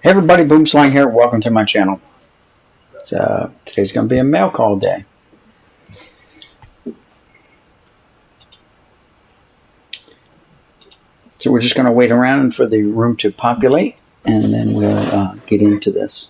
Hey everybody, Boomslang here. Welcome to my channel. Today's going to be a mail call day. So we're just going to wait around for the room to populate, and then we'll get into this.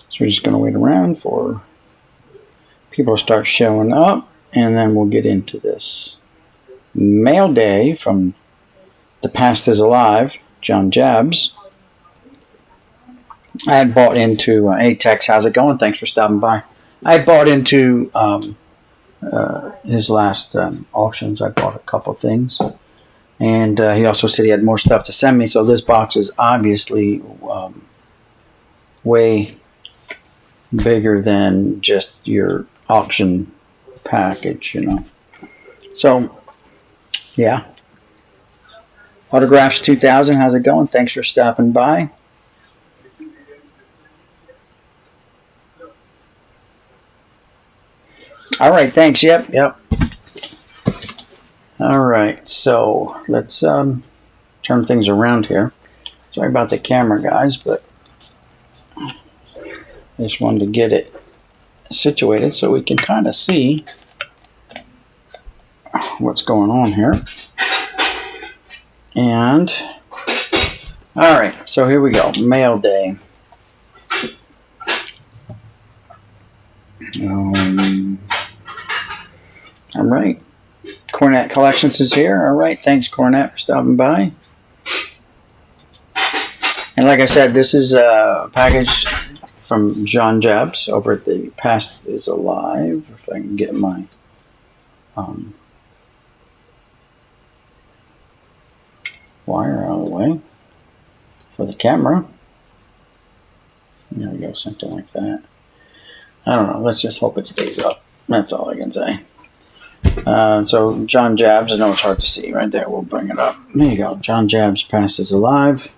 So we're just going to wait around for people to start showing up, and then we'll get into this. Mail day from The Past is Alive, Jon Jabs. I had bought into, hey Tex, how's it going? Thanks for stopping by. I had bought into his last auctions. I bought a couple things. And he also said he had more stuff to send me, so this box is obviously way bigger than just your auction package, you know. So, yeah. Autographs 2000, how's it going? Thanks for stopping by. All right, thanks. Yep. All right, so let's turn things around here. Sorry about the camera, guys, but I just wanted to get it situated so we can kind of see what's going on here. And, all right, so here we go, mail day. All right. Cornet Collections is here. All right. Thanks, Cornet, for stopping by. And like I said, this is a package from Jon Jabs over at The Past is Alive. If I can get my wire out of the way for the camera. There we go. Something like that. I don't know. Let's just hope it stays up. That's all I can say. So Jon Jabs, I know it's hard to see right there. We'll bring it up. There you go. Jon Jabs, Past is Alive.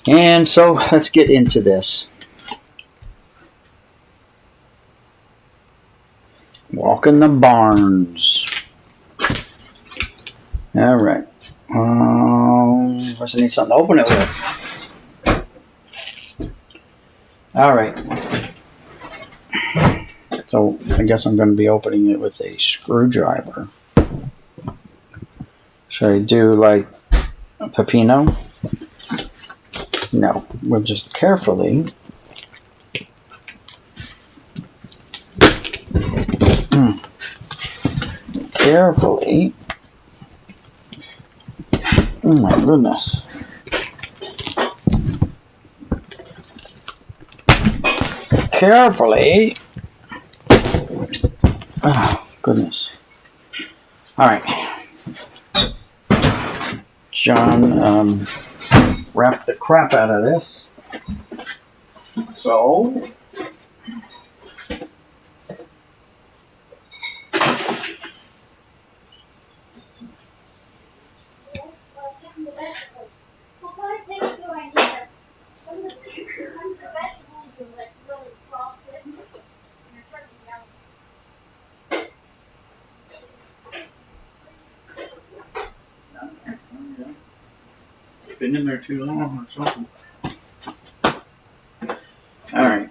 And so let's get into this. Walking the barns. All right. First I need something to open it with. All right. So I guess I'm going to be opening it with a screwdriver. Should I do like a Pepino? No, we'll just carefully oh my goodness. Carefully. Oh, goodness. All right. Jon wrapped the crap out of this. So, been in there too long or something. All right.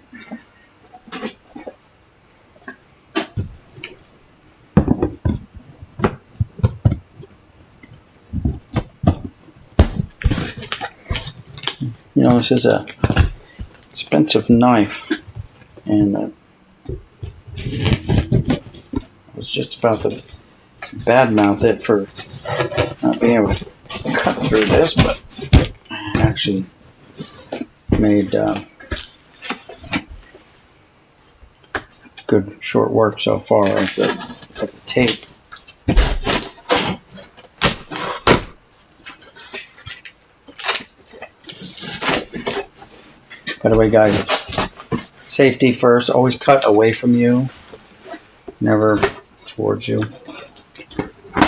You know, this is a expensive knife, and I was just about to badmouth it for not being able to cut through this, but I actually made good short work so far of the tape. By the way, guys, safety first. Always cut away from you, never towards you.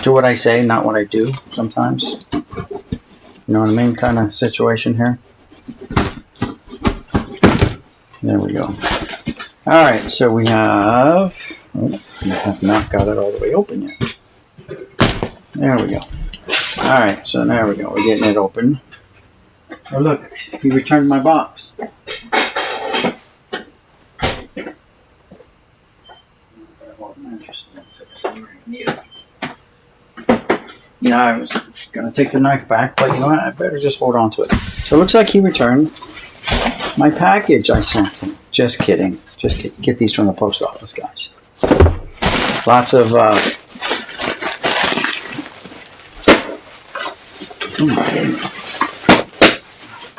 Do what I say, not what I do sometimes. You know what I mean? Kind of situation here. There we go. All right, so we have... Oh, I have not got it all the way open yet. There we go. All right, so there we go. We're getting it open. Oh, look. He returned my box. You know, I was going to take the knife back, but you know what? I better just hold on to it. So it looks like he returned my package I sent him. Just kidding. Just get these from the post office, guys. Lots of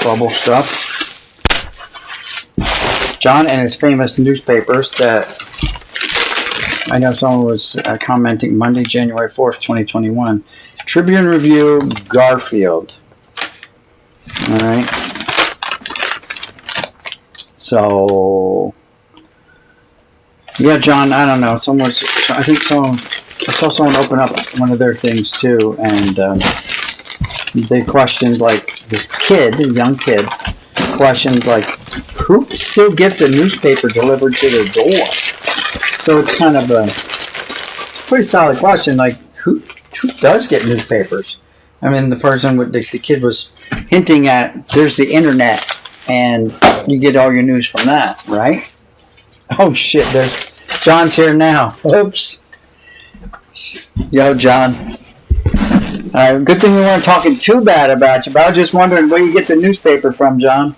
bubble stuff. Jon and his famous newspapers that I know someone was commenting Monday, January 4th, 2021. Tribune Review, Garfield. All right. So, yeah, Jon, I don't know. I saw someone open up one of their things too, and they questioned, like, this kid, a young kid, questioned, like, who still gets a newspaper delivered to their door? So it's kind of a pretty solid question, like, who does get newspapers? I mean, the kid was hinting at, there's the internet, and you get all your news from that, right? Oh, shit, there's Jon's here now. Oops. Yo, Jon. Good thing we weren't talking too bad about you, but I was just wondering where you get the newspaper from, Jon.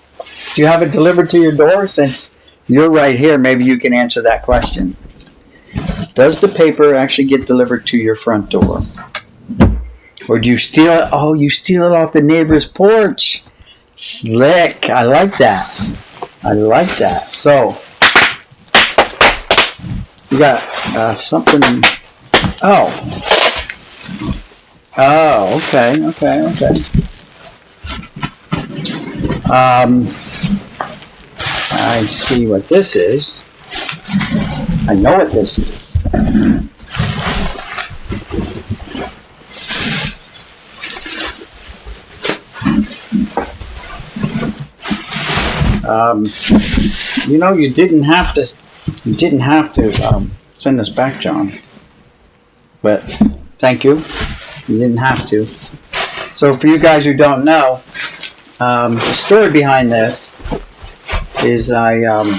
Do you have it delivered to your door? Since you're right here, maybe you can answer that question. Does the paper actually get delivered to your front door? Or do you steal it? Oh, you steal it off the neighbor's porch. Slick. I like that. I like that. So, you got something. Oh. Oh, okay. I see what this is. I know what this is. You know, you didn't have to send this back, Jon. But thank you. You didn't have to. So for you guys who don't know, the story behind this is through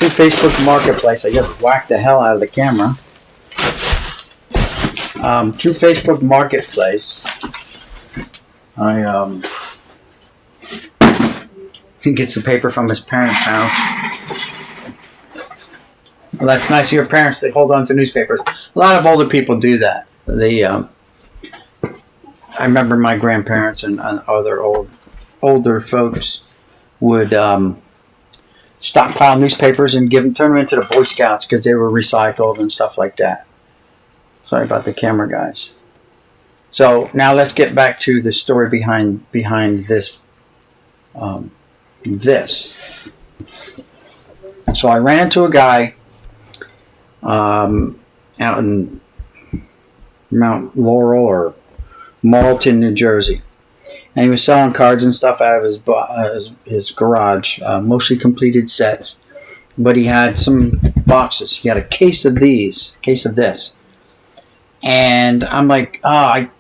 Facebook Marketplace. I just whacked the hell out of the camera. Through Facebook Marketplace, I can get some paper from his parents' house. Well, that's nice of your parents. They hold on to newspapers. A lot of older people do that. I remember my grandparents and other older folks would stockpile newspapers and turn them into the Boy Scouts because they were recycled and stuff like that. Sorry about the camera, guys. So now let's get back to the story behind this. So I ran into a guy out in Mount Laurel or Marlton, New Jersey, and he was selling cards and stuff out of his garage, mostly completed sets, but he had some boxes. He had a case of this, and I'm like,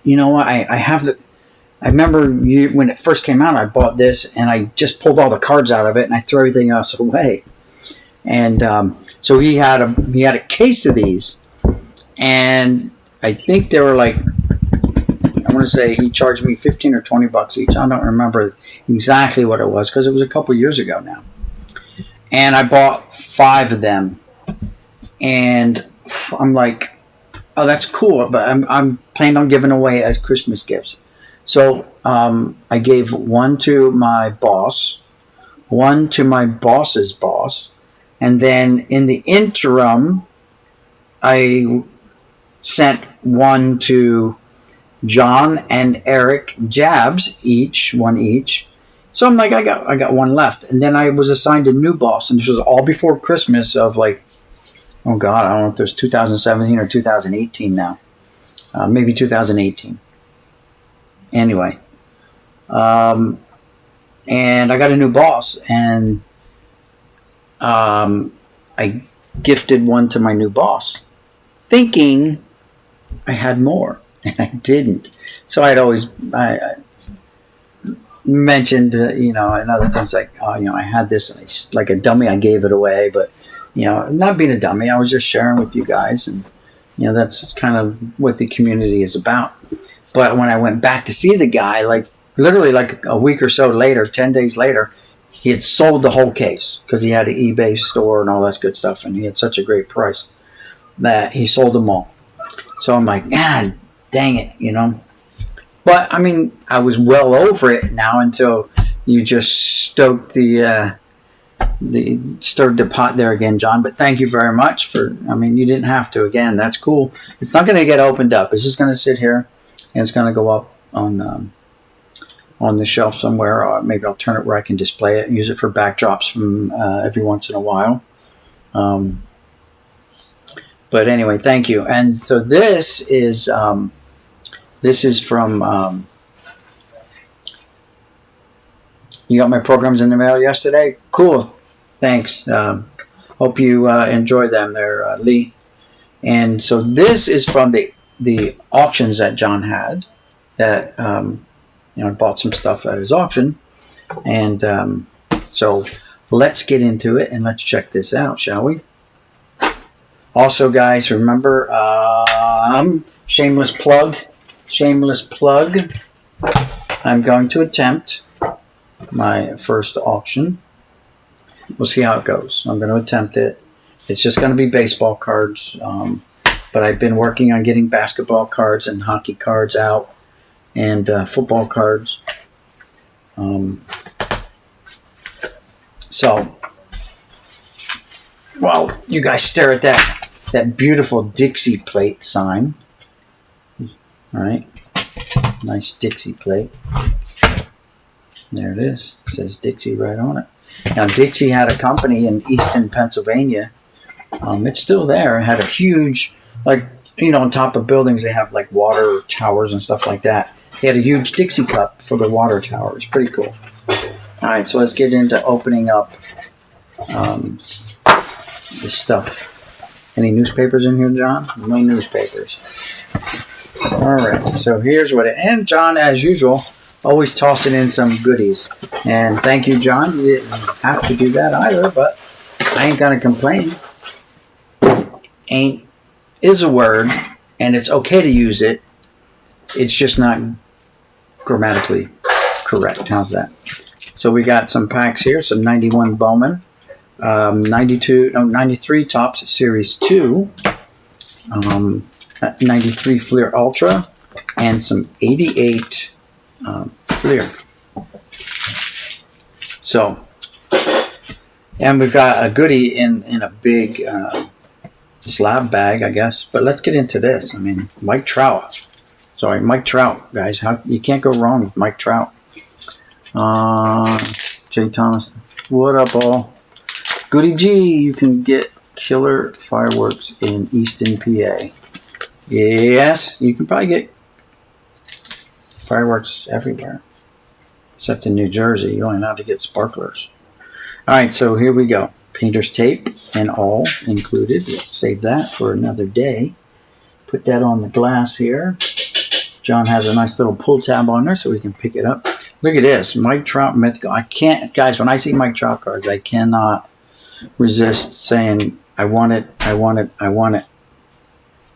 you know what? I have the. I remember when it first came out, I bought this, and I just pulled all the cards out of it, and I threw everything else away. And so he had a case of these, and I think they were like, I want to say he charged me $15 or $20 each. I don't remember exactly what it was because it was a couple years ago now. And I bought 5 of them, and I'm like, oh, that's cool, but I'm planning on giving away as Christmas gifts. So I gave one to my boss, one to my boss's boss, and then in the interim, I sent one to Jon and Eric Jabs, one each, So I'm like, I got one left. And then I was assigned a new boss, and this was all before Christmas of like, oh God, I don't know if there's 2017 or 2018 now. Maybe 2018. Anyway. And I got a new boss, and I gifted one to my new boss, thinking I had more, and I didn't. So I mentioned, and other things like, I had this, and like a dummy, I gave it away, but, not being a dummy, I was just sharing with you guys, and, that's kind of what the community is about. But when I went back to see the guy, like, literally like a week or so later, 10 days later, he had sold the whole case because he had an eBay store and all that good stuff, and he had such a great price that he sold them all. So I'm like, God dang it, But, I mean, I was well over it now until you just stirred the pot there again, John. But thank you very much you didn't have to. Again, that's cool. It's not going to get opened up. It's just going to sit here, and it's going to go up on the shelf somewhere, or maybe I'll turn it where I can display it, use it for backdrops from every once in a while. But anyway, thank you. And so this is from. You got my programs in the mail yesterday? Cool. Thanks. Hope you enjoy them there, Lee. And so this is from the auctions that John had that. I bought some stuff at his auction, and so let's get into it and let's check this out, shall we? Also, guys, remember, shameless plug. I'm going to attempt my first auction. We'll see how it goes. I'm going to attempt it. It's just going to be baseball cards, but I've been working on getting basketball cards and hockey cards out. And football cards. So, while you guys stare at that beautiful Dixie plate sign. All right. Nice Dixie plate. There it is. It says Dixie right on it. Now, Dixie had a company in Easton, Pennsylvania. It's still there. It had a huge, on top of buildings, they have like water towers and stuff like that. He had a huge Dixie cup for the water tower. It's pretty cool. All right, so let's get into opening up this stuff. Any newspapers in here, John? No newspapers. All right, so here's what and John, as usual, always tossing in some goodies. And thank you, John. You didn't have to do that either, but I ain't going to complain. Ain't is a word, and it's okay to use it. It's just not grammatically correct. How's that? So we got some packs here. Some 91 Bowman, 93 Topps Series 2, 93 Fleer Ultra, and some 88 Fleer. So, and we've got a goodie in a big slab bag, I guess. But let's get into this. Mike Trout. Sorry, Mike Trout, guys. You can't go wrong with Mike Trout. Jay Thomas. What up, all? Goody G, you can get killer fireworks in Easton, PA. Yes, you can probably get fireworks everywhere. Except in New Jersey. You only know how to get sparklers. Alright, so here we go. Painter's tape and all included. We'll save that for another day. Put that on the glass here. John has a nice little pull tab on there so we can pick it up. Look at this. Mike Trout Mythical. I can't, guys, when I see Mike Trout cards, I cannot resist saying, I want it, I want it, I want it.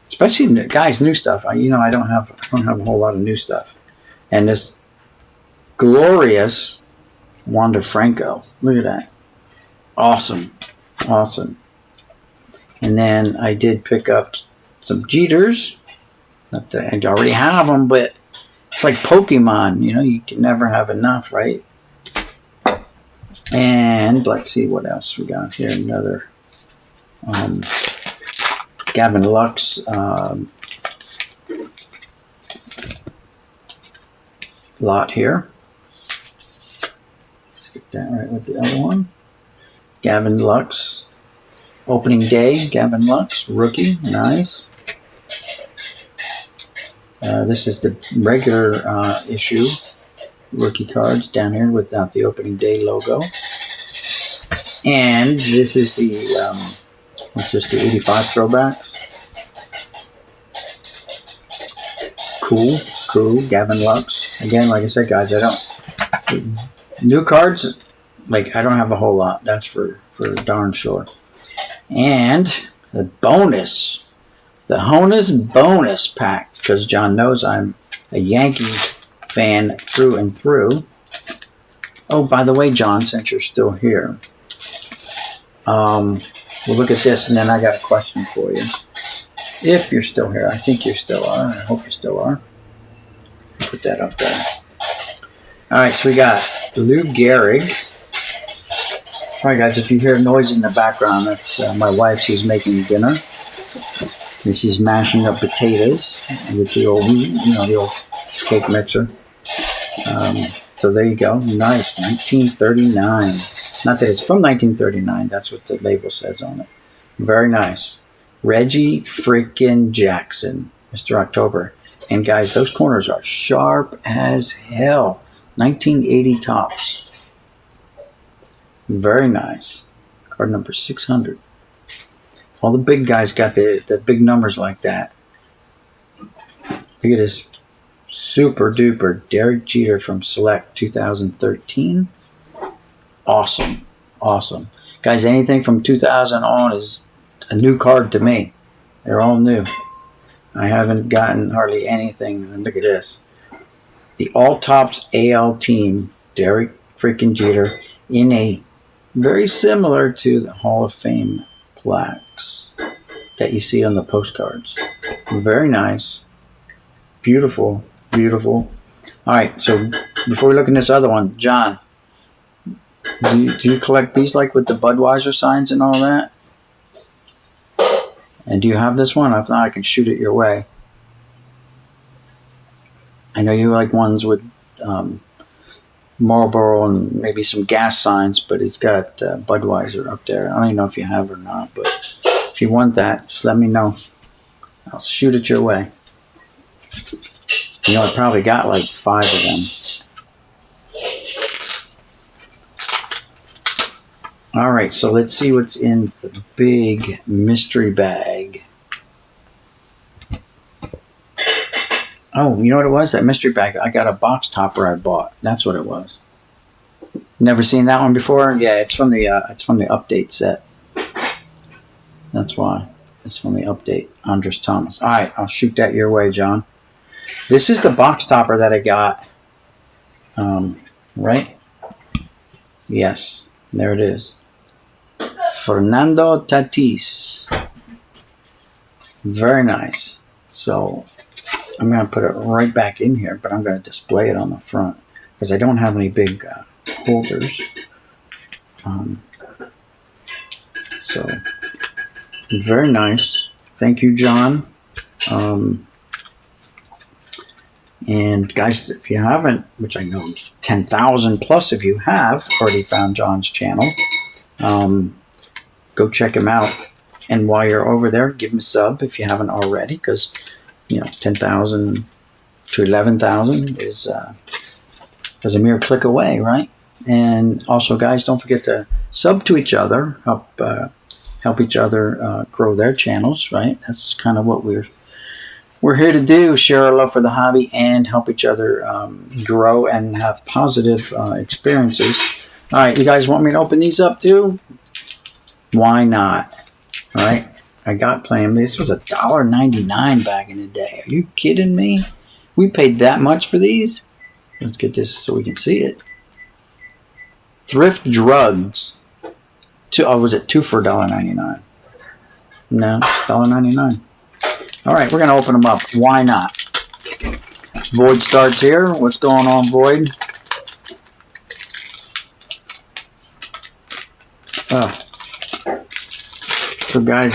Especially, guys, new stuff. I don't have a whole lot of new stuff. And this glorious Wander Franco. Look at that. Awesome. Awesome. And then I did pick up some Jeters. Not that I already have them, but it's like Pokemon. You can never have enough, right? And let's see what else we got here. Another Gavin Lux lot here. that right with the other one. Gavin Lux. Opening day, Gavin Lux, rookie, nice. This is the regular issue rookie cards down here without the opening day logo. And this is the, what's this, the 85 throwbacks. Cool, Gavin Lux. Again, like I said, guys, new cards, like I don't have a whole lot, that's for darn sure. And the bonus, the Honus bonus pack, because John knows I'm a Yankee fan through and through. Oh, by the way, John, since you're still here, we'll look at this, and then I got a question for you. If you're still here, I think you still are. I hope you still are. Put that up there. All right, so we got Lou Gehrig. All right, guys, if you hear noise in the background, that's my wife. She's making dinner. And she's mashing up potatoes with the old, the old cake mixer. So there you go. Nice. 1939. Not that it's from 1939. That's what the label says on it. Very nice. Reggie freaking Jackson, Mr. October. And guys, those corners are sharp as hell. 1980 tops. Very nice. Card number 600. All the big guys got the big numbers like that. Look at this super duper Derek Jeter from Select 2013. Awesome. Awesome. Guys, anything from 2000 on is a new card to me. They're all new. I haven't gotten hardly anything. And look at this. The All Tops AL team, Derek freaking Jeter, in a very similar to the Hall of Fame plaques that you see on the postcards. Very nice. Beautiful. Beautiful. All right, so before we look at this other one, John, do you collect these like with the Budweiser signs and all that? And do you have this one? If not, I can shoot it your way. I know you like ones with Marlboro and maybe some gas signs, but it's got Budweiser up there. I don't even know if you have or not, but if you want that, just let me know. I'll shoot it your way. I probably got like 5 of them. All right, so let's see what's in the big mystery bag. Oh, you know what it was? That mystery bag. I got a box topper I bought. That's what it was. Never seen that one before? Yeah, it's from the update set. That's why. It's from the update. Andres Thomas. All right, I'll shoot that your way, John. This is the box topper that I got. Right? Yes, there it is. Fernando Tatis. Very nice. So I'm going to put it right back in here, but I'm going to display it on the front because I don't have any big holders. So very nice. Thank you, John. And guys, if you haven't, which I know 10,000 plus of you have already found John's channel, go check him out. And while you're over there, give him a sub if you haven't already, because 10,000 to 11,000 is a mere click away, right? And also, guys, don't forget to sub to each other, help each other grow their channels, right? That's kind of what we're here to do: share our love for the hobby and help each other grow and have positive experiences. All right, you guys want me to open these up too? Why not? All right, I got plenty. This was $1.99 back in the day. Are you kidding me? We paid that much for these? Let's get this so we can see it. Thrift Drugs. Was it 2 for $1.99? No, $1.99. All right, we're going to open them up. Why not? Void starts here. What's going on, Void? So, guys,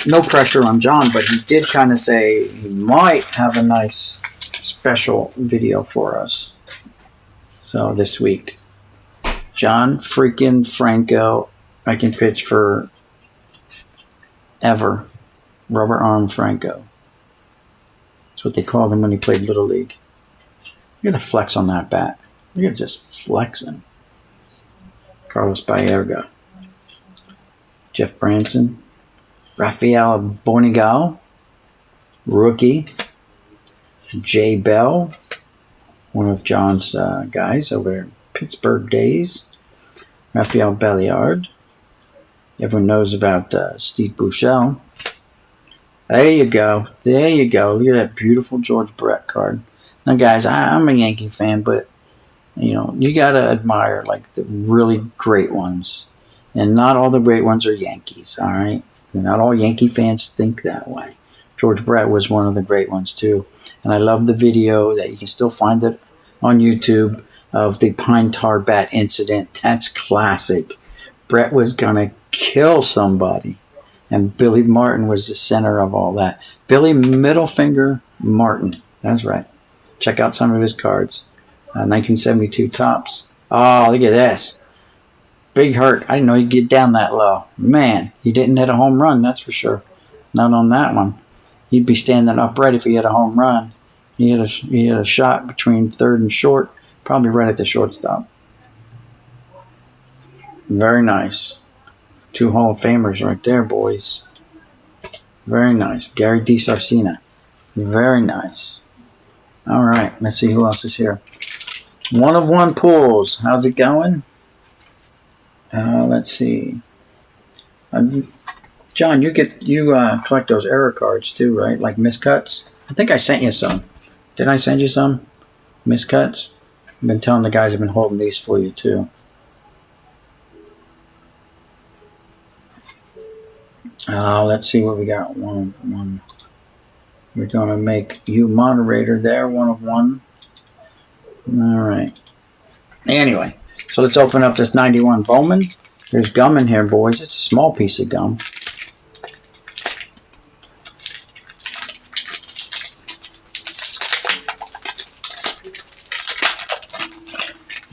no pressure on John, but he did kind of say he might have a nice special video for us. So, this week. John freaking Franco. I can pitch for ever. Rubber arm Franco. That's what they called him when he played Little League. Look at the flex on that bat. Look at just flexing. Carlos Baerga. Jeff Branson. Rafael Bonigal. Rookie. Jay Bell. One of John's guys over there in Pittsburgh days. Rafael Belliard. Everyone knows about Steve Buechele. There you go. There you go. Look at that beautiful George Brett card. Now, guys, I'm a Yankee fan, but, you know, you got to admire, like, the really great ones. And not all the great ones are Yankees, all right? Not all Yankee fans think that way. George Brett was one of the great ones, too. And I love the video that you can still find it on YouTube of the pine tar bat incident. That's classic. Brett was going to kill somebody. And Billy Martin was the center of all that. Billy Middle Finger Martin. That's right. Check out some of his cards. 1972 tops. Oh, look at this. Big hurt. I didn't know he'd get down that low. Man, he didn't hit a home run, that's for sure. Not on that one. He'd be standing upright if he had a home run. He had a shot between third and short. Probably right at the shortstop. Very nice. 2 Hall of Famers right there, boys. Very nice. Gary DiSarcina. Very nice. All right. Let's see who else is here. 1 of 1 pulls. How's it going? Let's see. John, you collect those error cards too, right? Like miscuts. I think I sent you some. Did I send you some miscuts? I've been telling the guys I've been holding these for you too. Let's see what we got. 1 of 1. We're going to make you moderator there. 1 of 1. All right. Anyway, so let's open up this 91 Bowman. There's gum in here, boys. It's a small piece of gum.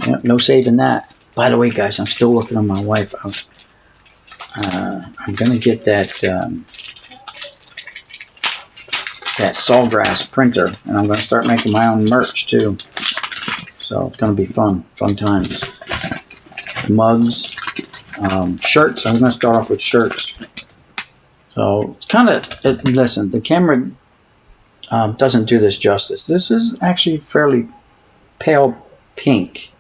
Yep, no saving that. By the way, guys, I'm still working on my wife. I'm gonna get that Sawgrass printer, and I'm gonna start making my own merch too. So it's gonna be fun times. Mugs, shirts. I'm gonna start off with shirts. So it's kind of listen. The camera doesn't do this justice. This is actually fairly pale pink.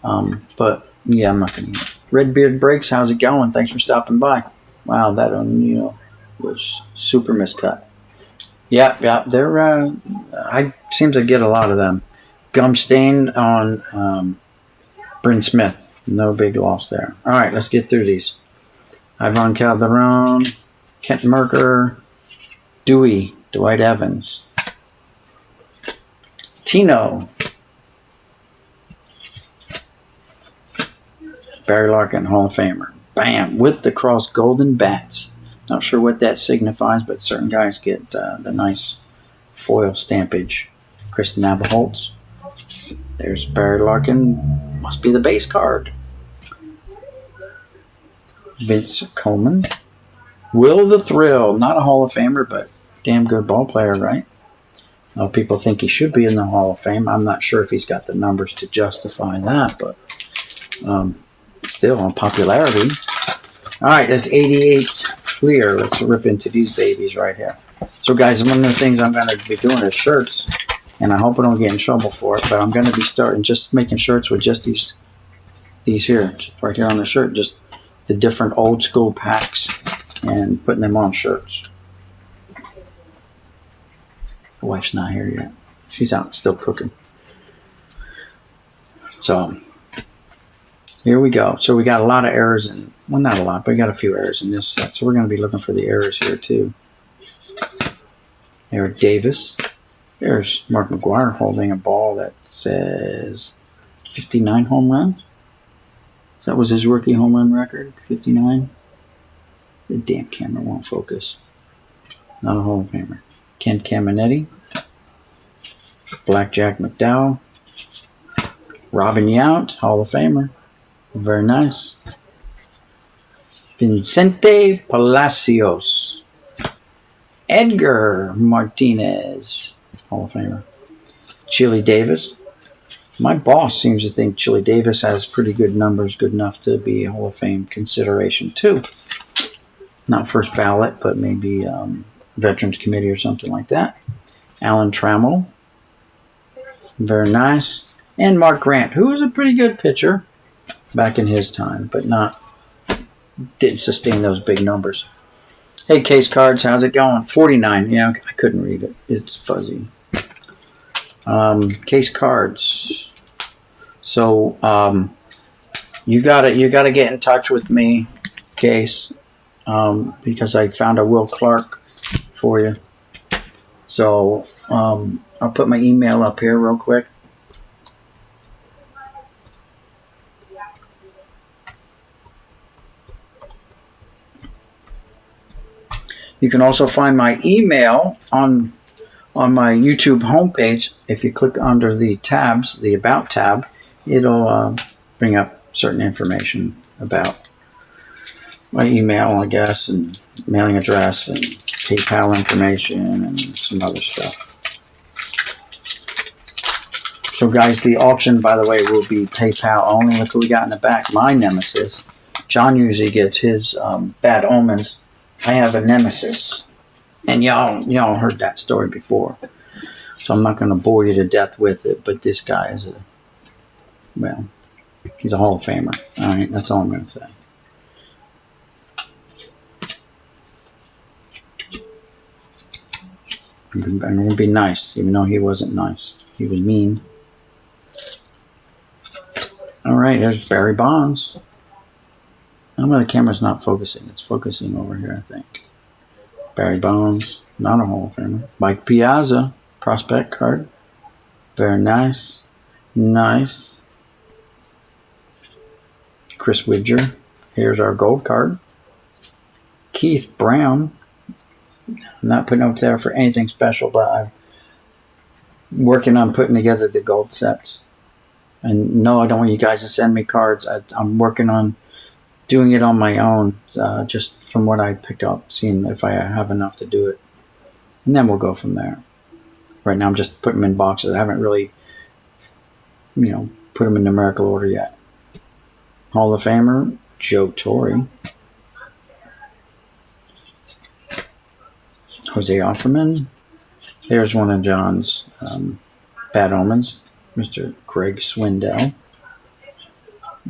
But yeah, I'm not gonna. Redbeard Breaks, how's it going? Thanks for stopping by. Wow, that O'Neill was super miscut. Yeah, they're, I seem to get a lot of them. Gum stain on Bryn Smith. No big loss there. All right, let's get through these. Ivan Calderon, Kent Merker, Dwight Evans, Tino, Barry Larkin, Hall of Famer. Bam! With the cross golden bats. Not sure what that signifies, but certain guys get the nice foil stampage. Chris Navaholtz. There's Barry Larkin. Must be the base card. Vince Coleman. Will the Thrill. Not a Hall of Famer, but damn good ball player, right? People think he should be in the Hall of Fame. I'm not sure if he's got the numbers to justify that, but still on popularity. All right, that's 88 Fleer. Let's rip into these babies right here. So, guys, one of the things I'm going to be doing is shirts, and I hope I don't get in trouble for it, but I'm going to be starting just making shirts with just these here, right here on the shirt, just the different old school packs and putting them on shirts. The wife's not here yet. She's out still cooking. So here we go. So we got a lot of errors in, well, not a lot, but we got a few errors in this set. So we're going to be looking for the errors here too. Eric Davis. There's Mark McGwire holding a ball that says 59 home runs. So that was his rookie home run record, 59. The damn camera won't focus. Not a Hall of Famer. Ken Caminetti. Blackjack McDowell. Robin Yount, Hall of Famer. Very nice. Vicente Palacios. Edgar Martinez, Hall of Famer. Chili Davis. My boss seems to think Chili Davis has pretty good numbers, good enough to be a Hall of Fame consideration too. Not first ballot, but maybe Veterans Committee or something like that. Alan Trammell. Very nice. And Mark Grant, who was a pretty good pitcher back in his time, but didn't sustain those big numbers. Hey, Case Cards, how's it going? 49. Yeah, I couldn't read it. It's fuzzy. Case Cards. So you gotta get in touch with me, Case, because I found a Will Clark for you. So I'll put my email up here real quick. You can also find my email on my YouTube homepage. If you click under the tabs, the About tab, it'll bring up certain information about my email, I guess, and mailing address, and PayPal information, and some other stuff. So, guys, the auction, by the way, will be PayPal only. Look what we got in the back. My nemesis. John usually gets his Bad Omens. I have a nemesis, and y'all heard that story before, so I'm not going to bore you to death with it. But this guy is he's a Hall of Famer. All right, that's all I'm going to say. I'm going to be nice, even though he wasn't nice. He was mean. All right, here's Barry Bonds. I don't know, the camera's not focusing. It's focusing over here, I think. Barry Bonds, not a Hall of Famer. Mike Piazza, prospect card. Very nice. Nice. Chris Widger. Here's our gold card. Keith Brown. I'm not putting up there for anything special, but I'm working on putting together the gold sets. And no, I don't want you guys to send me cards. I'm working on doing it on my own, just from what I pick up, seeing if I have enough to do it. And then we'll go from there. Right now I'm just putting them in boxes. I haven't really, put them in numerical order yet. Hall of Famer, Joe Torre. Jose Offerman. There's one of John's Bad Omens, Mr. Greg Swindell.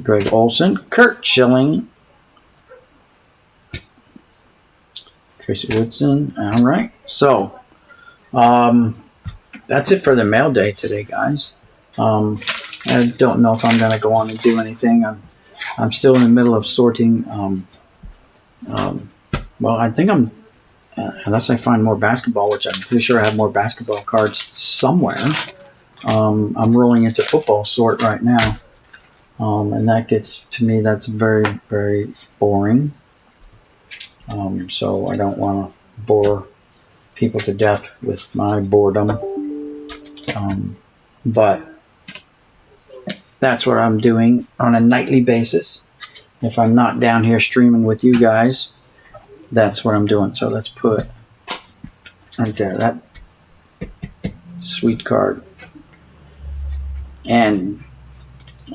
Greg Olson, Kurt Schilling, Tracy Woodson. All right, so that's it for the mail day today, guys. I don't know if I'm going to go on and do anything. I'm still in the middle of sorting. Well, I think I'm, unless I find more basketball, which I'm pretty sure I have more basketball cards somewhere. I'm rolling into football sort right now. And that gets, to me, that's very, very boring. So I don't want to bore people to death with my boredom. But that's what I'm doing on a nightly basis. If I'm not down here streaming with you guys, that's what I'm doing. So let's put right there, that sweet card. And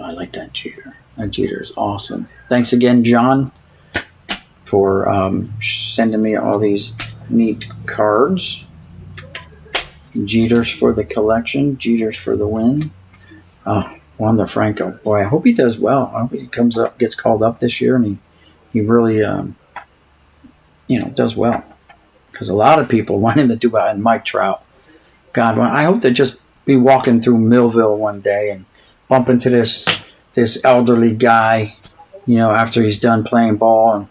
I like that Jeter. That Jeter is awesome. Thanks again, John, for sending me all these neat cards. Jeters for the collection. Jeters for the win. Wander Franco. Boy, I hope he does well. I hope he gets called up this year, and he really, does well. Because a lot of people want him to do well. And Mike Trout. God, I hope to just be walking through Millville one day and bump into this elderly guy, after he's done playing ball,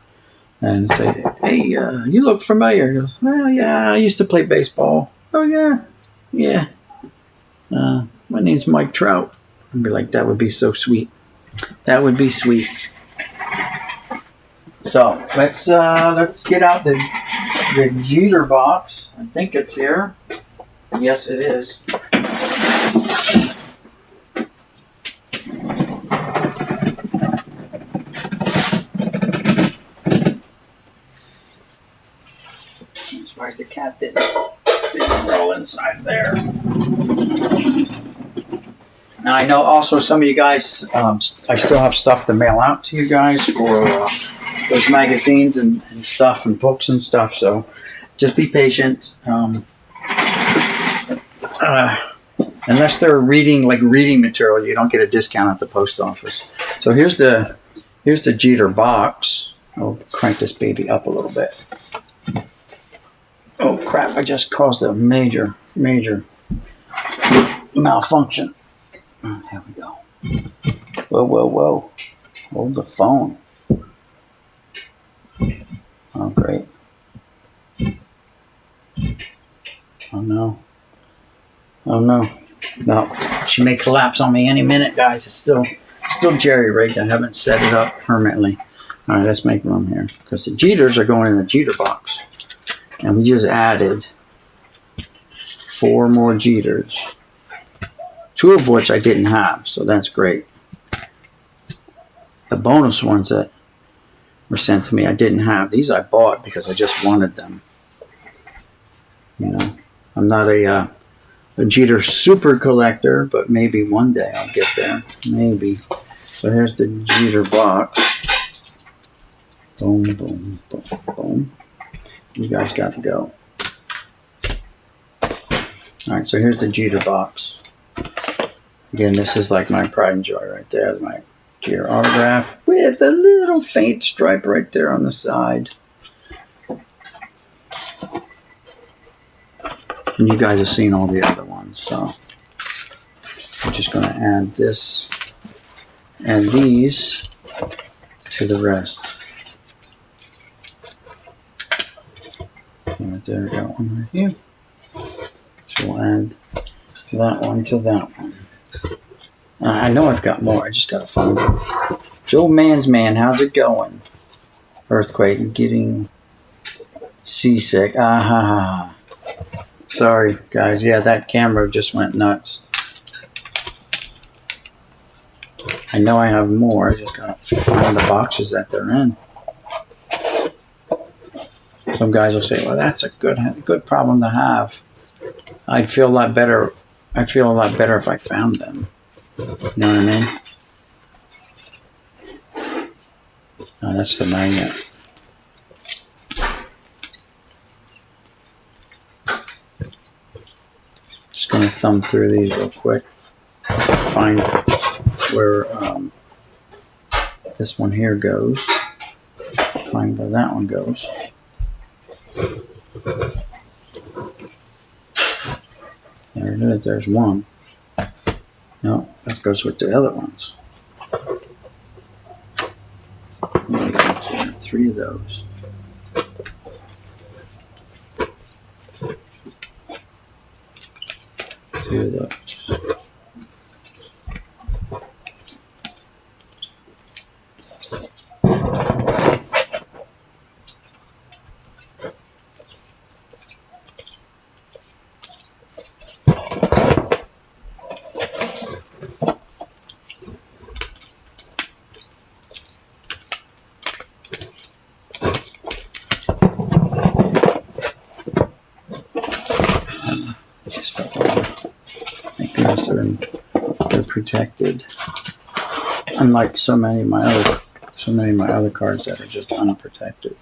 and say, "Hey, you look familiar." He goes, "Well, yeah, I used to play baseball." "Oh, yeah. My name's Mike Trout." I'd be like, that would be so sweet. That would be sweet. So let's get out the Jeter box. I think it's here. Yes, it is. didn't roll inside there. Now I know also some of you guys, I still have stuff to mail out to you guys for those magazines and stuff and books and stuff. So just be patient. Unless they're reading material, you don't get a discount at the post office. So here's the Jeter box. I'll crank this baby up a little bit. Oh crap, I just caused a major malfunction. Here we go. Whoa. Hold the phone. Oh great. Oh no. No, she may collapse on me any minute, guys. It's still jerry-rigged. I haven't set it up permanently. All right, let's make room here because the Jeters are going in the Jeter box. And we just added 4 more Jeters, 2 of which I didn't have, so that's great. The bonus ones that were sent to me I didn't have. These I bought because I just wanted them. You know, I'm not a Jeter super collector, but maybe one day I'll get there. Maybe. So here's the Jeter box. Boom, boom, boom, boom. You guys got to go. Alright, so here's the Jeter box. Again, this is like my pride and joy right there. My Jeter autograph with a little faint stripe right there on the side. And you guys have seen all the other ones, so I'm just going to add this and these to the rest. Right there, we got one right here. So we'll add that one to that one. I know I've got more, I just got to find them. Joe Mansman, how's it going? Earthquake, getting seasick. Ah ha ha. Sorry, guys. Yeah, that camera just went nuts. I know I have more. I just gotta find the boxes that they're in. Some guys will say, "Well, that's a good problem to have." I'd feel a lot better. I'd feel a lot better if I found them. You know what I mean? Oh, that's the magnet. Just going to thumb through these real quick. Find where this one here goes. Find where that one goes. There it is. There's one. No, that goes with the other ones. 3 of those. Two of those. They're protected, unlike so many of my other cards that are just unprotected.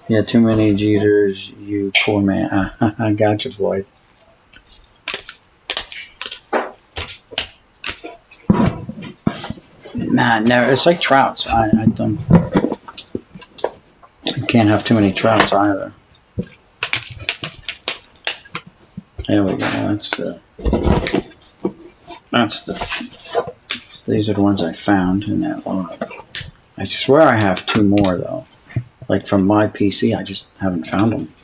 Yeah, too many Jeters, you poor man. I got you, boy. Nah, never. It's like Trouts. I don't. You can't have too many Trouts either. There we go. These are the ones I found in that log. I swear I have 2 more though. Like from my PC, I just haven't found them.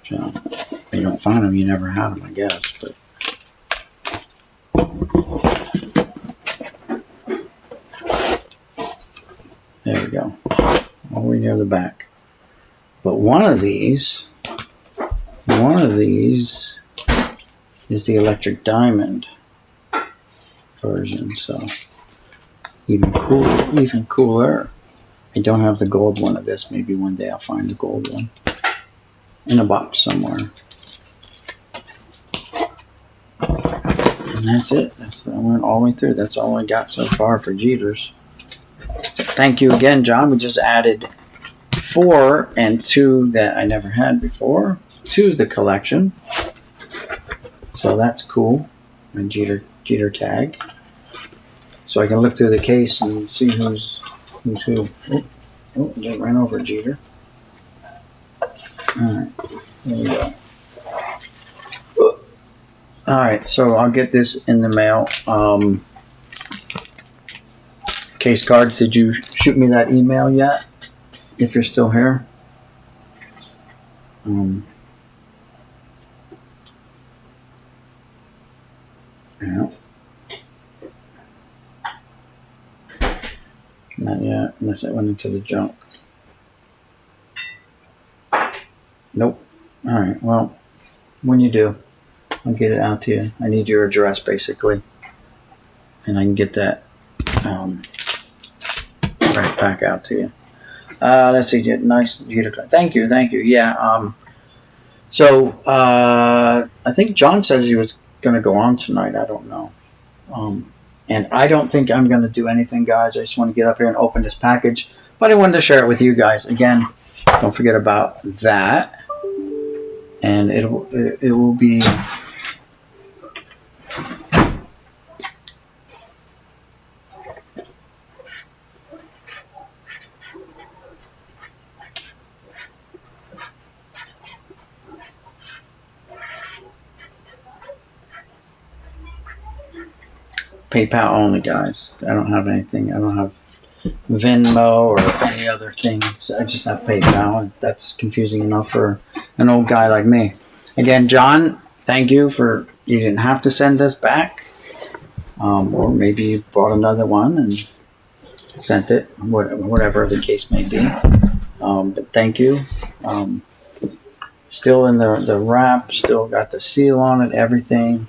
So, if you don't find them, you never had them, I guess. But there we go. All the way near the back. But one of these is the electric diamond. version. So even cooler. I don't have the gold one of this. Maybe one day I'll find the gold one in a box somewhere. And that's it. I went all the way through. That's all I got so far for Jeters. Thank you again, John. We just added 4 and 2 that I never had before to the collection. So that's cool. And Jeter tag. So I can look through the case and see who's who. Oh, just ran over Jeter. Alright. There you go. Alright, so I'll get this in the mail. Case cards, did you shoot me that email yet? If you're still here. Yeah. Not yet, unless it went into the junk. Nope. Alright, well, when you do, I'll get it out to you. I need your address, basically. And I can get that right back out to you. Let's see. Nice. Thank you. Yeah. So I think John says he was going to go on tonight. I don't know. And I don't think I'm going to do anything, guys. I just want to get up here and open this package. But I wanted to share it with you guys. Again, don't forget about that. And it will be... PayPal only, guys. I don't have anything. I don't have Venmo or any other things. I just have PayPal. That's confusing enough for an old guy like me. Again, John, thank you for... You didn't have to send this back. Or maybe you bought another one and sent it. Whatever the case may be. But thank you. Still in the wrap. Still got the seal on it. Everything.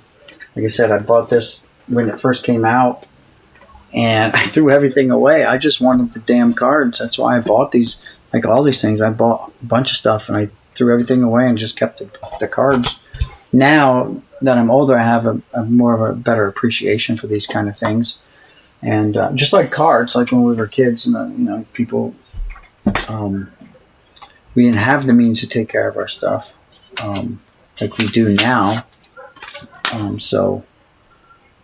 Like I said, I bought this when it first came out, and I threw everything away. I just wanted the damn cards. That's why I bought these, like all these things. I bought a bunch of stuff, and I threw everything away and just kept the cards. Now that I'm older, I have a more of a better appreciation for these kind of things. And just like cards, like when we were kids, and people, we didn't have the means to take care of our stuff like we do now.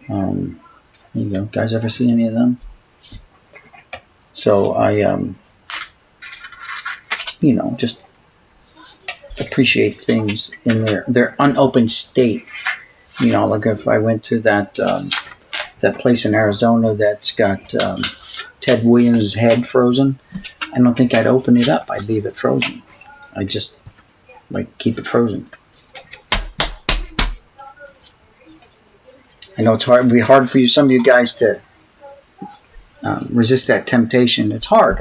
There you go. Guys ever see any of them? So I, just appreciate things in their unopened state. Like if I went to that place in Arizona that's got Ted Williams' head frozen, I don't think I'd open it up. I'd leave it frozen. I just keep it frozen. I know it'd be hard for some of you guys to resist that temptation. It's hard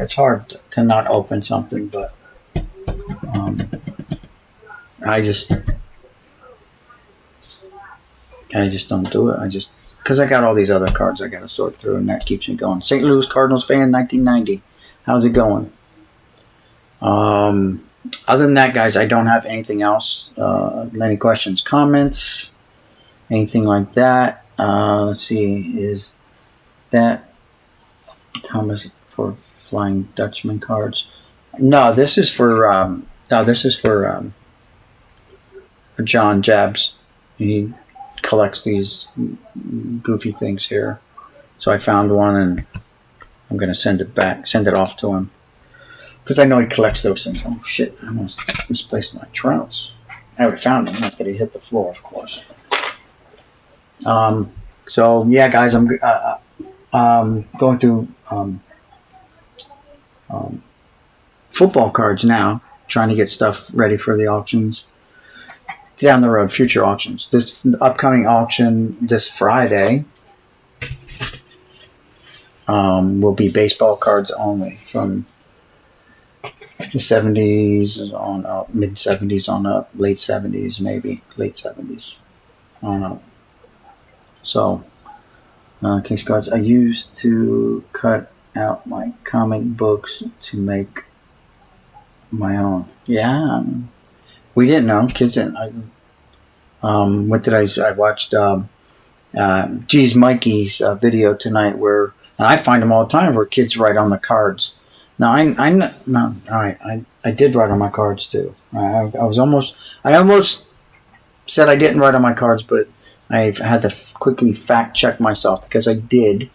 to not open something, but I just don't do it. Because I got all these other cards I got to sort through, and that keeps me going. St. Louis Cardinals fan, 1990. How's it going? Other than that, guys, I don't have anything else. Any questions, comments, anything like that? Let's see, is that Thomas for Flying Dutchman cards? No, this is for Jon Jabs. He collects these goofy things here. So I found one, and I'm gonna send it off to him, because I know he collects those things. Oh shit! I almost misplaced my trouts. I would have found them, not that he hit the floor, of course. So yeah, guys, I'm going through football cards now, trying to get stuff ready for the auctions down the road, future auctions. This upcoming auction this Friday will be baseball cards only, from the 70s on up, mid 70s on up, late 70s maybe, late 70s on up. So Case cards I used to cut out my comic books to make my own. Yeah, we didn't know. Kids didn't. What did I say? I watched Geez Mikey's video tonight, where and I find them all the time where kids write on the cards. Now I did write on my cards too. I almost said I didn't write on my cards, but I had to quickly fact check myself because I did.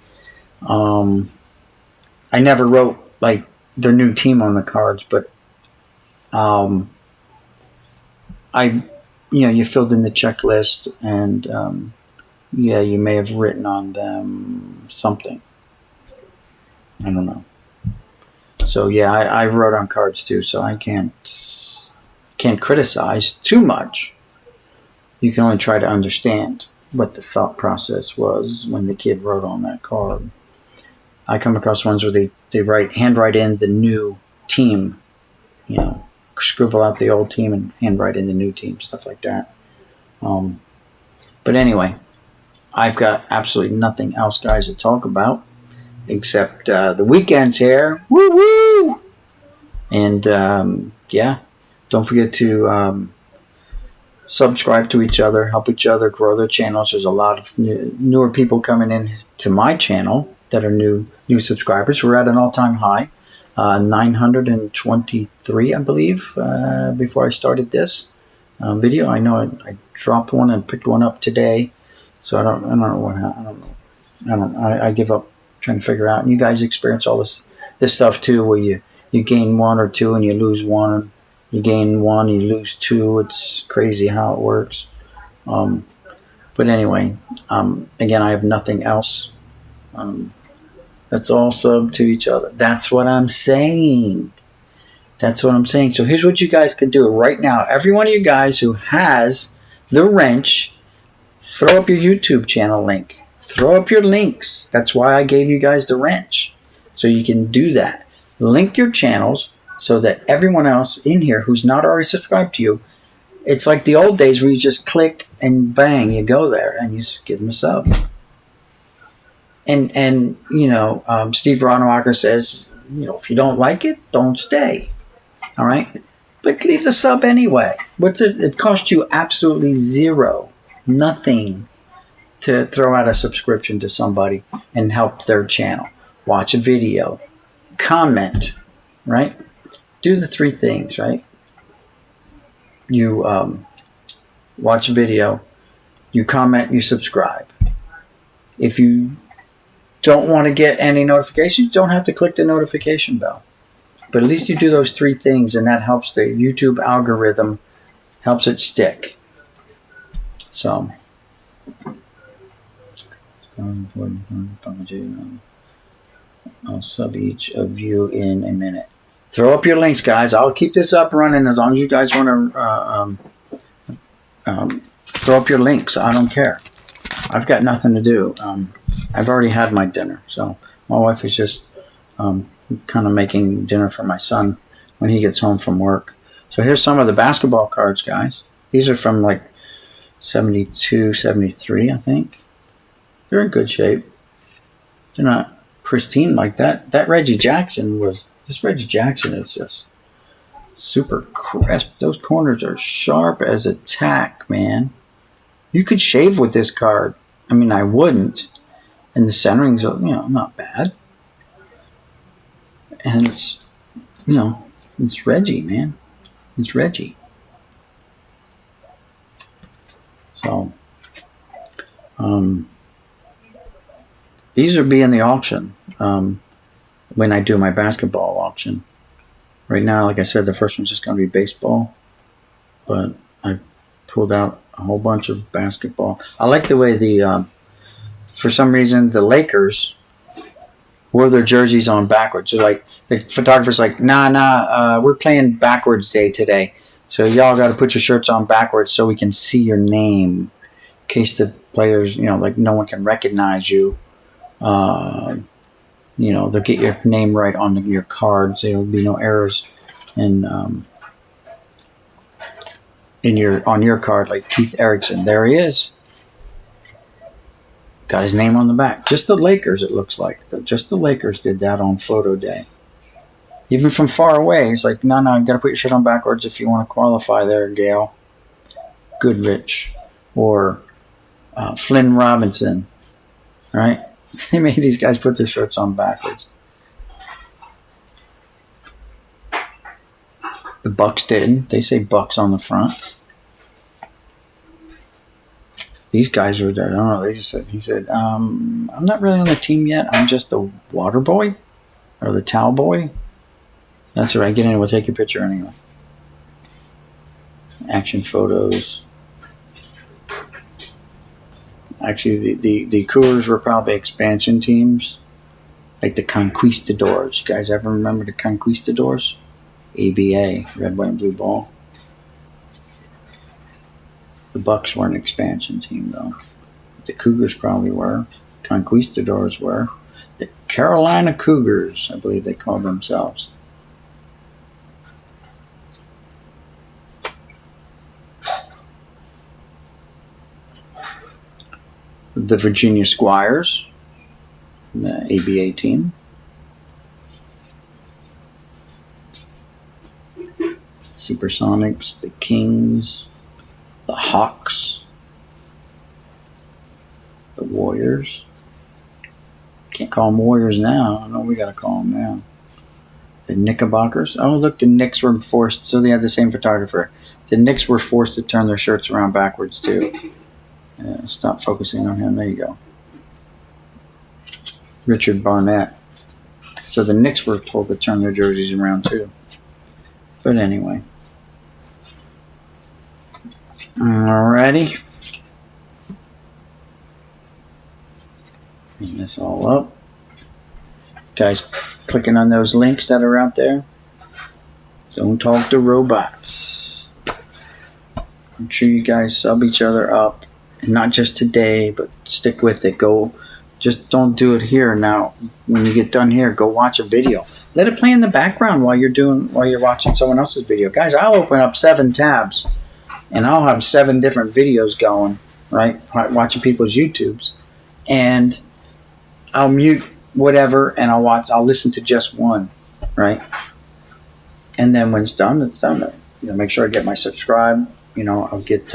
I never wrote like their new team on the cards, but you filled in the checklist, and you may have written on them something. I don't know. So yeah, I wrote on cards too, so I can't criticize too much. You can only try to understand what the thought process was when the kid wrote on that card. I come across ones where they handwrite in the new team, scribble out the old team and handwrite in the new team, stuff like that. But anyway, I've got absolutely nothing else, guys, to talk about except the weekend's here. Woo woo! And don't forget to subscribe to each other, help each other grow their channels. There's a lot of newer people coming in to my channel that are new subscribers. We're at an all-time high, 923, I believe, before I started this video. I know I dropped one and picked one up today, so I don't know what happened. I give up trying to figure out. And you guys experience all this stuff too, where you gain one or two and you lose one. You gain one, you lose two. It's crazy how it works. But anyway, again, I have nothing else. Let's all sub to each other. That's what I'm saying. So here's what you guys can do right now. Every one of you guys who has the wrench, throw up your YouTube channel link. Throw up your links. That's why I gave you guys the wrench. So you can do that. Link your channels so that everyone else in here who's not already subscribed to you, it's like the old days where you just click and bang, you go there and you just give them a sub. And Steve Ronnewacker says, if you don't like it, don't stay. All right? But leave the sub anyway. What's it? It costs you absolutely zero, nothing, to throw out a subscription to somebody and help their channel. Watch a video. Comment, right? Do the three things, right? You watch a video, you comment, you subscribe. If you don't want to get any notifications, you don't have to click the notification bell. But at least you do those three things, and that helps the YouTube algorithm, helps it stick. So, I'll sub each of you in a minute. Throw up your links, guys. I'll keep this up running as long as you guys want to throw up your links. I don't care. I've got nothing to do. I've already had my dinner, so my wife is just kind of making dinner for my son when he gets home from work. So here's some of the basketball cards, guys. These are from like 72, 73, I think. They're in good shape. They're not pristine like that. This Reggie Jackson is just super crisp. Those corners are sharp as a tack, man. You could shave with this card. I mean, I wouldn't. And the centering's, not bad. And it's, it's Reggie, man. It's Reggie. So, these are being the auction when I do my basketball auction. Right now, like I said, the first one's just going to be baseball. But I pulled out a whole bunch of basketball. I like the way for some reason, the Lakers wore their jerseys on backwards. So like the photographer's like, nah, we're playing backwards day today. So y'all got to put your shirts on backwards so we can see your name. In case the players, like no one can recognize you. They'll get your name right on your cards. There will be no errors on your card, like Keith Erickson. There he is. Got his name on the back. Just the Lakers, it looks like. Just the Lakers did that on photo day. Even from far away, he's like, no, you got to put your shirt on backwards if you want to qualify there, Gail. Goodrich. Or Flynn Robinson. Right? They made these guys put their shirts on backwards. The Bucks didn't. They say Bucks on the front. These guys were there. I don't know. They just said, he said, I'm not really on the team yet. I'm just the water boy or the towel boy. That's all right. Get in. We'll take your picture anyway. Action photos. Actually, the Cougars were probably expansion teams, like the Conquistadors. You guys ever remember the Conquistadors? ABA, red, white, and blue ball. The Bucks were an expansion team, though. The Cougars probably were. Conquistadors were. The Carolina Cougars, I believe they called themselves. The Virginia Squires, the ABA team. Supersonics, the Kings, the Hawks, the Warriors. Can't call them Warriors now. I know we got to call them now. The Knickerbockers. Oh, look, the Knicks were forced. So they had the same photographer. The Knicks were forced to turn their shirts around backwards, too. Stop focusing on him. There you go. Richard Barnett. So the Knicks were told to turn their jerseys around, too. But anyway. Alrighty. Clean this all up. Guys, clicking on those links that are out there. Don't talk to robots. Make sure you guys sub each other up. And not just today, but stick with it. Go. Just don't do it here now. When you get done here, go watch a video. Let it play in the background while you're watching someone else's video. Guys, I'll open up 7 tabs. And I'll have 7 different videos going, right? Watching people's YouTubes. And I'll mute whatever and I'll listen to just one, right? And then when it's done, it's done. Make sure I get my subscribe. I'll get,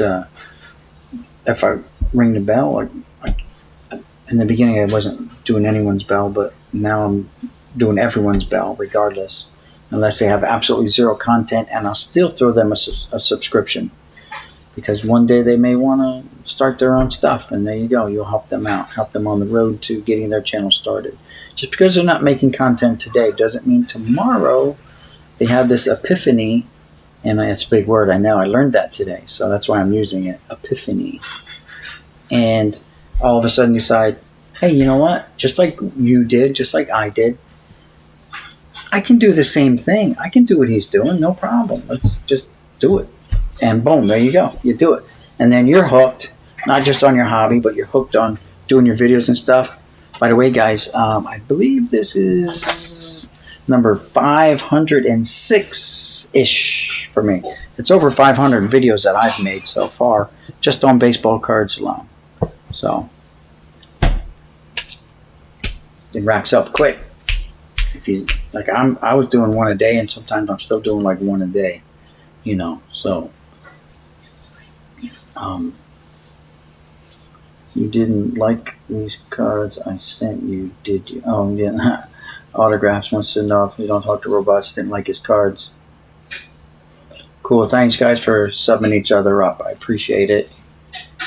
if I ring the bell, in the beginning I wasn't doing anyone's bell, but now I'm doing everyone's bell regardless, unless they have absolutely zero content, and I'll still throw them a subscription. Because one day they may want to start their own stuff, and there you go. You'll help them out, help them on the road to getting their channel started. Just because they're not making content today doesn't mean tomorrow they have this epiphany, and it's a big word, I know. I learned that today, so that's why I'm using it, epiphany. And all of a sudden decide, hey, you know what? Just like you did, just like I did, I can do the same thing. I can do what he's doing, no problem. Let's just do it. And boom, there you go. You do it. And then you're hooked, not just on your hobby, but you're hooked on doing your videos and stuff. By the way, guys, I believe this is number 506-ish for me. It's over 500 videos that I've made so far, just on baseball cards alone. So, it racks up quick. If you like, I was doing one a day, and sometimes I'm still doing like one a day. So. You didn't like these cards I sent you, did you? Oh, yeah. Autographs wants to know if you don't talk to robots, didn't like his cards. Cool. Thanks, guys, for subbing each other up. I appreciate it.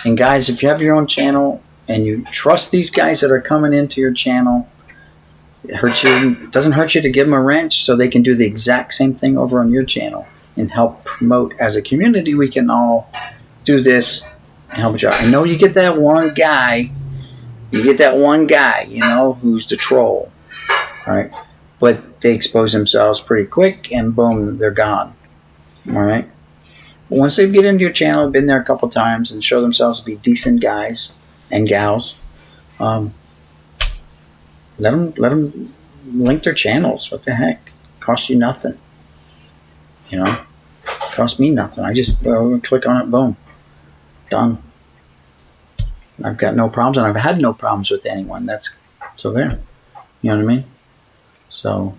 And, guys, if you have your own channel and you trust these guys that are coming into your channel, it doesn't hurt you to give them a wrench so they can do the exact same thing over on your channel and help promote. As a community, we can all do this and help each other. I know you get that one guy, who's the troll, right? But they expose themselves pretty quick, and boom, they're gone, all right? But once they get into your channel, been there a couple times, and show themselves to be decent guys and gals, let them link their channels. What the heck? Cost you nothing, Cost me nothing. I just click on it, boom. Done. I've got no problems, and I've had no problems with anyone. So there. You know what I mean? So,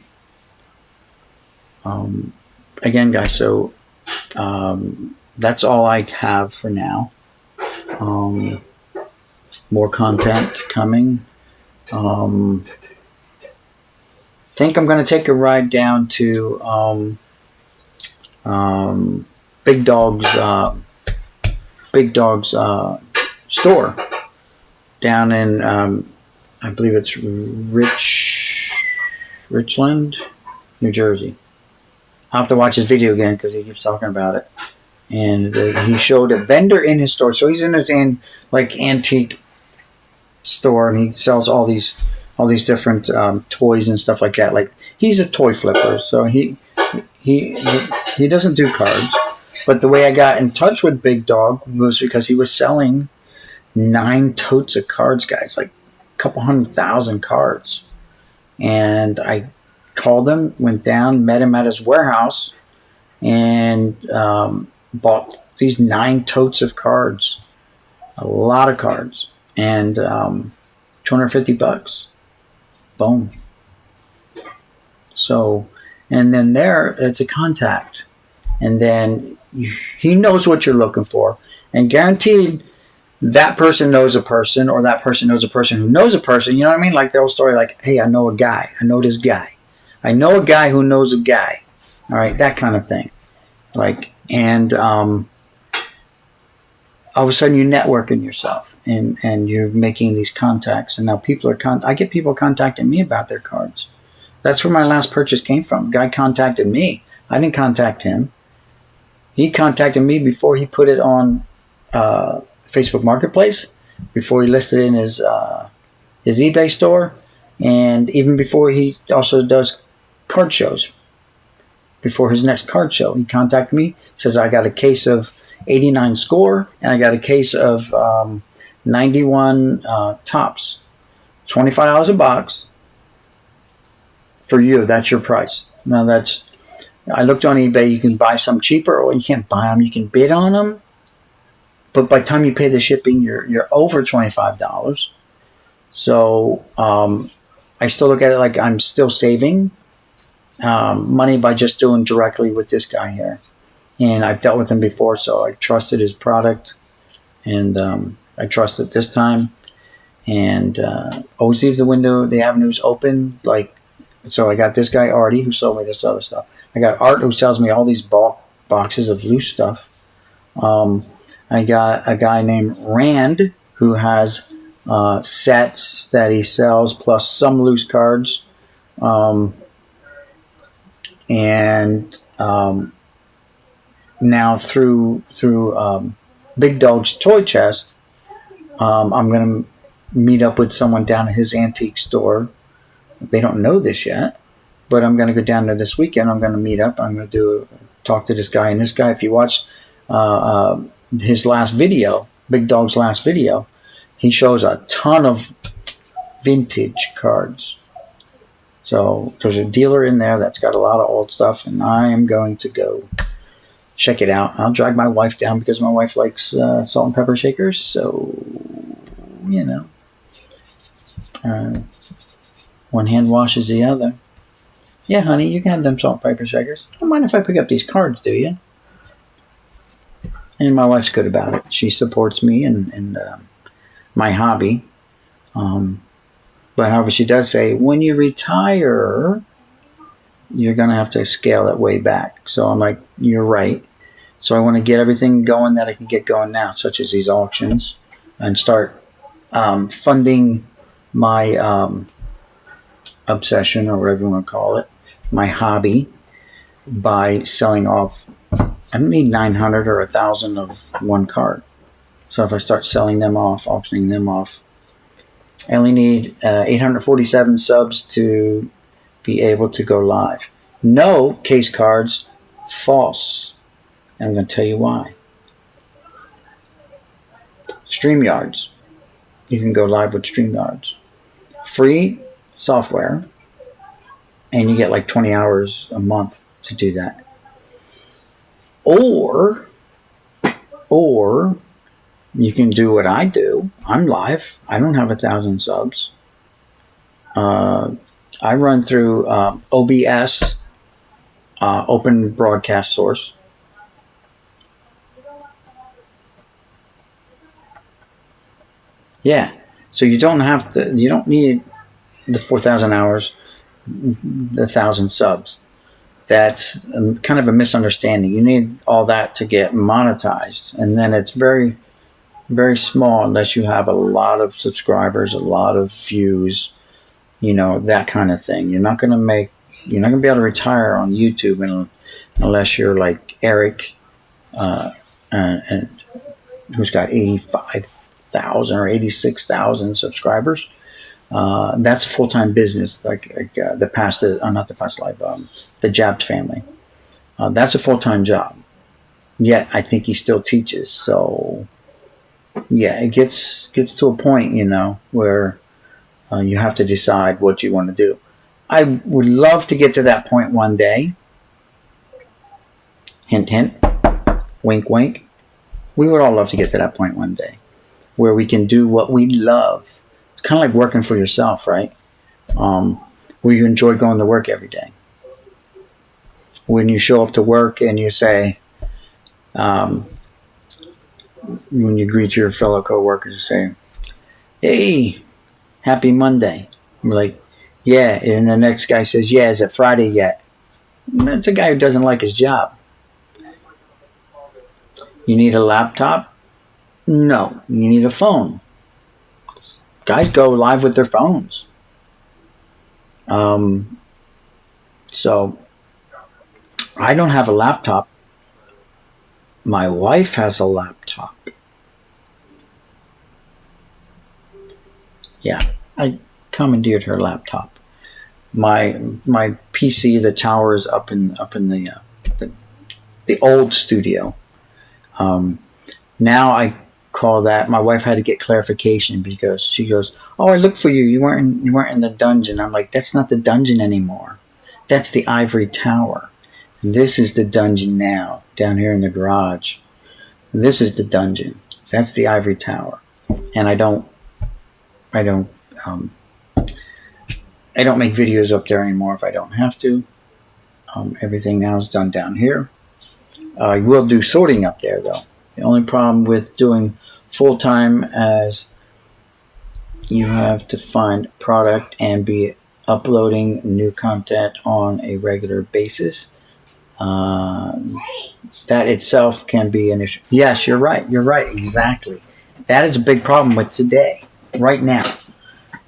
again, guys, so that's all I have for now. More content coming. Think I'm going to take a ride down to Big Dog's store down in I believe it's Richland, New Jersey. I'll have to watch his video again because he keeps talking about it. And he showed a vendor in his store. So he's in his antique store, and he sells all these different toys and stuff like that. Like, he's a toy flipper, so he doesn't do cards. But the way I got in touch with Big Dog was because he was selling 9 totes of cards, guys, like a couple 100,000 cards. And I called him, went down, met him at his warehouse, and bought these 9 totes of cards, a lot of cards, and $250. Boom. So, and then it's a contact, and then he knows what you're looking for, and guaranteed that person knows a person, or that person knows a person who knows a person. You know what I mean? Like the old story, like, hey, I know a guy. I know this guy. I know a guy who knows a guy. All right, that kind of thing. Like, and all of a sudden you networking yourself, and you're making these contacts, and now people I get people contacting me about their cards. That's where my last purchase came from. A guy contacted me. I didn't contact him. He contacted me before he put it on Facebook Marketplace, before he listed it in his eBay store, and even before he also does card shows. Before his next card show, he contacted me, says, I got a case of 89 score, and I got a case of 91 tops. $25 a box for you. That's your price. Now I looked on eBay. You can buy some cheaper, or you can't buy them. You can bid on them. But by the time you pay the shipping, you're over $25. So I still look at it like I'm still saving money by just doing directly with this guy here. And I've dealt with him before, so I trusted his product, and I trust it this time. And always leave the avenues open. Like, so I got this guy Artie who sold me this other stuff. I got Art who sells me all these boxes of loose stuff. I got a guy named Rand who has sets that he sells, plus some loose cards. Now through Big Dog's Toy Chest, I'm going to meet up with someone down at his antique store. They don't know this yet, but I'm going to go down there this weekend. I'm going to meet up. I'm going to talk to this guy. And this guy, if you watch his last video, Big Dog's last video, he shows a ton of vintage cards. So there's a dealer in there that's got a lot of old stuff, and I am going to go check it out. I'll drag my wife down because my wife likes salt and pepper shakers. So, you know, one hand washes the other. Yeah, honey, you can have them salt and pepper shakers. Don't mind if I pick up these cards, do you? And my wife's good about it. She supports me and my hobby. But however, she does say, when you retire, you're going to have to scale it way back. So I'm like, you're right. So I want to get everything going that I can get going now, such as these auctions, and start funding my obsession, or whatever you want to call it, my hobby, by selling off. I don't need 900 or 1,000 of one card. So if I start selling them off, auctioning them off, I only need 847 subs to be able to go live. No case cards, false. And I'm going to tell you why. StreamYards. You can go live with StreamYards. Free software, and you get like 20 hours a month to do that. Or You can do what I do. I'm live. I don't have 1,000 subs. I run through OBS, Open Broadcast Source. Yeah. So you don't have to. You don't need the 4,000 hours, the 1,000 subs. That's kind of a misunderstanding. You need all that to get monetized, and then it's very, very small unless you have a lot of subscribers, a lot of views, that kind of thing. You're not going to be able to retire on YouTube unless you're like Eric, and who's got 85,000 or 86,000 subscribers. That's a full-time business, like the Jabs family. That's a full-time job. Yet I think he still teaches. So yeah, it gets to a point, where you have to decide what you want to do. I would love to get to that point one day. Hint, hint. Wink, wink. We would all love to get to that point one day where we can do what we love. It's kind of like working for yourself, right? Where you enjoy going to work every day. When you show up to work and you say, when you greet your fellow coworkers, you say, "Hey, happy Monday." I'm like, "Yeah," and the next guy says, "Yeah, is it Friday yet?" And that's a guy who doesn't like his job. You need a laptop? No, you need a phone. Guys go live with their phones. So I don't have a laptop. My wife has a laptop. Yeah, I commandeered her laptop. My PC, the tower is up in the old studio. Now I call that. My wife had to get clarification because she goes, "Oh, I looked for you. You weren't in the dungeon." I'm like, "That's not the dungeon anymore. That's the ivory tower. This is the dungeon now, down here in the garage. This is the dungeon. That's the ivory tower." And I don't make videos up there anymore if I don't have to. Everything now is done down here. I will do sorting up there though. The only problem with doing full-time as you have to find product and be uploading new content on a regular basis. That itself can be an issue. Yes, you're right. You're right. Exactly. That is a big problem with today, right now.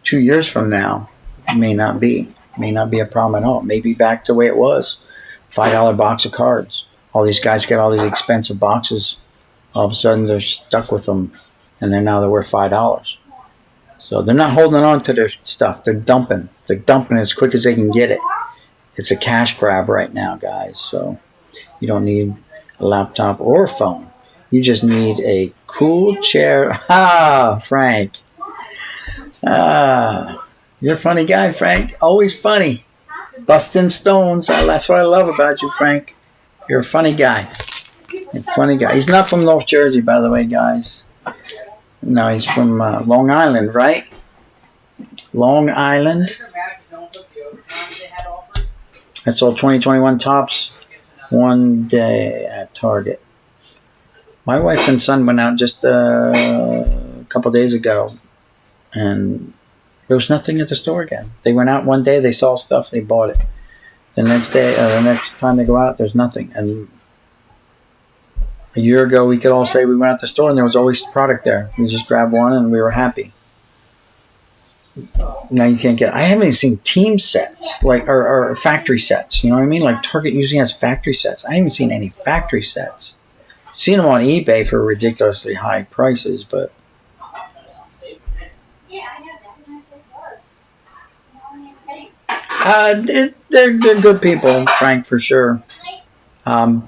2 years from now, may not be a problem at all. Maybe back to the way it was. $5 box of cards. All these guys get all these expensive boxes. All of a sudden, they're stuck with them, and they're worth $5. So they're not holding on to their stuff. They're dumping. They're dumping as quick as they can get it. It's a cash grab right now, guys. So you don't need a laptop or a phone. You just need a cool chair. Frank. You're a funny guy, Frank. Always funny. Busting stones. That's what I love about you, Frank. You're a funny guy. You're a funny guy. He's not from North Jersey, by the way, guys. No, he's from Long Island, right? Long Island. I sold 2021 tops one day at Target. My wife and son went out just a couple days ago, and there was nothing at the store again. They went out one day, they saw stuff, they bought it. The next day, the next time they go out, there's nothing. And a year ago, we could all say we went out to the store and there was always product there. We just grabbed one and we were happy. Now you can't get. I haven't even seen team sets or factory sets. You know what I mean? Like Target usually has factory sets. I haven't seen any factory sets. Seen them on eBay for ridiculously high prices, but they're good people, Frank, for sure. I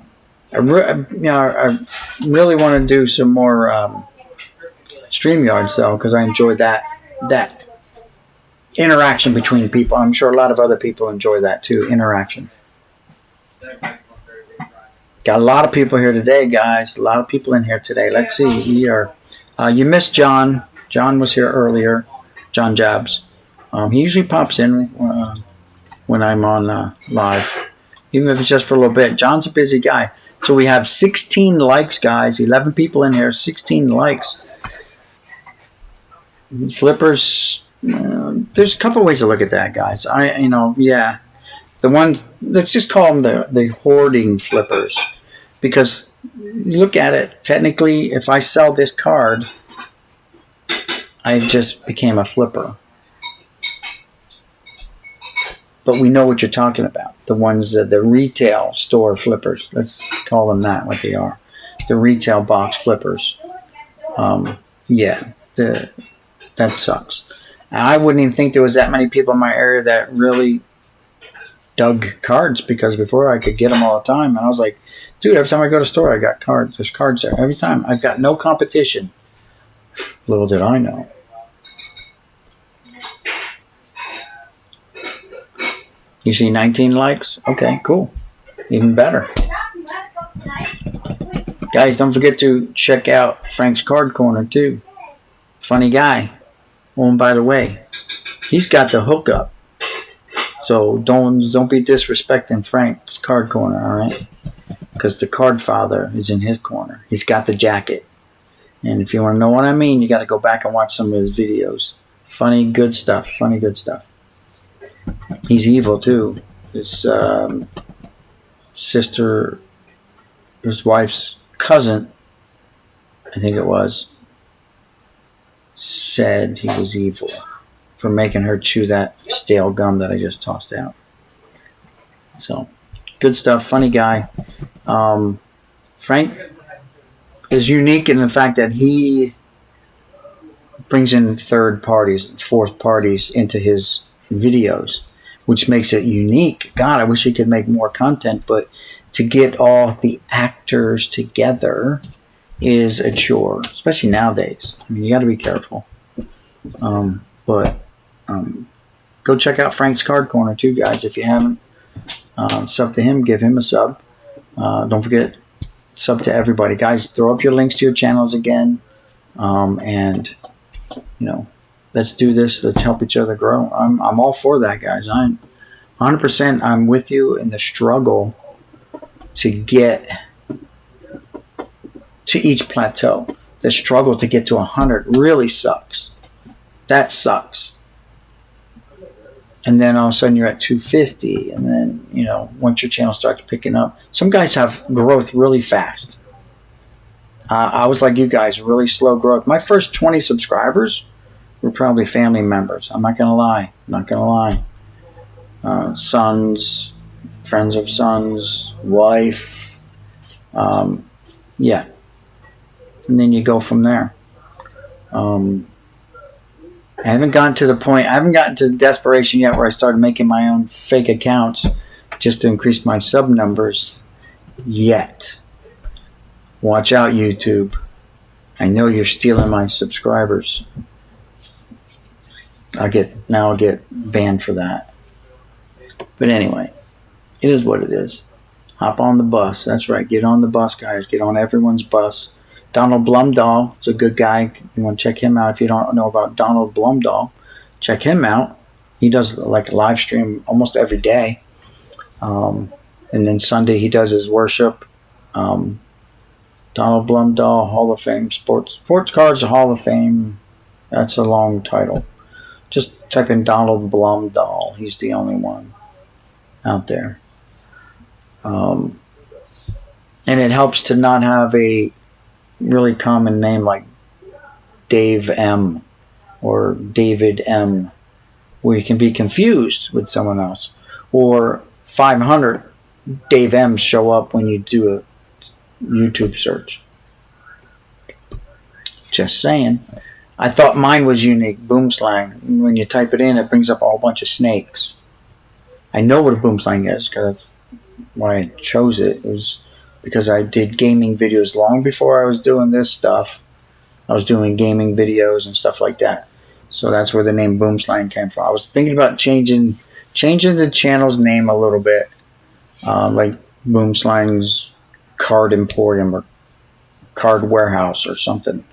really want to do some more StreamYards though, because I enjoy that interaction between people. I'm sure a lot of other people enjoy that too. Interaction. Got a lot of people here today, guys. A lot of people in here today. Let's see. We are You missed John. John was here earlier. Jon Jabs. He usually pops in when I'm on live, even if it's just for a little bit. John's a busy guy. So we have 16 likes, guys. 11 people in here. 16 likes. Flippers. There's a couple ways to look at that, guys. Yeah. The ones, let's just call them the hoarding flippers. Because you look at it, technically, if I sell this card, I just became a flipper. But we know what you're talking about. The ones, the retail store flippers. Let's call them that, what they are. The retail box flippers. Yeah, that sucks. I wouldn't even think there was that many people in my area that really dug cards, because before I could get them all the time. And I was like, dude, every time I go to the store, I got cards. There's cards there every time. I've got no competition. Little did I know. You see 19 likes? Okay, cool. Even better. Guys, don't forget to check out Frank's Card Corner, too. Funny guy. Oh, and by the way, he's got the hookup. So don't be disrespecting Frank's Card Corner, all right? Because the card father is in his corner. He's got the jacket. And if you want to know what I mean, you got to go back and watch some of his videos. Funny, good stuff. Funny, good stuff. He's evil, too. His sister, his wife's cousin, I think it was, said he was evil for making her chew that stale gum that I just tossed out. So, good stuff. Funny guy. Frank is unique in the fact that he brings in third parties, fourth parties into his videos, which makes it unique. God, I wish he could make more content, but to get all the actors together is a chore, especially nowadays. I mean, you got to be careful. But go check out Frank's Card Corner too, guys. If you haven't, sub to him, give him a sub. Don't forget, sub to everybody, guys. Throw up your links to your channels again, and let's do this. Let's help each other grow. I'm all for that, guys. I'm 100%. I'm with you in the struggle to get to each plateau. The struggle to get to 100 really sucks. That sucks. And then all of a sudden you're at 250, and then once your channel starts picking up, some guys have growth really fast. I was like you guys, really slow growth. My first 20 subscribers were probably family members. I'm not gonna lie. Sons, friends of sons, wife. Yeah. And then you go from there. I haven't gotten to the point. I haven't gotten to desperation yet where I started making my own fake accounts just to increase my sub numbers yet. Watch out, YouTube. I know you're stealing my subscribers. I'll get banned for that. But anyway, it is what it is. Hop on the bus. That's right. Get on the bus, guys. Get on everyone's bus. Donald Blumdahl is a good guy. You want to check him out. If you don't know about Donald Blumdahl, check him out. He does like a live stream almost every day. And then Sunday he does his worship. Donald Blumdahl, Hall of Fame, Sports Cards Hall of Fame. That's a long title. Just type in Donald Blumdahl. He's the only one out there. And it helps to not have a really common name like Dave M or David M, where you can be confused with someone else. Or 500 Dave M's show up when you do a YouTube search. Just saying. I thought mine was unique, Boomslang. When you type it in, it brings up a whole bunch of snakes. I know what a Boomslang is because that's why I chose it. It was because I did gaming videos long before I was doing this stuff. I was doing gaming videos and stuff like that. So that's where the name Boomslang came from. I was thinking about changing the channel's name a little bit. Like Boomslang's Card Emporium or Card Warehouse or something.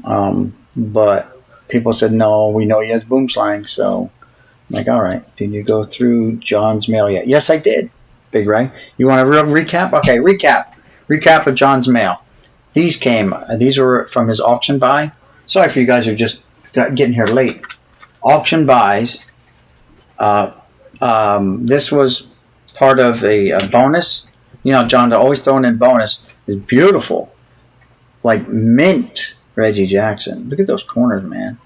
But people said, no, we know he has boom slang. So I'm like, all right, did you go through John's mail yet? Yes, I did. Big Ray. You want a real recap? Okay, recap. Recap of John's mail. These came. These were from his auction buy. Sorry for you guys who just getting here late. Auction buys. This was part of a bonus. You know, John, they're always throwing in bonus. It's beautiful. Like mint Reggie Jackson. Look at those corners, man.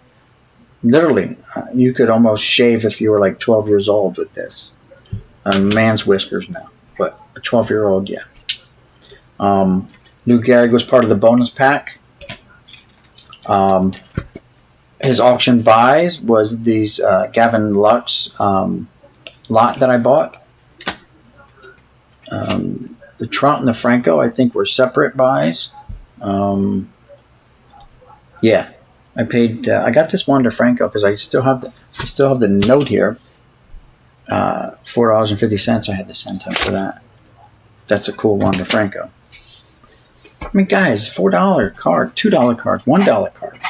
Literally, you could almost shave if you were like 12 years old with this. A man's whiskers now. But a 12-year-old, yeah. Lou Gehrig was part of the bonus pack. His auction buys was these Gavin Lux lot that I bought. The Trout and the Franco, I think, were separate buys. Yeah, I paid. I got this Wander Franco because I still have the note here. $4.50. I had to send him for that. That's a cool Wander Franco. I mean, guys, $4 card, $2 cards, $1 cards.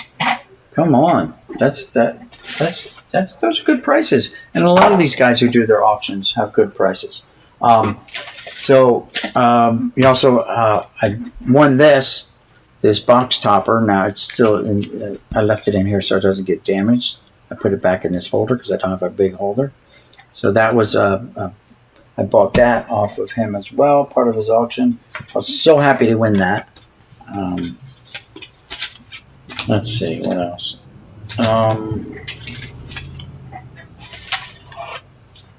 Come on, that's those are good prices. And a lot of these guys who do their auctions have good prices. You also I won this box topper. Now it's still in. I left it in here so it doesn't get damaged. I put it back in this holder because I don't have a big holder. So that was I bought that off of him as well, part of his auction. I was so happy to win that. Let's see, what else?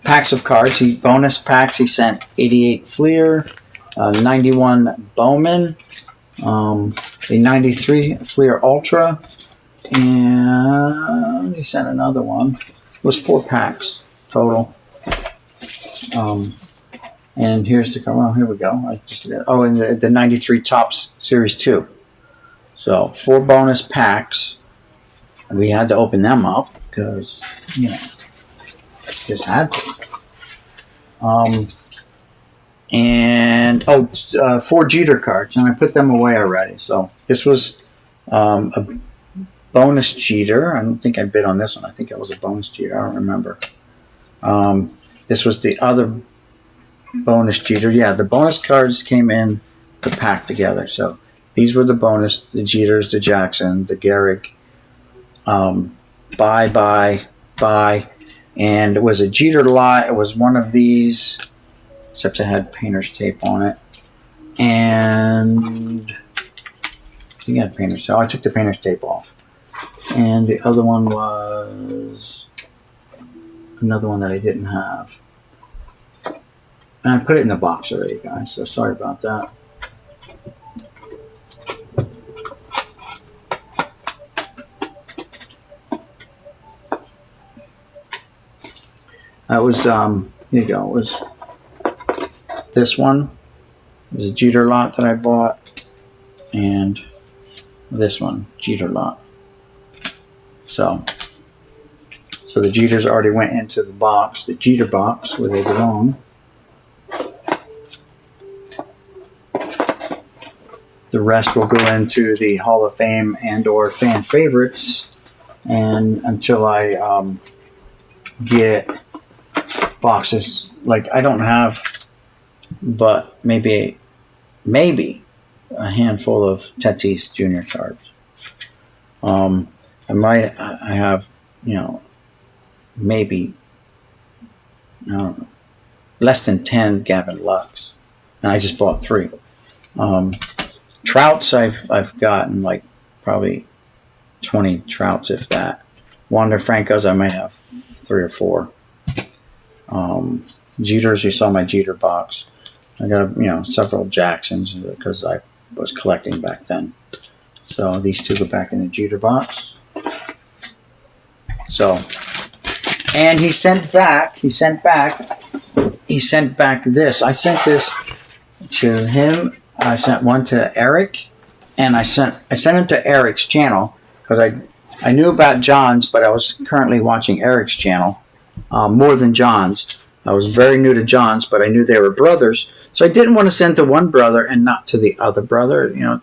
Packs of cards. Bonus packs. He sent 88 Fleer, 91 Bowman, a 93 Fleer Ultra, and he sent another one. It was 4 packs total. And here's the card. Well, here we go. And the 93 Topps Series 2. So 4 bonus packs. We had to open them up because, you know, just had to. 4 Jeter cards, and I put them away already. So this was a bonus Jeter. I don't think I bid on this one. I think it was a bonus Jeter. I don't remember. This was the other bonus Jeter. Yeah, the bonus cards came in the pack together. So these were the bonus, the Jeters, the Jackson, the Gehrig. Buy. And it was a Jeter lot. It was one of these, except it had painter's tape on it. And I think it had painter's tape. Oh, I took the painter's tape off. And the other one was another one that I didn't have. And I put it in the box already, guys, so sorry about that. That was, here you go, it was this one. It was a Jeter lot that I bought. And this one, Jeter lot. So the Jeters already went into the box, the Jeter box, where they belong. The rest will go into the Hall of Fame and or fan favorites. And until I get boxes, like I don't have, but maybe a handful of Tatis Jr. cards. I have, you know, maybe, I don't know, less than 10 Gavin Lux, and I just bought 3. Trouts, I've gotten like probably 20 Trouts, if that. Wander Francos, I might have 3 or 4. Jeters, you saw my Jeter box. I got, you know, several Jacksons because I was collecting back then. So these 2 go back in the Jeter box. So, and he sent back this. I sent this to him. I sent one to Eric, and I sent him to Eric's channel because I knew about John's, but I was currently watching Eric's channel more than John's. I was very new to John's, but I knew they were brothers, so I didn't want to send to one brother and not to the other brother. You know,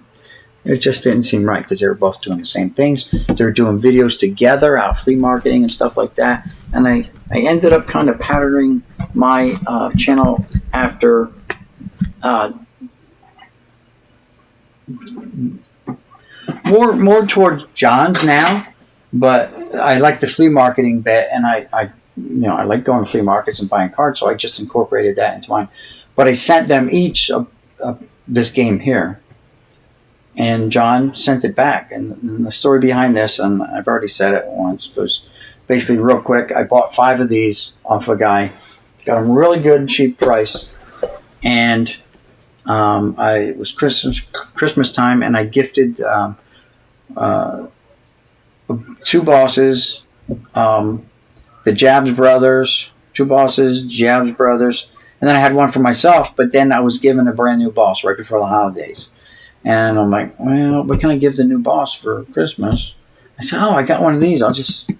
It just didn't seem right because they were both doing the same things. They were doing videos together, out flea marketing and stuff like that. And I ended up kind of patterning my channel after more towards Jon's now. But I like the flea marketing bit, and I like going to flea markets and buying cards, so I just incorporated that into mine. But I sent them each this game here. And Jon sent it back. And the story behind this, and I've already said it once, was basically real quick. I bought 5 of these off a guy. Got them really good, cheap price. And it was Christmas time, and I gifted 2 bosses, the Jabs brothers, 2 bosses, Jabs brothers. And then I had one for myself, but then I was given a brand new boss right before the holidays. And I'm like, well, what can I give the new boss for Christmas? I said, I got one of these. I'll just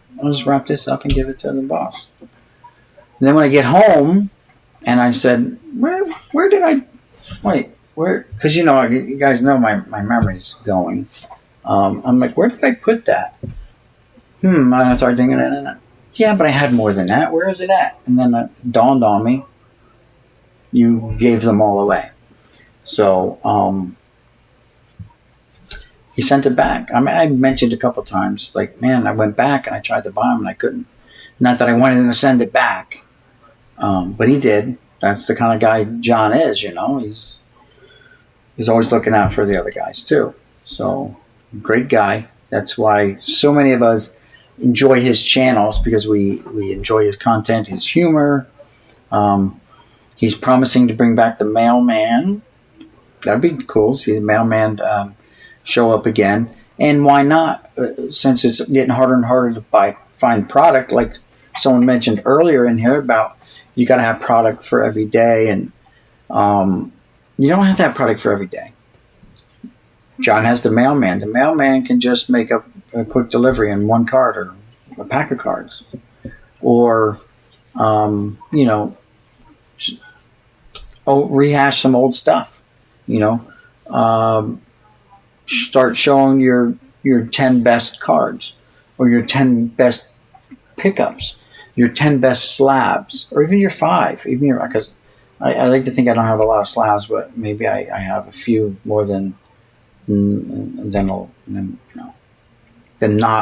wrap this up and give it to the boss. And then when I get home, and I said, where did I, wait, where? Because, you guys know my memory's going. I'm like, where did I put that? I started thinking, yeah, but I had more than that. Where is it at? And then it dawned on me, you gave them all away. So, he sent it back. I mean, I mentioned a couple times, like, man, I went back and I tried to buy them and I couldn't. Not that I wanted him to send it back, but he did. That's the kind of guy Jon is, He's always looking out for the other guys too. So, great guy. That's why so many of us enjoy his channels, because we enjoy his content, his humor. He's promising to bring back the mailman. That'd be cool. See the mailman show up again. And why not? Since it's getting harder and harder to find product, like someone mentioned earlier in here about you got to have product for every day, and you don't have to have product for every day. Jon has the mailman. The mailman can just make a quick delivery in 1 card or a pack of cards, or rehash some old stuff. Start showing your 10 best cards, or your 10 best pickups, your 10 best slabs, or even your 5, because I like to think I don't have a lot of slabs, but maybe I have a few more than not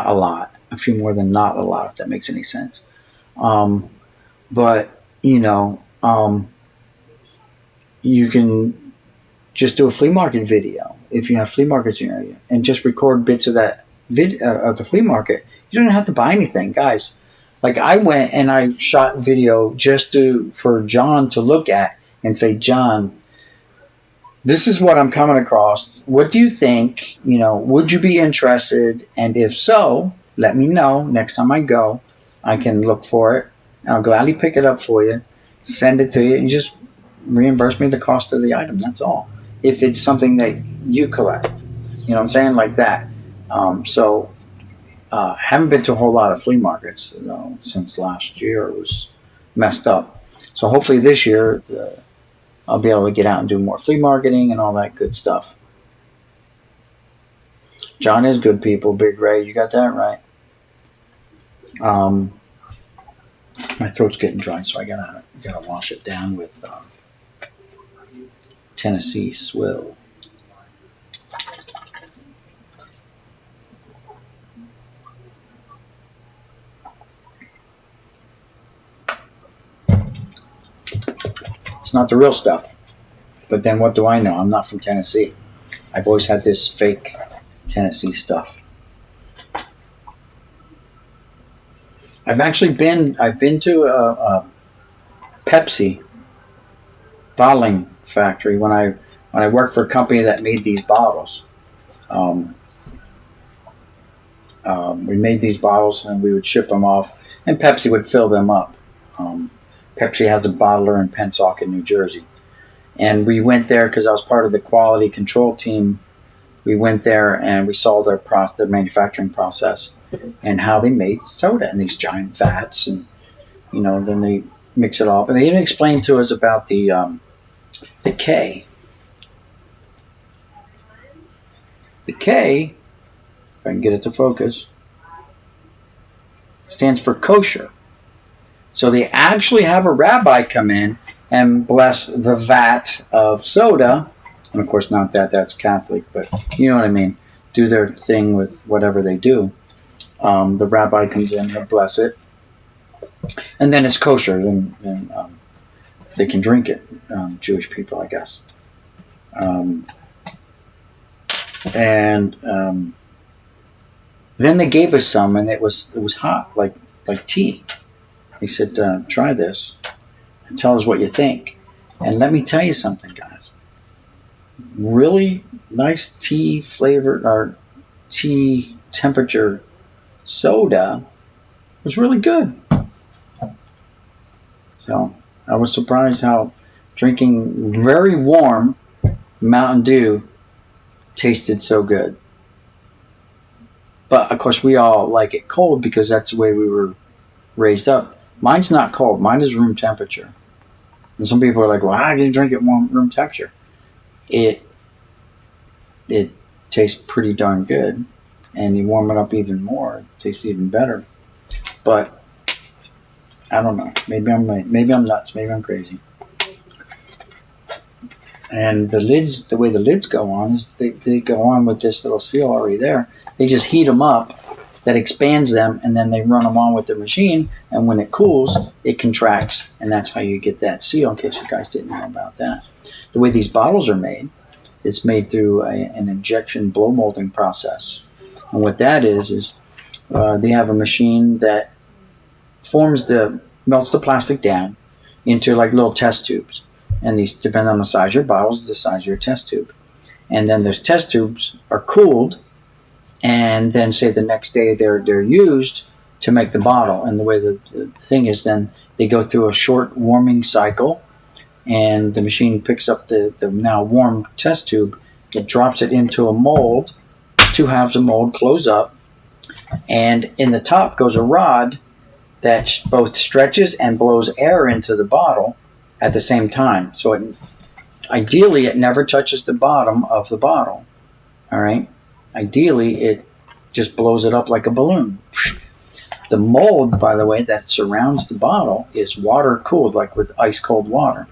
a lot. A few more than not a lot, if that makes any sense. But you can just do a flea market video if you have flea markets in your area, and just record bits of that of the flea market. You don't have to buy anything, guys. Like, I went and I shot video just for Jon to look at and say, Jon, this is what I'm coming across. What do you think? Would you be interested? And if so, let me know. Next time I go, I can look for it. And I'll gladly pick it up for you, send it to you, and just reimburse me the cost of the item. That's all. If it's something that you collect. You know what I'm saying? Like that. Haven't been to a whole lot of flea markets since last year. It was messed up. So hopefully this year I'll be able to get out and do more flea marketing and all that good stuff. Jon is good, people. Big Ray, you got that right. My throat's getting dry, so I gotta wash it down with Tennessee Swill. It's not the real stuff. But then what do I know? I'm not from Tennessee. I've always had this fake Tennessee stuff. I've been to a Pepsi bottling factory when I worked for a company that made these bottles. We made these bottles and we would ship them off, and Pepsi would fill them up. Pepsi has a bottler in Pensacola, New Jersey. And we went there because I was part of the quality control team. We went there and we saw their manufacturing process and how they made soda in these giant vats. And, then they mix it all. But they even explained to us about the K. The K, if I can get it to focus, stands for kosher. So they actually have a rabbi come in and bless the vat of soda. And of course, not that that's Catholic, but you know what I mean. Do their thing with whatever they do. The rabbi comes in and bless it. And then it's kosher, and they can drink it. Jewish people, I guess. And then they gave us some, and it was hot, like tea. He said, "Try this, and tell us what you think." And let me tell you something, guys. Really nice tea flavored or tea temperature soda was really good. So I was surprised how drinking very warm Mountain Dew tasted so good. But of course we all like it cold because that's the way we were raised up. Mine's not cold. Mine is room temperature. And some people are like, well, how do you drink it warm room temperature? It tastes pretty darn good. And you warm it up even more, it tastes even better. But I don't know. Maybe I'm nuts. Maybe I'm crazy. And the way the lids go on is they go on with this little seal already there. They just heat them up. That expands them, and then they run them on with the machine. And when it cools, it contracts, and that's how you get that seal. In case you guys didn't know about that, the way these bottles are made, it's made through an injection blow molding process. And what that is they have a machine that melts the plastic down into like little test tubes. And these depend on the size of your bottles, the size of your test tube. And then those test tubes are cooled, and then say the next day they're used to make the bottle. And the way the thing is, then they go through a short warming cycle, and the machine picks up the now warm test tube, it drops it into a mold, two halves of mold close up, and in the top goes a rod that both stretches and blows air into the bottle at the same time. So ideally it never touches the bottom of the bottle. All right. Ideally it just blows it up like a balloon. The mold, by the way, that surrounds the bottle is water cooled, like with ice cold water,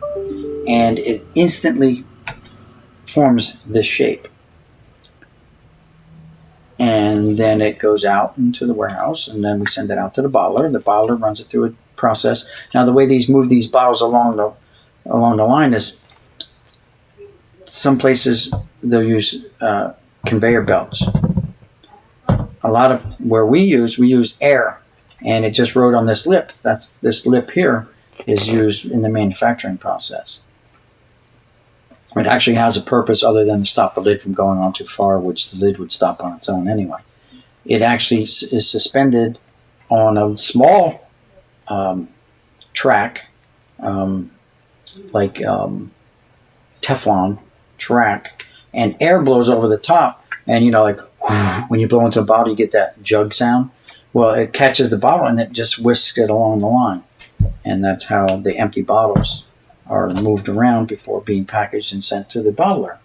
and it instantly forms this shape. And then it goes out into the warehouse, and then we send it out to the bottler. The bottler runs it through a process. Now, the way these move these bottles along the line is some places they'll use conveyor belts. A lot of where we use air, and it just wrote on this lip. This lip here is used in the manufacturing process. It actually has a purpose other than to stop the lid from going on too far, which the lid would stop on its own anyway. It actually is suspended on a small track, like Teflon track, and air blows over the top. And like when you blow into a bottle, you get that jug sound. Well, it catches the bottle and it just whisks it along the line. And that's how the empty bottles are moved around before being packaged and sent to the bottler.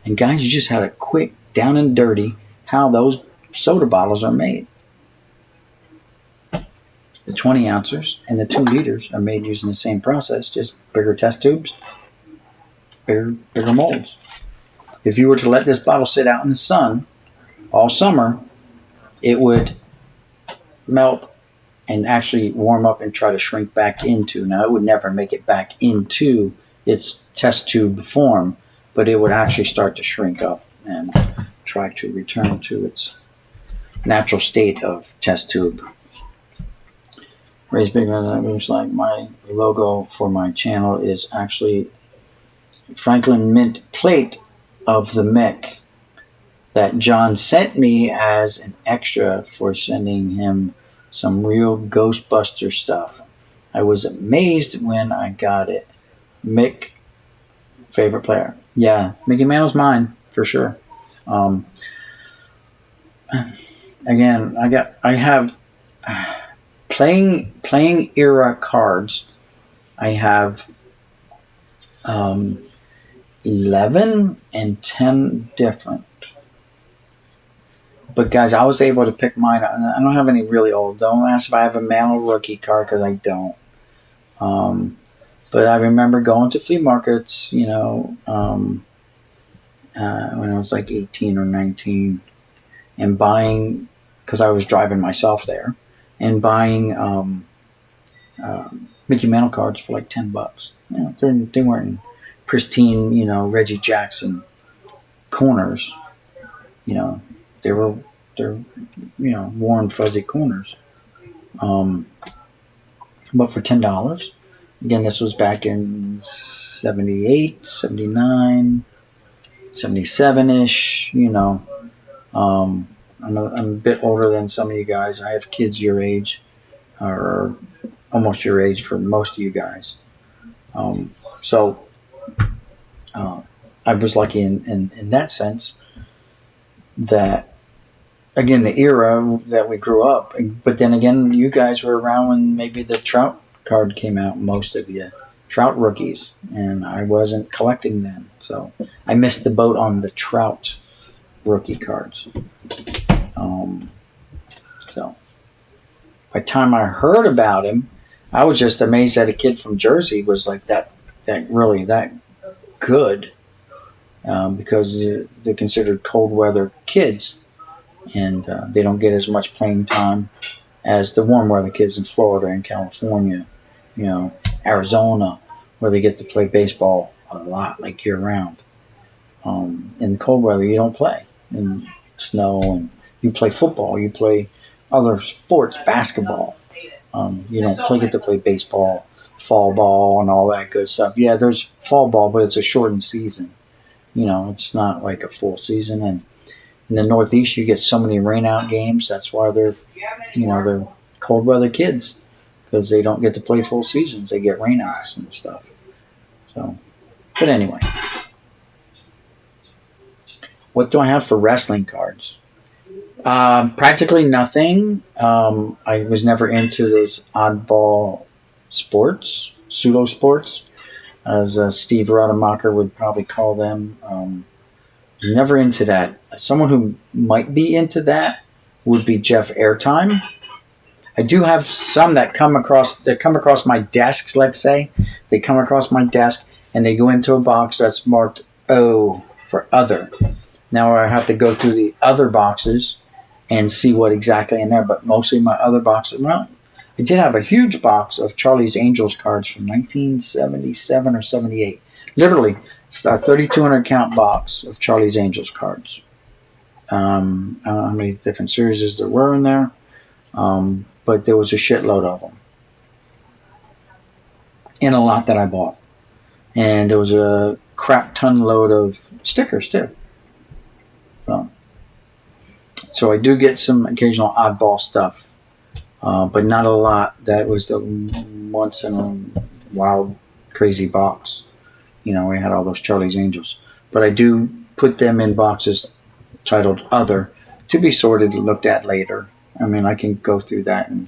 And guys, you just had a quick down and dirty how those soda bottles are made. The 20 ounces and the 2 liters are made using the same process, just bigger test tubes, bigger molds. If you were to let this bottle sit out in the sun all summer, it would melt and actually warm up and try to shrink back into. Now, it would never make it back into its test tube form, but it would actually start to shrink up and try to return to its natural state of test tube. Raise bigger than that moves like my logo for my channel is actually Franklin Mint plate of the Mick that John sent me as an extra for sending him some real Ghostbuster stuff. I was amazed when I got it. Mick, favorite player. Yeah, Mickey Mantle's mine for sure. Again, I have playing era cards. I have 11 and 10 different. But guys, I was able to pick mine. I don't have any really old. Don't ask if I have a male rookie card because I don't. But I remember going to flea markets, when I was like 18 or 19, and buying, because I was driving myself there, and buying Mickey Mantle cards for like $10. They weren't pristine, Reggie Jackson corners. They're worn fuzzy corners. But for $10, again, this was back in 78, 79, 77-ish, I'm a bit older than some of you guys. I have kids your age, or almost your age for most of you guys. So I was lucky in that sense that, again, the era that we grew up. But then again, you guys were around when maybe the Trout card came out, most of you. Trout rookies. And I wasn't collecting them. So I missed the boat on the Trout rookie cards. So by the time I heard about him, I was just amazed that a kid from Jersey was like that really that good, because they're considered cold weather kids, and they don't get as much playing time as the warm weather kids in Florida and California, Arizona, where they get to play baseball a lot, like year round. In the cold weather, you don't play in snow, and you play football, you play other sports, basketball. You don't get to play baseball, fall ball, and all that good stuff. Yeah, there's fall ball, but it's a shortened season. It's not like a full season. And in the Northeast, you get so many rainout games. That's why they're cold weather kids, because they don't get to play full seasons. They get rainouts and stuff. So, but anyway, what do I have for wrestling cards? Practically nothing. I was never into those oddball sports, pseudo sports, as Steve Rademacher would probably call them. Never into that. Someone who might be into that would be Jeff Airtime. I do have some that come across my desks. Let's say they come across my desk and they go into a box that's marked O for other. Now I have to go through the other boxes and see what exactly in there. But mostly my other boxes, well, I did have a huge box of Charlie's Angels cards from 1977 or 78. Literally, a 3,200 count box of Charlie's Angels cards. I don't know how many different series there were in there, but there was a shitload of them. And a lot that I bought. And there was a crap ton load of stickers, too. So I do get some occasional oddball stuff, but not a lot. That was the once in a wild, crazy box. We had all those Charlie's Angels. But I do put them in boxes titled Other to be sorted and looked at later. I mean, I can go through that and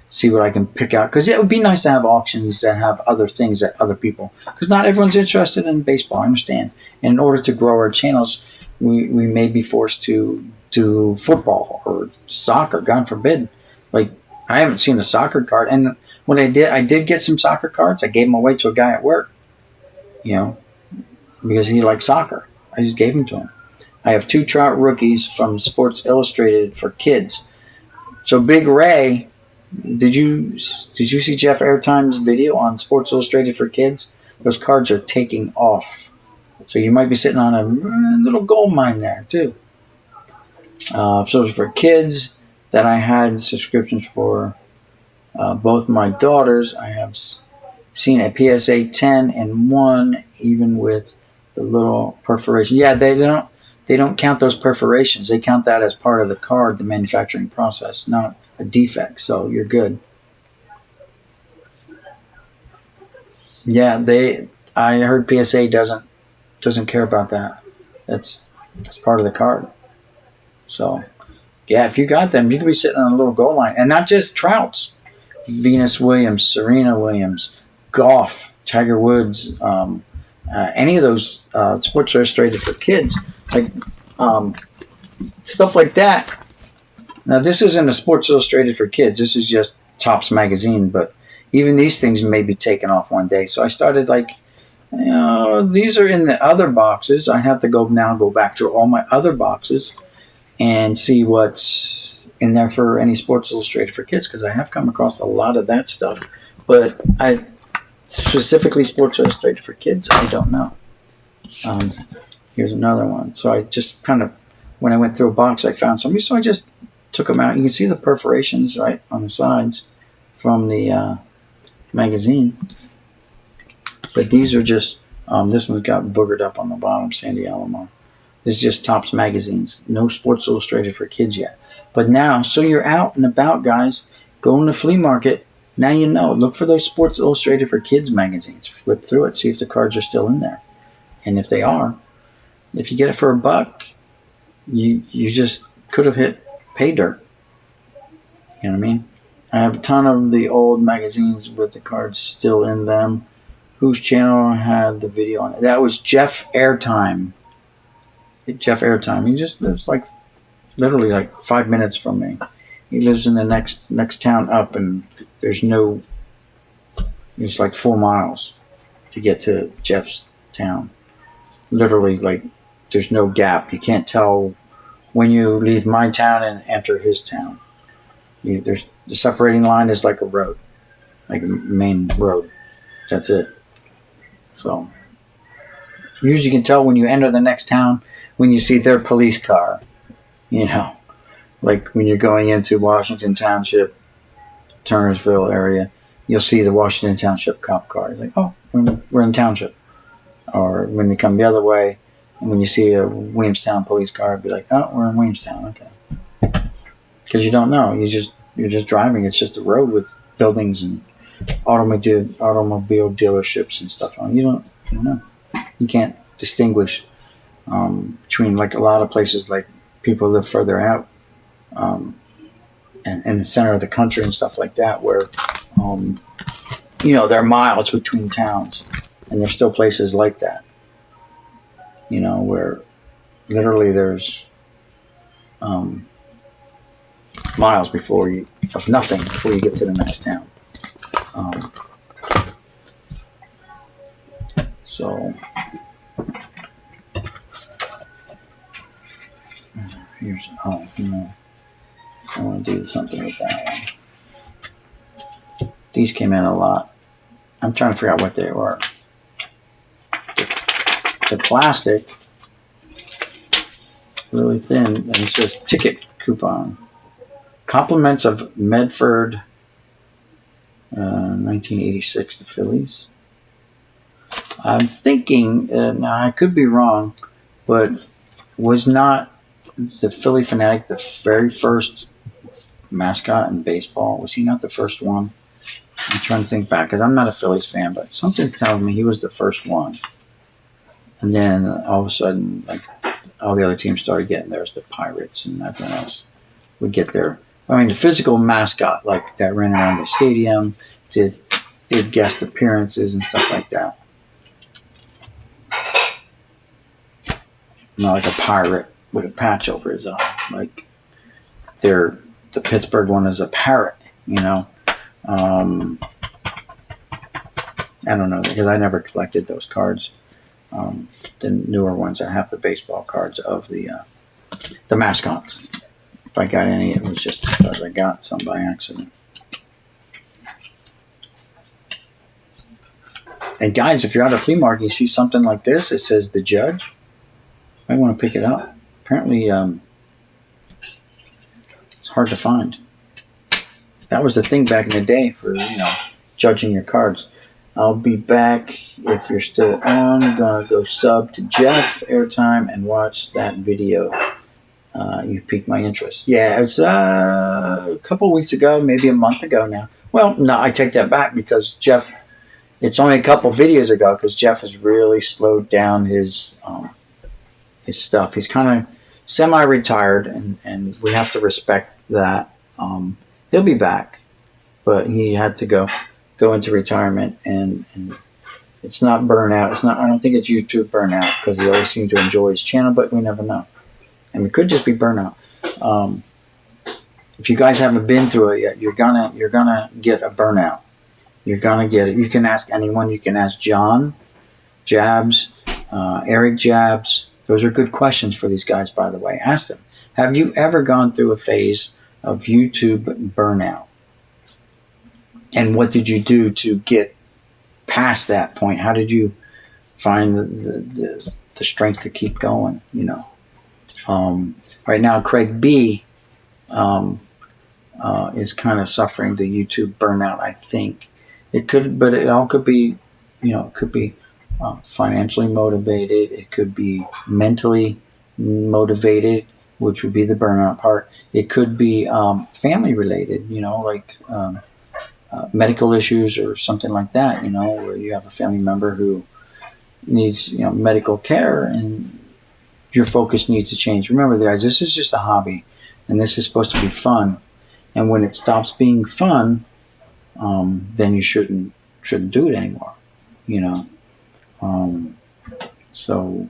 see what I can pick out. Because it would be nice to have auctions that have other things that other people... Because not everyone's interested in baseball, I understand. And in order to grow our channels, we may be forced to do football or soccer, God forbid. Like, I haven't seen a soccer card. And when I did get some soccer cards. I gave them away to a guy at work. Because he liked soccer. I just gave them to him. I have 2 Trout rookies from Sports Illustrated for kids. So Big Ray, did you see Jeff Airtime's video on Sports Illustrated for kids? Those cards are taking off. So you might be sitting on a little gold mine there too. So for kids that I had subscriptions for, both my daughters, I have seen a PSA 10 and 1, even with the little perforation. Yeah, they don't count those perforations. They count that as part of the card, the manufacturing process, not a defect. So you're good. Yeah, I heard PSA doesn't care about that. That's part of the card. So, yeah, if you got them, you could be sitting on a little goal line. And not just Trouts. Venus Williams, Serena Williams, golf, Tiger Woods, any of those Sports Illustrated for kids, like stuff like that. Now, this isn't a Sports Illustrated for kids. This is just Topps magazine, but even these things may be taken off one day. So I started these are in the other boxes. I have to go back through all my other boxes and see what's in there for any Sports Illustrated for kids, because I have come across a lot of that stuff. But I specifically Sports Illustrated for kids, I don't know. Here's another one. So I just kind of, when I went through a box, I found somebody, so I just took them out. You can see the perforations right on the sides from the magazine. But these are just, this one's got boogered up on the bottom, Sandy Alomar. This is just Topps magazines. No Sports Illustrated for kids yet. But now, so you're out and about, guys, go in the flea market. Now you know. Look for those Sports Illustrated for kids magazines. Flip through it, see if the cards are still in there. And if they are, if you get it for $1, you just could have hit pay dirt. You know what I mean? I have a ton of the old magazines with the cards still in them. Whose channel had the video on it? That was Jeff Airtime. Jeff Airtime. He just lives literally 5 minutes from me. He lives in the next town up, and there's like 4 miles to get to Jeff's town. Literally, there's no gap. You can't tell when you leave my town and enter his town. The separating line is like a road, like a main road. That's it. So usually you can tell when you enter the next town when you see their police car. You know, like when you're going into Washington Township, Turnersville area, you'll see the Washington Township cop car. It's like, oh, we're in Township. Or when you come the other way, and when you see a Williamstown police car, it'd be like, oh, we're in Williamstown, okay. Because you don't know. You're just driving. It's just a road with buildings and automobile dealerships and stuff on. You don't know. You can't distinguish between a lot of places, like people live further out and in the center of the country and stuff like that, where there are miles between towns. And there's still places like that, where literally there's miles of nothing before you get to the next town. So here's, I want to do something with that one. These came in a lot. I'm trying to figure out what they were. The plastic, really thin, and it says ticket coupon. Compliments of Medford, 1986, the Phillies. I'm thinking, now I could be wrong, but was not the Philly Fanatic the very first mascot in baseball? Was he not the first one? I'm trying to think back, because I'm not a Phillies fan, but something's telling me he was the first one. And then all of a sudden, all the other teams started getting theirs, the Pirates and everyone else would get their. I mean, the physical mascot, that ran around the stadium, did guest appearances and stuff like that. Not like a pirate with a patch over his eye. The Pittsburgh one is a parrot, I don't know, because I never collected those cards. The newer ones, I have the baseball cards of the mascots. If I got any, it was just because I got some by accident. And guys, if you're at a flea market, you see something like this, it says The Judge. I want to pick it up. Apparently, it's hard to find. That was the thing back in the day for, judging your cards. I'll be back. If you're still on, I'm going to go sub to Jeff Airtime and watch that video. You piqued my interest. Yeah, it's a couple of weeks ago, maybe a month ago now. Well, no, I take that back, because Jeff, it's only a couple videos ago, because Jeff has really slowed down his stuff. He's kind of semi-retired, and we have to respect that. He'll be back, but he had to go into retirement, and it's not burnout. It's not. I don't think it's YouTube burnout, because he always seemed to enjoy his channel, but we never know. And it could just be burnout. if you guys haven't been through it yet, you're gonna get a burnout. You're gonna get it. You can ask anyone. You can ask Jon Jabs, Eric Jabs. Those are good questions for these guys, by the way. Ask them. Have you ever gone through a phase of YouTube burnout? And what did you do to get past that point? How did you find the strength to keep going? Right now, Craig B is kind of suffering the YouTube burnout. I think it could, but it all could be, it could be financially motivated. It could be mentally motivated, which would be the burnout part. It could be family related, like medical issues or something like that, where you have a family member who needs, medical care and your focus needs to change. Remember, guys, this is just a hobby and this is supposed to be fun. And when it stops being fun, then you shouldn't do it anymore, So,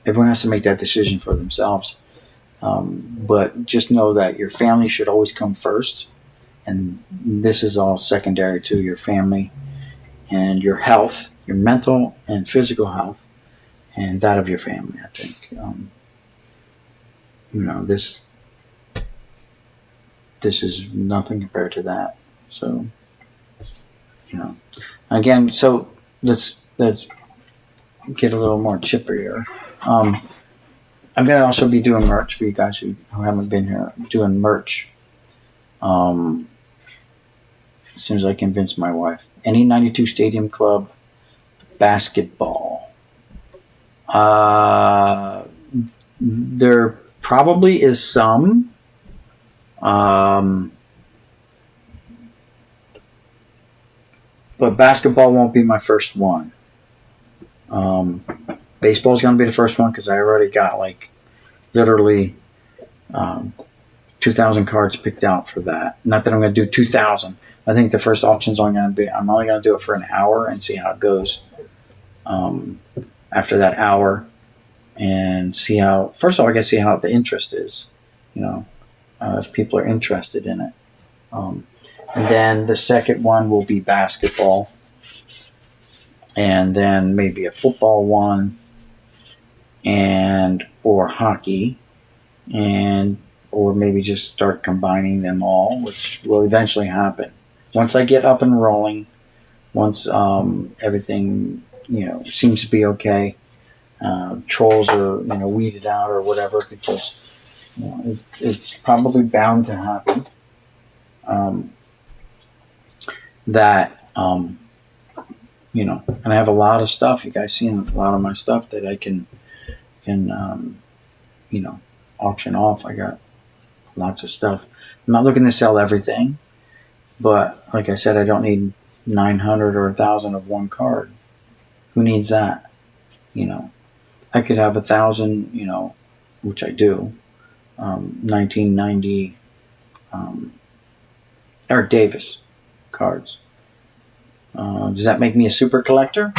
everyone has to make that decision for themselves. But just know that your family should always come first. And this is all secondary to your family and your health, your mental and physical health, and that of your family, I think. This is nothing compared to that. So, again, so let's get a little more chippier. I'm going to also be doing merch for you guys who haven't been here. I'm doing merch. As soon as I convince my wife. Any 92 Stadium Club basketball. There probably is some. But basketball won't be my first one. Baseball is going to be the first one because I already got literally 2,000 cards picked out for that. Not that I'm going to do 2,000. I think the first auction's only going to be, I'm only going to do it for an hour and see how it goes. After that hour, and see how, first of all, I got to see how the interest is, if people are interested in it. And then the second one will be basketball. And then maybe a football one, or hockey, or maybe just start combining them all, which will eventually happen. Once I get up and rolling, once everything, seems to be okay, trolls are, weeded out or whatever, because, it's probably bound to happen. And I have a lot of stuff. You guys seen a lot of my stuff that I can auction off. I got lots of stuff. I'm not looking to sell everything, but like I said, I don't need 900 or 1,000 of one card. Who needs that? I could have 1,000, which I do. 1990 Eric Davis cards. Does that make me a super collector?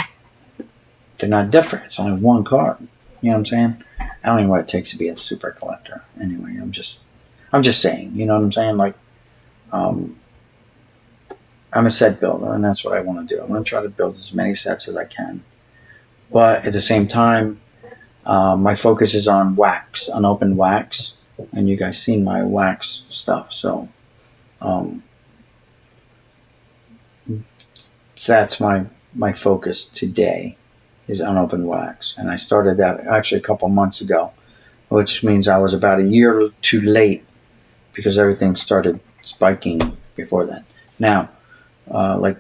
They're not different. It's only one card. You know what I'm saying? I don't know what it takes to be a super collector. Anyway, I'm just saying. You know what I'm saying? I'm a set builder, and that's what I want to do. I want to try to build as many sets as I can. But at the same time, my focus is on wax, unopened wax, and you guys seen my wax stuff. So that's my focus today, is unopened wax. And I started that actually a couple months ago, which means I was about a year too late because everything started spiking before then. Now,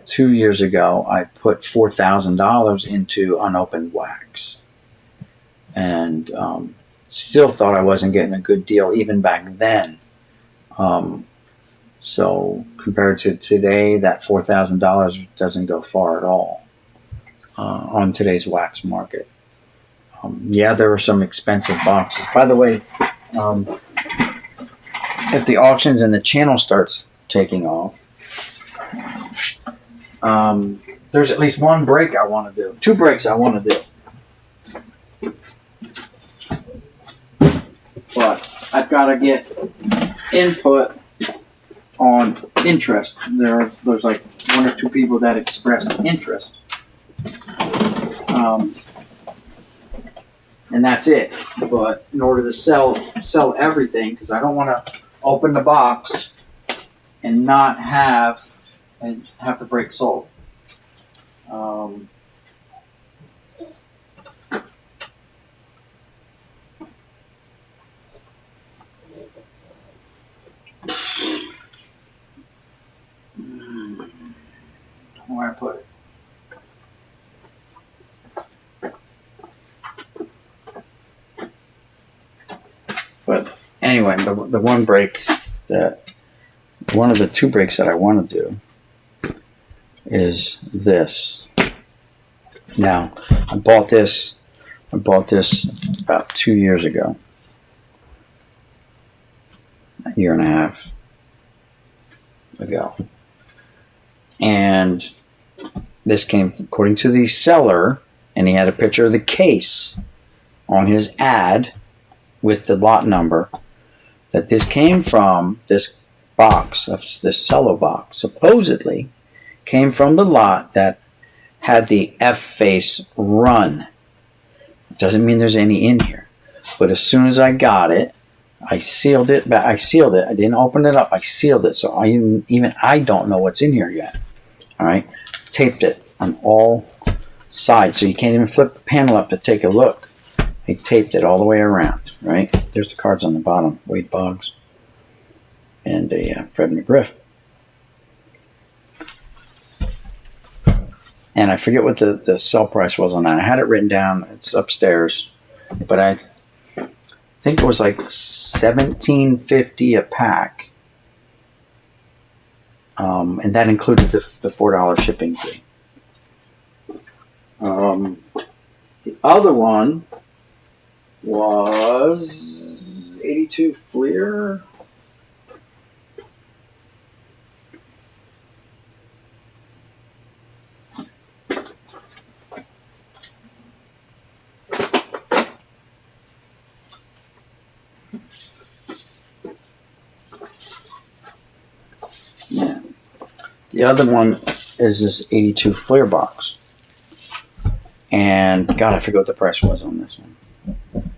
2 years ago, I put $4,000 into unopened wax, and still thought I wasn't getting a good deal even back then. So compared to today, that $4,000 doesn't go far at all on today's wax market. There were some expensive boxes. By the way, if the auctions and the channel starts taking off, there's at least one break I want to do. 2 breaks I want to do. I've got to get input on interest. There's like one or two people that expressed interest. And that's it. But in order to sell everything, because I don't want to open the box and not have the break sold. Where I put it. But anyway, the one break one of the two breaks that I want to do is this. Now, I bought this about 2 years ago, a year and a half ago, and this came according to the seller, and he had a picture of the case on his ad with the lot number, that this came from this box, of this cello box, supposedly came from the lot that had the F face run. It doesn't mean there's any in here, but as soon as I got it, I sealed it. I didn't open it up. I sealed it, so I don't know what's in here yet. All right, taped it on all sides, so you can't even flip the panel up to take a look. I taped it all the way around. Right, there's the cards on the bottom: Wade Boggs and a Fred McGriff. And I forget what the sell price was on that. I had it written down. It's upstairs, but I think it was like $17.50 a pack, and that included the $4 shipping fee. The other one was 82 Fleer. Yeah. The other one is this 82 Fleer box. And God, I forget what the price was on this one.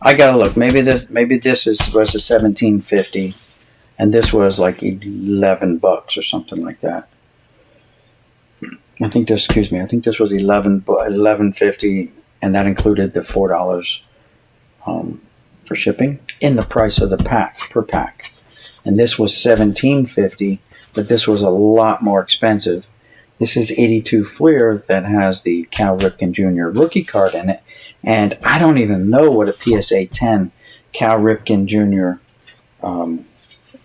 I gotta look. Maybe this was a $17.50, and this was like $11 or something like that. I think this was $11.50, and that included the $4 for shipping in the price of the pack per pack. And this was $17.50, but this was a lot more expensive. This is 82 Fleer that has the Cal Ripken Jr. rookie card in it. And I don't even know what a PSA 10 Cal Ripken Jr.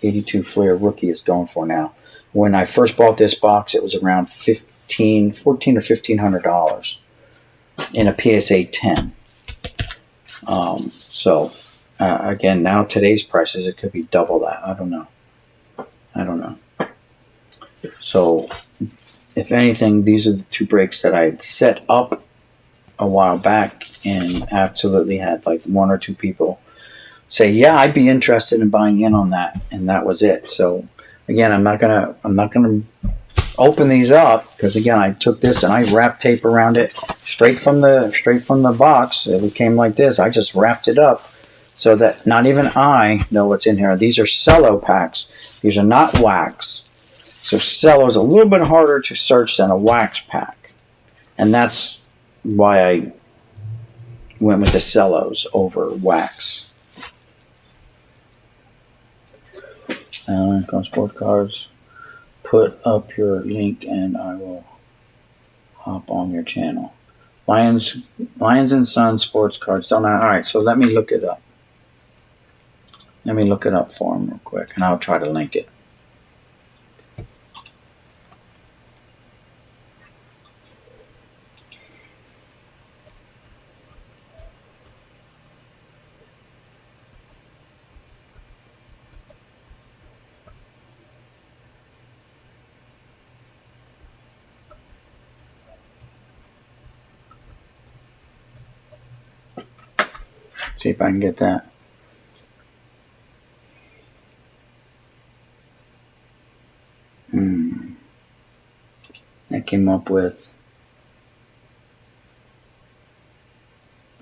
82 Fleer rookie is going for now. When I first bought this box, it was around $1,400 or $1,500 in a PSA 10. Again, now today's prices, it could be double that. I don't know. So, if anything, these are the two breaks that I had set up a while back, and absolutely had like one or two people say, "Yeah, I'd be interested in buying in on that," and that was it. So, again, I'm not gonna open these up, because again, I took this and I wrapped tape around it straight from the box. It came like this. I just wrapped it up so that not even I know what's in here. These are cello packs. These are not wax. So cello is a little bit harder to search than a wax pack. And that's why I went with the cellos over wax. Come sport cards. Put up your link and I will hop on your channel. Lions and Sons sports cards. All right, so let me look it up. Let me look it up for them real quick, and I'll try to link it. See if I can get that. came up with.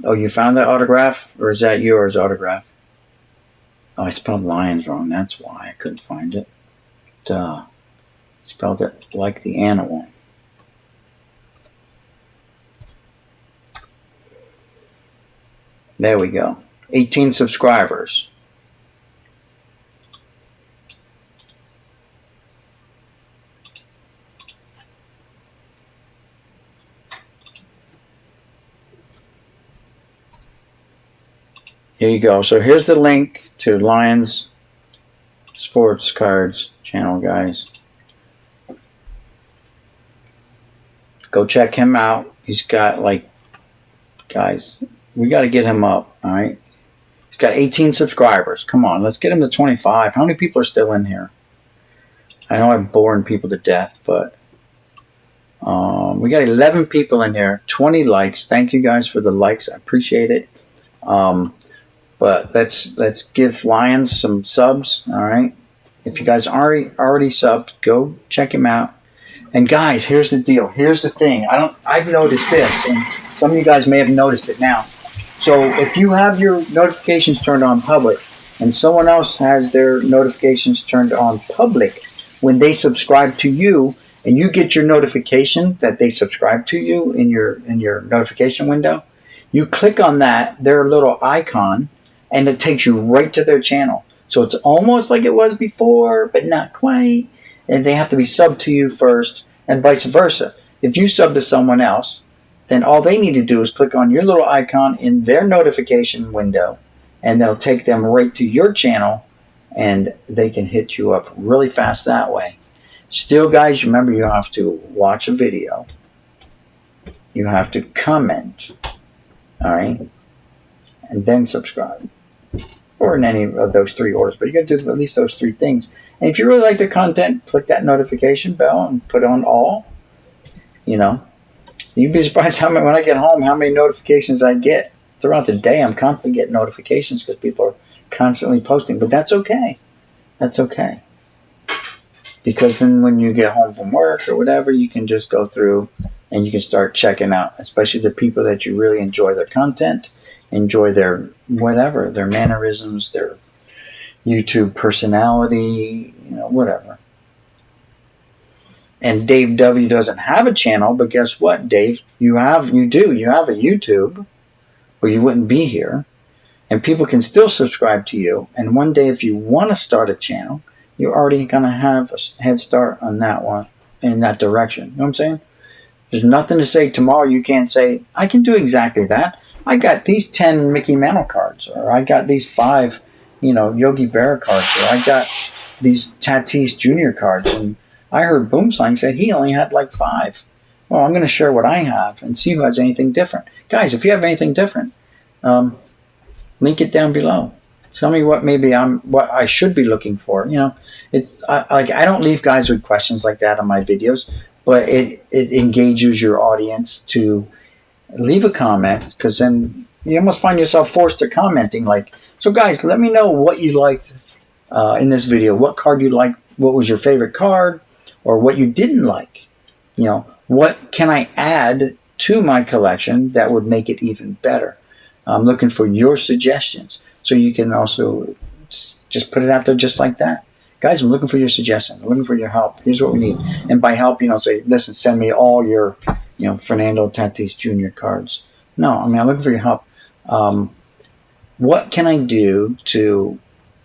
Oh, you found that autograph? Or is that yours autograph? Oh, I spelled lions wrong. That's why I couldn't find it. Duh. Spelled it like the animal. There we go. 18 subscribers. Here you go. So here's the link to Lions Sports Cards channel, guys. Go check him out. He's got like, guys, we got to get him up, all right? He's got 18 subscribers. Come on, let's get him to 25. How many people are still in here? I know I'm boring people to death, but we got 11 people in here, 20 likes. Thank you guys for the likes. I appreciate it. But let's give Lions some subs, all right? If you guys already subbed, go check him out. And guys, here's the deal. Here's the thing. I've noticed this, and some of you guys may have noticed it now. So if you have your notifications turned on public, and someone else has their notifications turned on public, when they subscribe to you, and you get your notification that they subscribe to you in your notification window, you click on that, their little icon, and it takes you right to their channel. So it's almost like it was before, but not quite. And they have to be subbed to you first, and vice versa. If you sub to someone else, then all they need to do is click on your little icon in their notification window, and that'll take them right to your channel, and they can hit you up really fast that way. Still, guys, remember you have to watch a video. You have to comment, all right? And then subscribe. Or in any of those three orders, but you got to do at least those three things. And if you really like the content, click that notification bell and put on all. You know, you'd be surprised how many, when I get home, how many notifications I get throughout the day. I'm constantly getting notifications because people are constantly posting, but that's okay. That's okay. Because then when you get home from work or whatever, you can just go through and you can start checking out, especially the people that you really enjoy their content, enjoy their whatever, their mannerisms, their YouTube personality, you know, whatever. And Dave W doesn't have a channel, but guess what, Dave? You have a YouTube, or you wouldn't be here. And people can still subscribe to you. And one day, if you want to start a channel, you're already going to have a head start on that one, in that direction. You know what I'm saying? There's nothing to say tomorrow you can't say, I can do exactly that. I got these 10 Mickey Mantle cards, or I got these 5, Yogi Berra cards, or I got these Tatis Jr. cards. And I heard Boomslang say he only had like 5. Well, I'm going to share what I have and see who has anything different. Guys, if you have anything different, link it down below. Tell me what what I should be looking for. I don't leave guys with questions like that on my videos, but it engages your audience to leave a comment, because then you almost find yourself forced to commenting. Like, so guys, let me know what you liked in this video. What card you liked? What was your favorite card? Or what you didn't like? What can I add to my collection that would make it even better? I'm looking for your suggestions. So you can also just put it out there just like that. Guys, I'm looking for your suggestions. I'm looking for your help. Here's what we need. And by help, say, listen, send me all your, Fernando Tatis Jr. cards. No, I'm looking for your help. What can I do to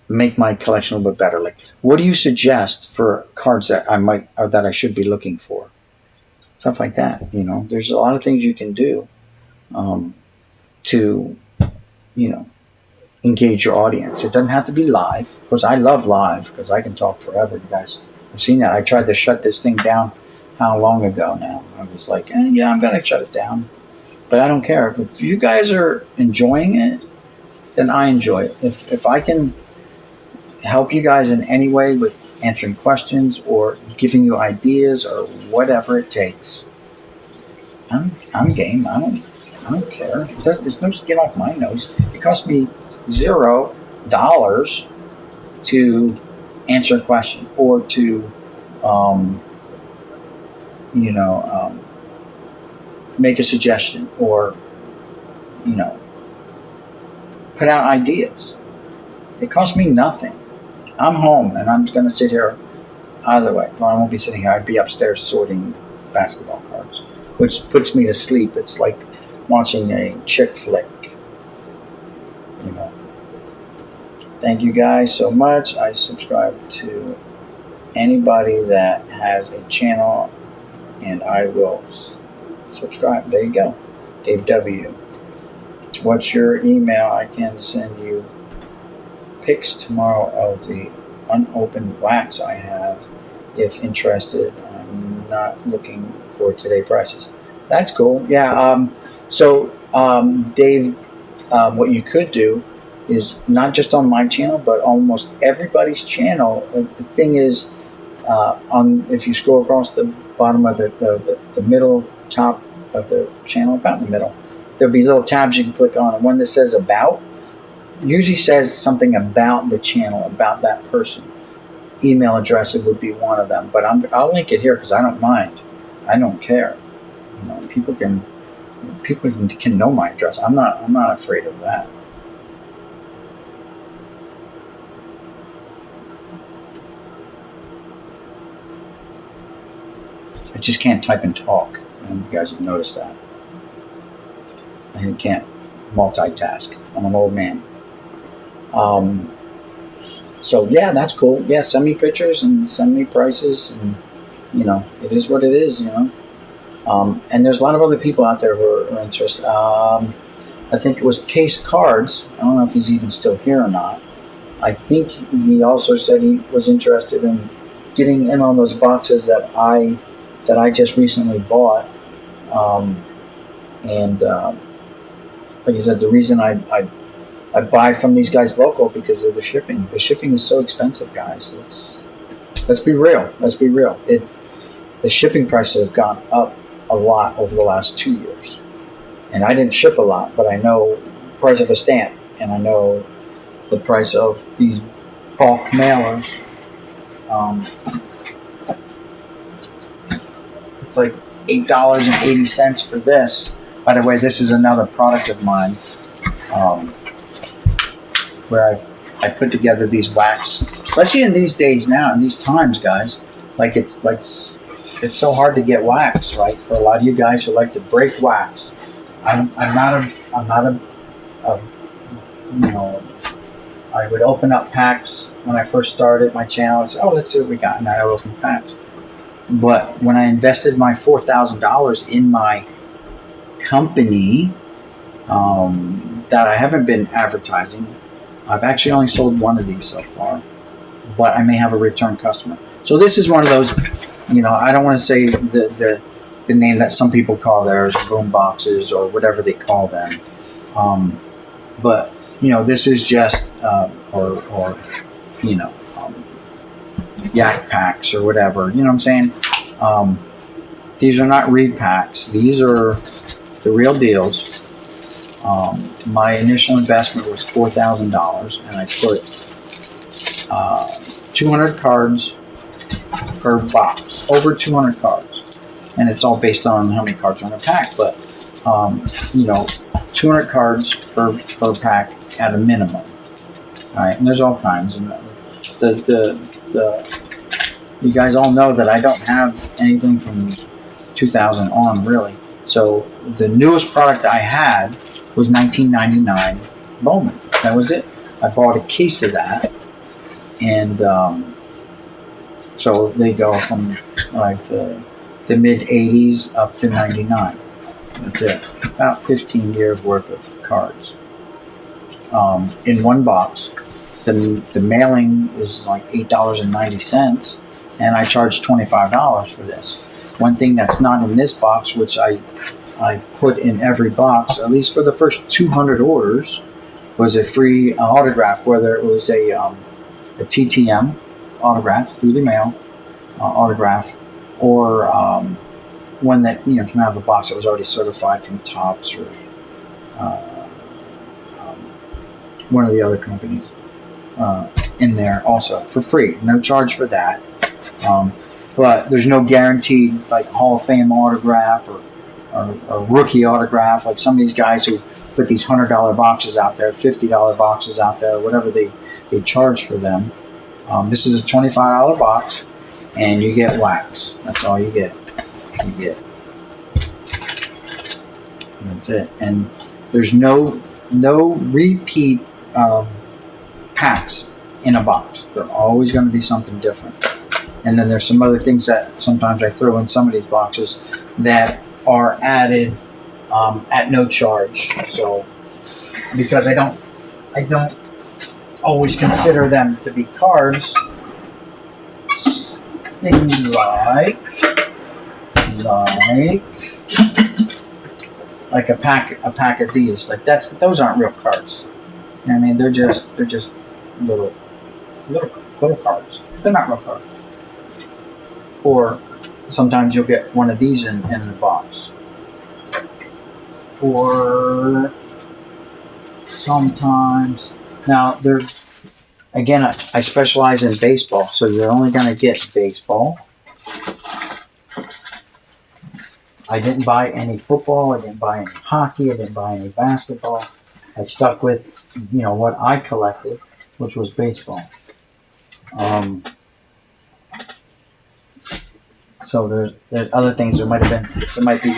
make my collection a little bit better? Like, what do you suggest for cards that I should be looking for? Stuff like that. There's a lot of things you can do to, engage your audience. It doesn't have to be live. Of course, I love live because I can talk forever, you guys. I've seen that. I tried to shut this thing down how long ago now? I was like, yeah, I'm going to shut it down. But I don't care. If you guys are enjoying it, then I enjoy it. If I can help you guys in any way with answering questions or giving you ideas or whatever it takes, I'm game. I don't care. It's no skin off my nose. It costs me $0 to answer a question or to you know, make a suggestion or, you know, put out ideas. It costs me nothing. I'm home and I'm going to sit here either way. Well, I won't be sitting here. I'd be upstairs sorting basketball cards, which puts me to sleep. It's like watching a chick flick. You know. Thank you guys so much. I subscribe to anybody that has a channel, and I will subscribe. There you go. Dave W. What's your email? I can send you pics tomorrow of the unopened wax I have. If interested, I'm not looking for today prices. That's cool. Yeah. Dave, what you could do is not just on my channel, but almost everybody's channel. The thing is, if you scroll across the bottom of the middle top of the channel, about in the middle, there'll be little tabs you can click on, and one that says about usually says something about the channel, about that person. Email address, it would be one of them, but I'll link it here because I don't mind. I don't care. You know, people can know my address. I'm not afraid of that. I just can't type and talk. And you guys have noticed that. I can't multitask. I'm an old man. So yeah, that's cool. Yeah, send me pictures and send me prices, and you know, it is what it is. You know, and there's a lot of other people out there who are interested. I think it was Case Cards. I don't know if he's even still here or not. I think he also said he was interested in getting in on those boxes that I just recently bought. Like I said, the reason I buy from these guys local because of the shipping. The shipping is so expensive, guys. Let's be real. The shipping prices have gone up a lot over the last 2 years. And I didn't ship a lot, but I know the price of a stamp, and I know the price of these bulk mailers. It's like $8.80 for this. By the way, this is another product of mine, where I put together these wax, especially in these days now, in these times, guys. It's so hard to get wax, right? For a lot of you guys who like to break wax. I'm not a you know, I would open up packs when I first started my channel and say, oh, let's see what we got, and I would open packs. But when I invested my $4,000 in my company, that I haven't been advertising, I've actually only sold one of these so far, but I may have a return customer. So this is one of those, you know, I don't want to say the name that some people call theirs, boom boxes or whatever they call them. But, you know, this is just, or you know, yak packs or whatever, you know what I'm saying? These are not reed packs. These are the real deals. My initial investment was $4,000, and I put 200 cards per box, over 200 cards, and it's all based on how many cards are in a pack. But you know, 200 cards per pack at a minimum. All right, and there's all kinds. And you guys all know that I don't have anything from 2000 on, really. So the newest product I had was 1999 Bowman. That was it. I bought a case of that, and so they go from like the mid 80s up to 99. That's it. About 15 years worth of cards in one box. The mailing is like $8.90, and I charge $25 for this. One thing that's not in this box, which I put in every box, at least for the first 200 orders, was a free autograph, whether it was a TTM autograph through the mail autograph, or one that, you know, came out of a box that was already certified from Topps or one of the other companies in there also for free, no charge for that. but there's no guaranteed like Hall of Fame autograph or rookie autograph, like some of these guys who put these $100 boxes out there, $50 boxes out there, whatever they charge for them. This is a $25 box, and you get wax. That's all you get. That's it. And there's no repeat packs in a box. They're always going to be something different. And then there's some other things that sometimes I throw in some of these boxes that are added at no charge. So because I don't always consider them to be cards. Things like a pack of these. Like those aren't real cards. You know what I mean? They're just little cards. They're not real cards. Or sometimes you'll get one of these in the box. Or sometimes, now they're, again, I specialize in baseball, so you're only going to get baseball. I didn't buy any football, I didn't buy any hockey, I didn't buy any basketball. I stuck with, what I collected, which was baseball. So there's other things. There might be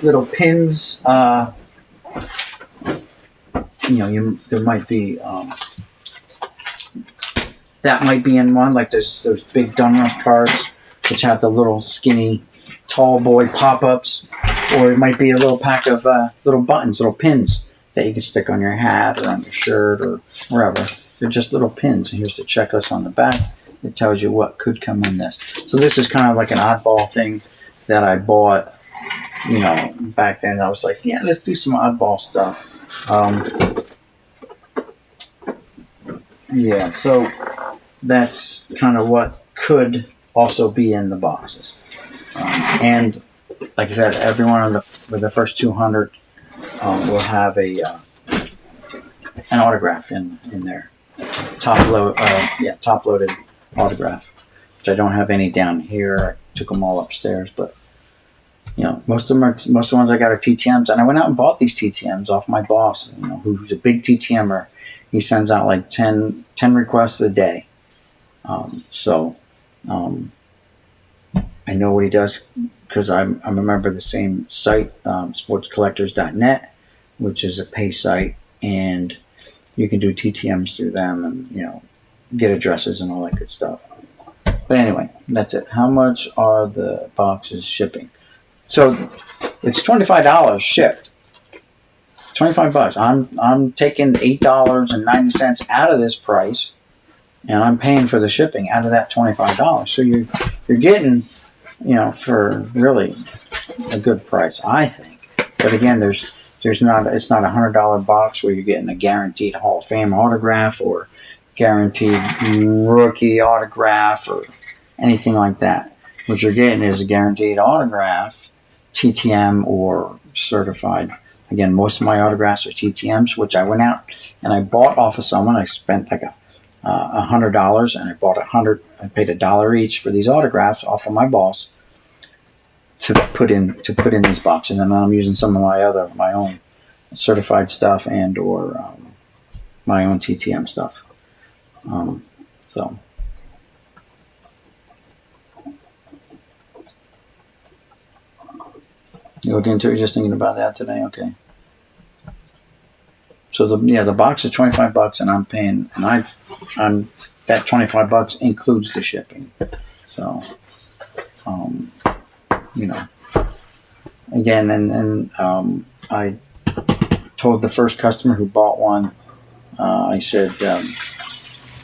little pins. There might be that might be in one. Like there's those big Dunrush cards, which have the little skinny tall boy pop-ups, or it might be a little pack of little buttons, little pins that you can stick on your hat or on your shirt or wherever. They're just little pins. And here's the checklist on the back. It tells you what could come in this. So this is kind of like an oddball thing that I bought, back then. I was like, yeah, let's do some oddball stuff. Yeah, so that's kind of what could also be in the boxes. And like I said, every one of the first 200 will have an autograph in there. Top loaded autograph, which I don't have any down here. I took them all upstairs, but most of the ones I got are TTMs, and I went out and bought these TTMs off my boss, who's a big TTMer. He sends out like 10 requests a day. So I know what he does because I'm a member of the same site, sportscollectors.net, which is a pay site, and you can do TTMs through them and, get addresses and all that good stuff. But anyway, that's it. How much are the boxes shipping? So it's $25 shipped. $25. I'm taking $8.90 out of this price, and I'm paying for the shipping out of that $25. So you're getting, for really a good price, I think. But again, it's not a $100 box where you're getting a guaranteed Hall of Fame autograph or guaranteed rookie autograph or anything like that. What you're getting is a guaranteed autograph, TTM or certified. Again, most of my autographs are TTMs, which I went out and I bought off of someone. I spent like $100, and I bought 100. I paid $1 each for these autographs off of my boss to put in these boxes, and then I'm using some of my own certified stuff and or my own TTM stuff. So you look into it, just thinking about that today. Okay. So the box is $25, and I'm paying, and I'm that $25 includes the shipping. So, again, and I told the first customer who bought one, I said,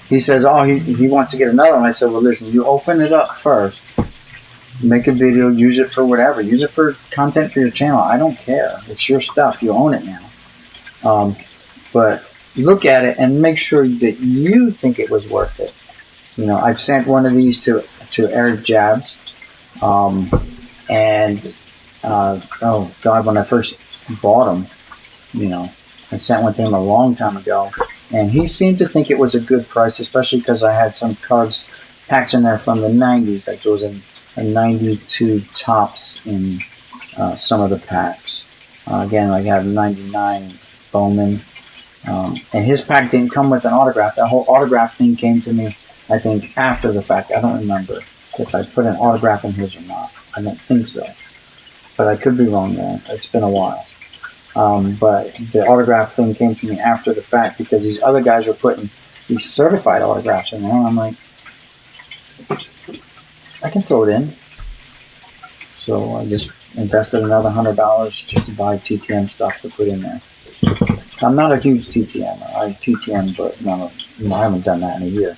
he says, oh, he wants to get another one. I said, well, listen, you open it up first, make a video, use it for whatever, use it for content for your channel. I don't care. It's your stuff. You own it now. But look at it and make sure that you think it was worth it. I've sent one of these to Jon Jabs, and oh God, when I first bought them, I sent one to him a long time ago, and he seemed to think it was a good price, especially because I had some packs in there from the 90s, like those in a 92 tops in some of the packs. Again, I got a 99 Bowman. And his pack didn't come with an autograph. That whole autograph thing came to me, I think, after the fact. I don't remember if I put an autograph in his or not. I don't think so. But I could be wrong there. It's been a while. But the autograph thing came to me after the fact because these other guys were putting these certified autographs in there. And I'm like, I can throw it in. So I just invested another $100 just to buy TTM stuff to put in there. I'm not a huge TTM. I TTM, but no, I haven't done that in a year.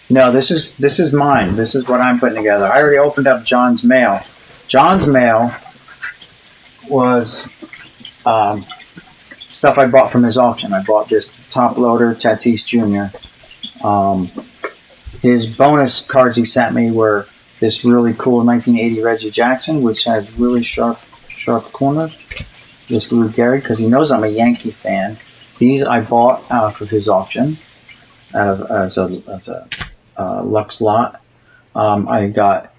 No, this is mine. This is what I'm putting together. I already opened up John's mail. John's mail was stuff I bought from his auction. I bought this top loader Tatis Jr. His bonus cards he sent me were this really cool 1980 Reggie Jackson, which has really sharp corners. This Lou Gehrig, because he knows I'm a Yankee fan. These I bought out of his auction, as a Lux lot. I got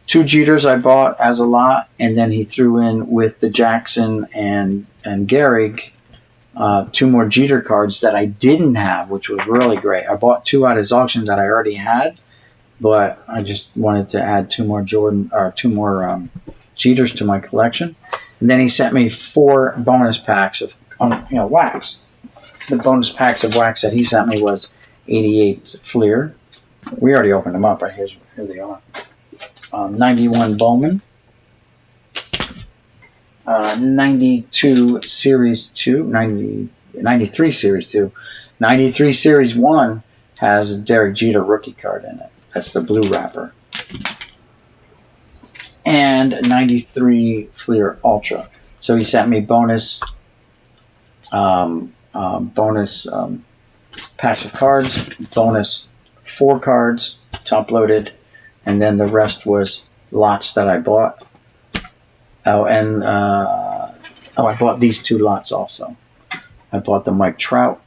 2 Jeters I bought as a lot, and then he threw in with the Jackson and Gehrig 2 more Jeter cards that I didn't have, which was really great. I bought 2 out of his auction that I already had, but I just wanted to add 2 more Jeters to my collection. And then he sent me 4 bonus packs of wax. The bonus packs of wax that he sent me was 88 Fleer. We already opened them up. Right here they are. 91 Bowman. 92 Series 2. 93 Series 2. 93 Series 1 has a Derek Jeter rookie card in it. That's the blue wrapper. And 93 Fleer Ultra. So he sent me bonus packs of cards, bonus 4 cards, top loaded, and then the rest was lots that I bought. Oh, and I bought these 2 lots also. I bought the Mike Trout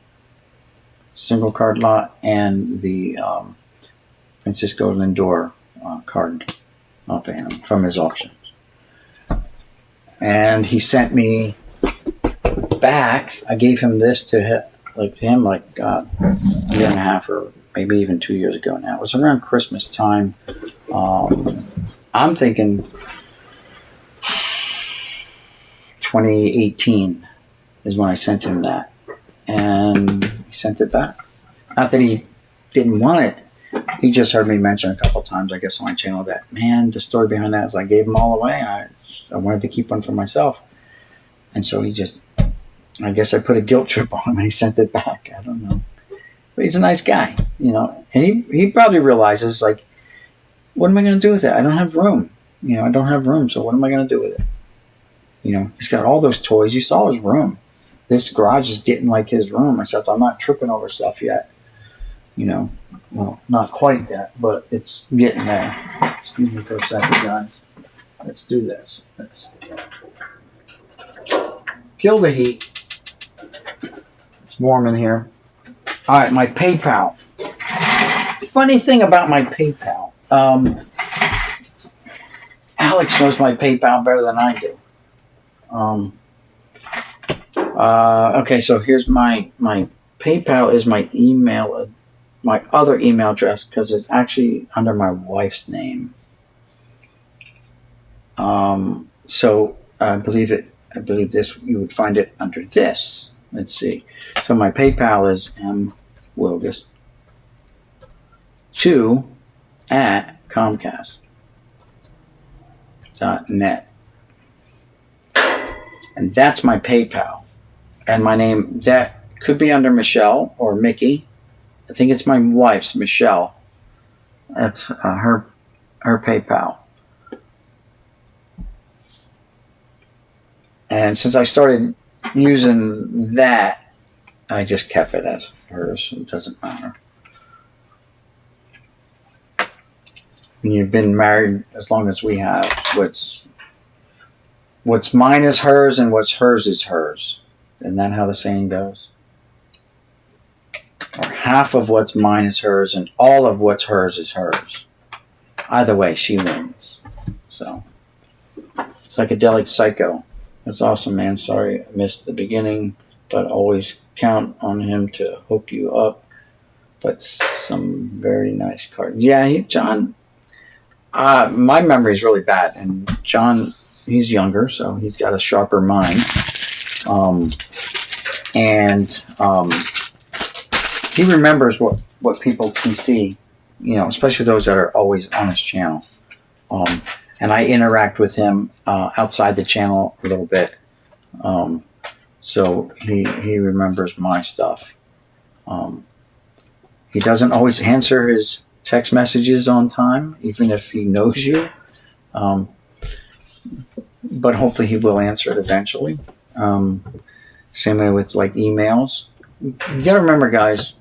single card lot and the Francisco Lindor card from his auction. And he sent me back. I gave him this to him a year and a half or maybe even 2 years ago now. It was around Christmas time. I'm thinking 2018 is when I sent him that. And he sent it back. Not that he didn't want it. He just heard me mention a couple times, I guess, on my channel that, man, the story behind that is I gave them all away. I wanted to keep one for myself. And so he just, I guess I put a guilt trip on him and he sent it back. I don't know. But he's a nice guy, And he probably realizes, like, what am I going to do with it? I don't have room. I don't have room, so what am I going to do with it? He's got all those toys. You saw his room. This garage is getting like his room, except I'm not tripping over stuff yet. Well, not quite yet, but it's getting there. Excuse me for a second, guys. Let's do this. Let's kill the heat. It's warm in here. All right, my PayPal. Funny thing about my PayPal. Alex knows my PayPal better than I do. Okay, so here's my PayPal is my email, my other email address, because it's actually under my wife's name. So I believe this, you would find it under this. Let's see. So my PayPal is mwilgus2@comcast.net. And that's my PayPal. And my name, that could be under Michelle or Mickey. I think it's my wife's, Michelle. That's her PayPal. And since I started using that, I just kept it as hers. It doesn't matter. When you've been married as long as we have, what's mine is hers and what's hers is hers. Isn't that how the saying goes? or half of what's mine is hers, and all of what's hers is hers. Either way, she wins. So, Psychedelic Psycho. That's awesome, man. Sorry I missed the beginning, but always count on him to hook you up. But some very nice cards. Yeah, John. My memory is really bad, and John, he's younger, so he's got a sharper mind. He remembers what people can see, especially those that are always on his channel. And I interact with him outside the channel a little bit. So he remembers my stuff. He doesn't always answer his text messages on time, even if he knows you. But hopefully he will answer it eventually. Same way with like emails. You gotta remember, guys,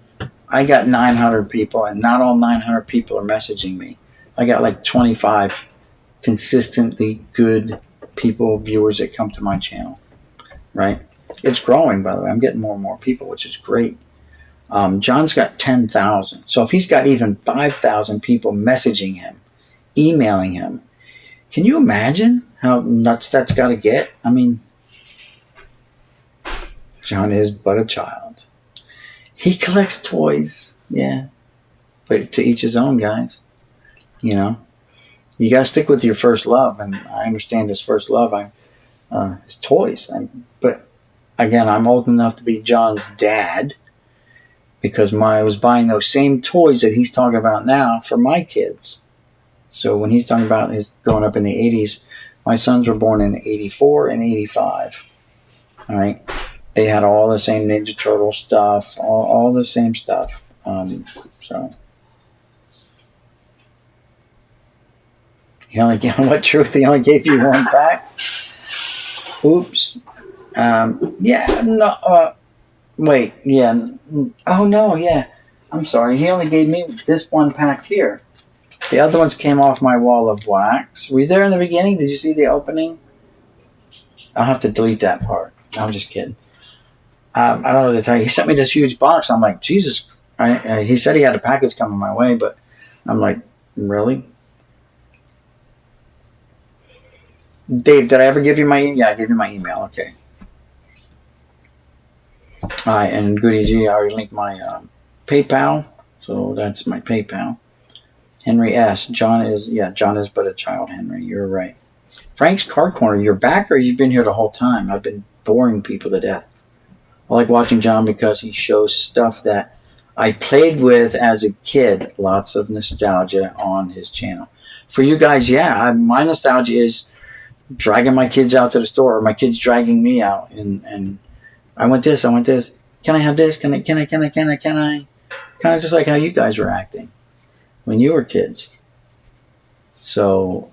I got 900 people, and not all 900 people are messaging me. I got like 25 consistently good people, viewers that come to my channel, right? It's growing, by the way. I'm getting more and more people, which is great. John's got 10,000. So if he's got even 5,000 people messaging him, emailing him, can you imagine how nuts that's got to get? I mean, John is but a child. He collects toys, yeah. But to each his own, guys. You got to stick with your first love. And I understand his first love, his toys. But again, I'm old enough to be John's dad, because I was buying those same toys that he's talking about now for my kids. So when he's talking about his growing up in the 80s, my sons were born in 84 and 85. All right. They had all the same Ninja Turtle stuff, all the same stuff. So he only gave, what truth? He only gave you one pack? Oops. Yeah, no, wait, yeah. Oh, no, yeah. I'm sorry. He only gave me this one pack here. The other ones came off my wall of wax. Were you there in the beginning? Did you see the opening? I'll have to delete that part. I'm just kidding. I don't know what to tell you. He sent me this huge box. I'm like, Jesus. He said he had a package coming my way, but I'm like, really? Dave, did I ever give you my email? Yeah, I gave you my email. Okay. All right, and Goody G, I already linked my PayPal. So that's my PayPal. Henry S. John is but a child, Henry. You're right. Frank's Card Corner, you're back, or you've been here the whole time? I've been boring people to death. I like watching John because he shows stuff that I played with as a kid. Lots of nostalgia on his channel. For you guys, yeah, my nostalgia is dragging my kids out to the store, or my kids dragging me out, and I want this. Can I have this? Can I? Kind of just like how you guys were acting when you were kids. So,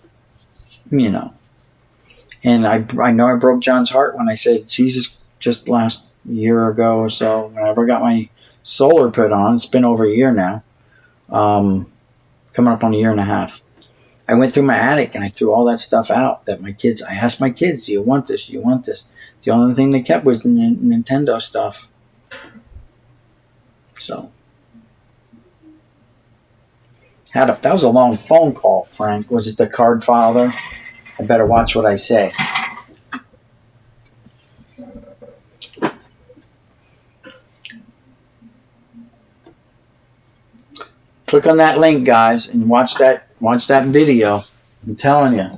and I know I broke John's heart when I said, Jesus, just last year ago or so, whenever I got my solar put on, it's been over a year now, coming up on a year and a half. I went through my attic and I threw all that stuff out that I asked my kids, do you want this? Do you want this? The only thing they kept was the Nintendo stuff. So, that was a long phone call, Frank. Was it the card file there? I better watch what I say. Click on that link, guys, and watch that video. I'm telling you.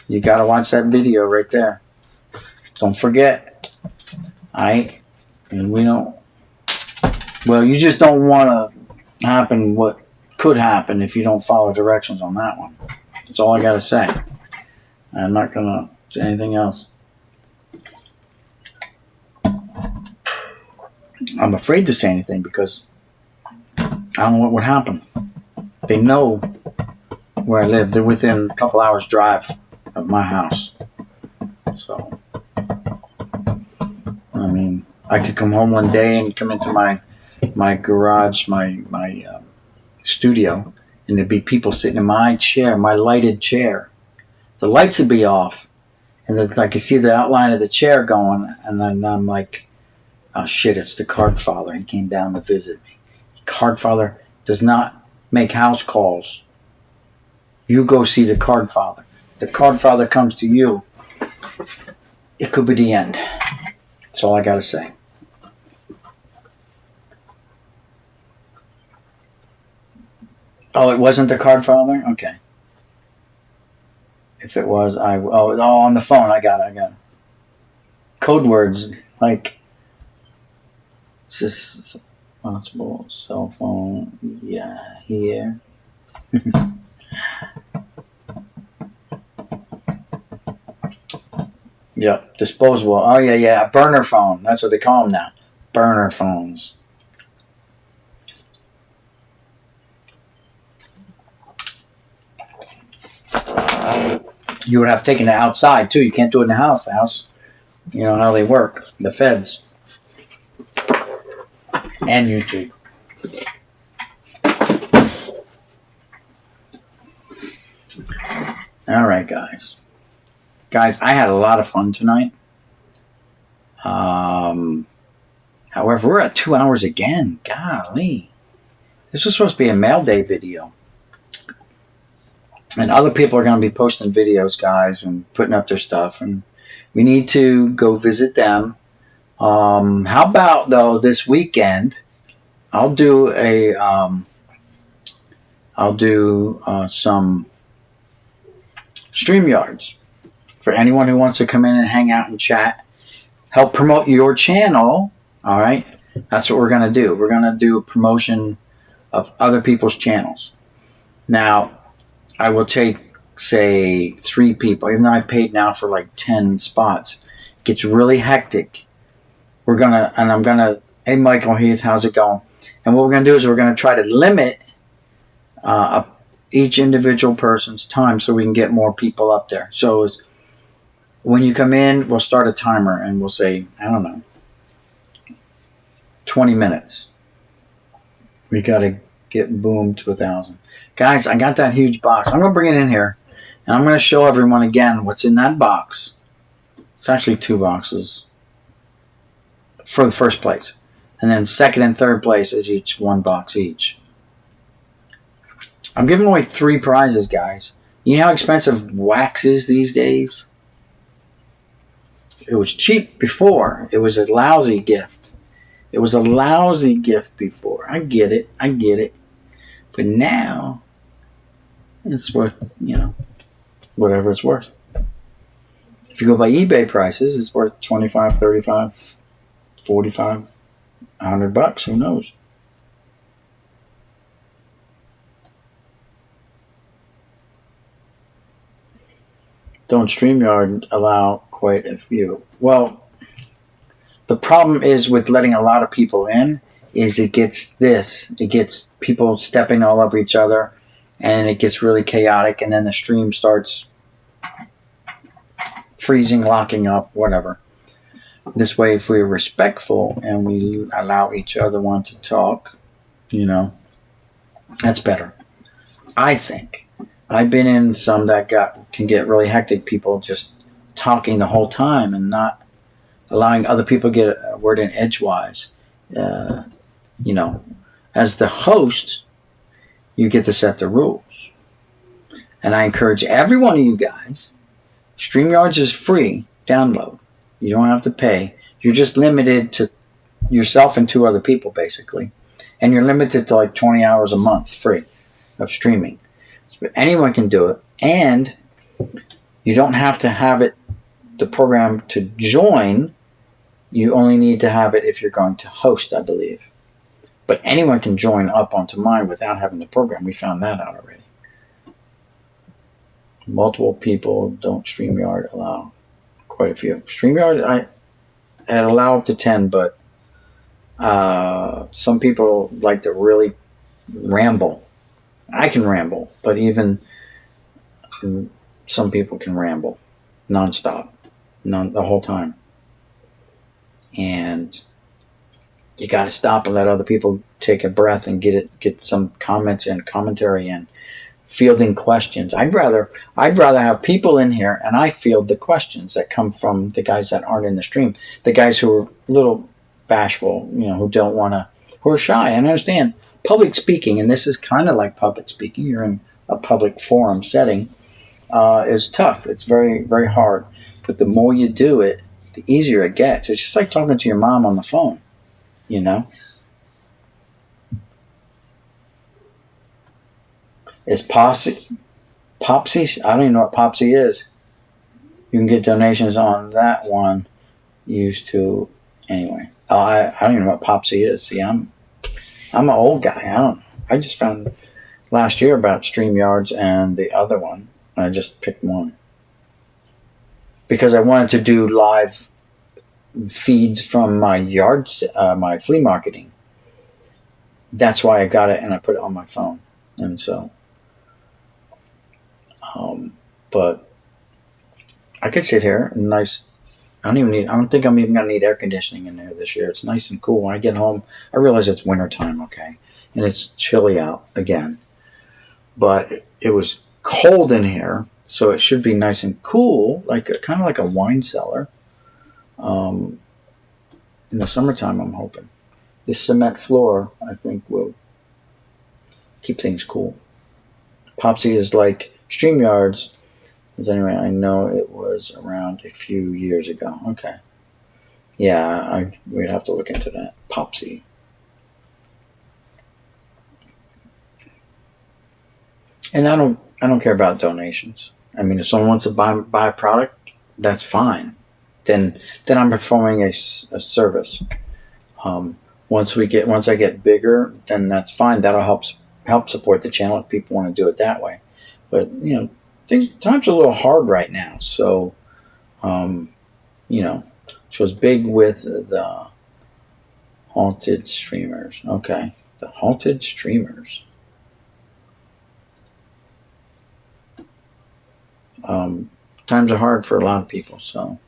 You got to watch that video right there. Don't forget. Alright? And we don't... Well, you just don't want to happen what could happen if you don't follow directions on that one. That's all I got to say. I'm not going to say anything else. I'm afraid to say anything because I don't know what would happen. They know where I live. They're within a couple hours drive of my house. So, I mean, I could come home one day and come into my garage, my studio, and there'd be people sitting in my chair, my lighted chair. The lights would be off, and I could see the outline of the chair going, and then I'm like, Oh shit, it's the card father. He came down to visit me. Card father does not make house calls. You go see the card father. If the card father comes to you, it could be the end. That's all I gotta say. Oh, it wasn't the card father? Okay. If it was, on the phone, I got it. Code words like responsible cell phone. Yeah, here. Yep, disposable. Oh yeah, burner phone. That's what they call them now. Burner phones. You would have taken it outside too. You can't do it in the house. The house, you know how they work. The feds and YouTube. All right, guys. Guys, I had a lot of fun tonight. However, we're at 2 hours again. Golly. This was supposed to be a mail day video. And other people are going to be posting videos, guys, and putting up their stuff. And we need to go visit them. How about, though, this weekend, I'll do some StreamYards for anyone who wants to come in and hang out and chat. Help promote your channel. All right? That's what we're going to do. We're going to do a promotion of other people's channels. Now, I will take, say, 3 people. Even though I paid now for like 10 spots. It gets really hectic. Hey, Michael Heath, how's it going? And what we're going to do is we're going to try to limit each individual person's time so we can get more people up there. So when you come in, we'll start a timer and we'll say, I don't know, 20 minutes. We got to get boomed to 1,000. Guys, I got that huge box. I'm going to bring it in here, and I'm going to show everyone again what's in that box. It's actually 2 boxes for the first place. And then second and third place is each 1 box each. I'm giving away 3 prizes, guys. You know how expensive wax is these days? It was cheap before. It was a lousy gift. It was a lousy gift before. I get it. But now, it's worth, whatever it's worth. If you go by eBay prices, it's worth $25, $35, $45, $100. Who knows? Don't StreamYard allow quite a few? Well, the problem is with letting a lot of people in is it gets people stepping all over each other, and it gets really chaotic, and then the stream starts freezing, locking up, whatever. This way, if we're respectful and we allow each other one to talk, that's better. I think. I've been in some that can get really hectic, people just talking the whole time and not allowing other people to get a word in edgewise. As the host, you get to set the rules. And I encourage every one of you guys, StreamYards is free download. You don't have to pay. You're just limited to yourself and 2 other people, basically. And you're limited to like 20 hours a month free of streaming. But anyone can do it. And you don't have to have the program to join. You only need to have it if you're going to host, I believe. But anyone can join up onto mine without having the program. We found that out already. Multiple people don't StreamYard allow quite a few. StreamYard, I allow up to 10, but some people like to really ramble. I can ramble, but even some people can ramble nonstop, the whole time. And you got to stop and let other people take a breath and get some comments and commentary and fielding questions. I'd rather have people in here and I field the questions that come from the guys that aren't in the stream, the guys who are a little bashful, who don't want to, who are shy. And I understand public speaking, and this is kind of like public speaking. You're in a public forum setting, is tough. It's very, very hard. But the more you do it, the easier it gets. It's just like talking to your mom on the phone, Is Popsy? I don't even know what Popsy is. You can get donations on that one. Used to, anyway. I don't even know what Popsy is. See, I'm an old guy. I don't know. I just found last year about StreamYards and the other one. And I just picked one because I wanted to do live feeds from my my flea marketing. That's why I got it, and I put it on my phone. And so, but I could sit here and nice. I don't think I'm even gonna need air conditioning in there this year. It's nice and cool. When I get home, I realize it's winter time, okay, and it's chilly out again. But it was cold in here, so it should be nice and cool, kind of like a wine cellar. In the summertime, I'm hoping. This cement floor, I think, will keep things cool. Popsy is like StreamYards. Anyway, I know it was around a few years ago. Okay. Yeah, we'd have to look into that. Popsy. And I don't care about donations. I mean, if someone wants to buy a product, that's fine. Then I'm performing a service. Once I get bigger, then that's fine. That'll help support the channel if people want to do it that way. But times are a little hard right now. So, which was big with the haunted streamers. Okay, the haunted streamers. Times are hard for a lot of people. So,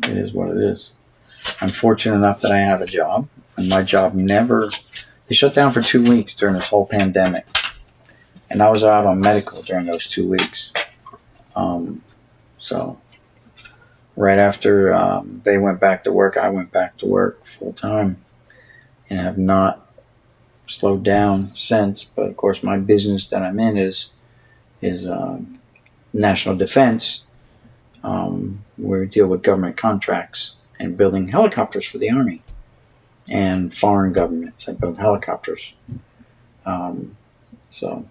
it is what it is. I'm fortunate enough that I have a job, and my job they shut down for 2 weeks during this whole pandemic. And I was out on medical during those 2 weeks. So right after they went back to work, I went back to work full time and have not slowed down since. But of course, my business that I'm in is national defense. Where we deal with government contracts and building helicopters for the Army and foreign governments. I build helicopters. So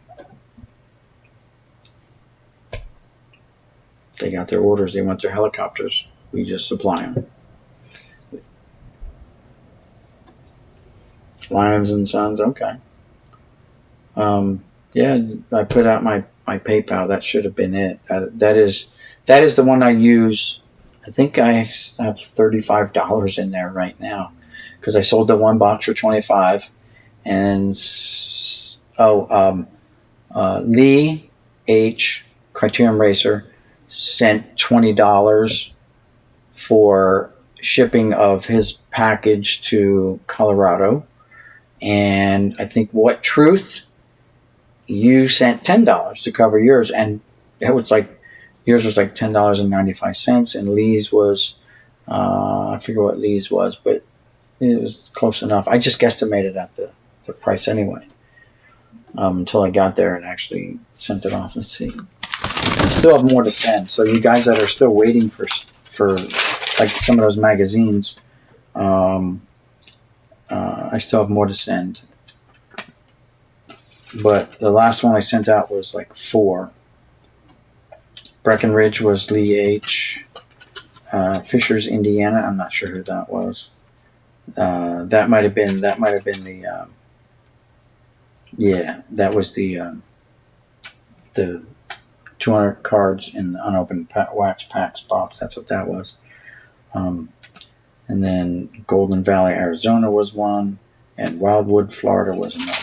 they got their orders. They want their helicopters. We just supply them. Lions and Sons. Okay. Yeah, I put out my PayPal. That should have been it. That is the one I use. I think I have $35 in there right now because I sold the one box for $25. And Lee H. Criterion Racer sent $20 for shipping of his package to Colorado. And I think What Truth, you sent $10 to cover yours. And it was like, yours was like $10.95, and Lee's was, I forget what Lee's was, but it was close enough. I just guesstimated at the price anyway, until I got there and actually sent it off. Let's see. I still have more to send. So you guys that are still waiting for like some of those magazines, I still have more to send. But the last one I sent out was like 4. Breckenridge was Lee H. Fishers, Indiana. I'm not sure who that was. That might have been the. Yeah, that was the 200 cards in the unopened wax packs box. That's what that was. And then Golden Valley, Arizona was one, and Wildwood, Florida was another one.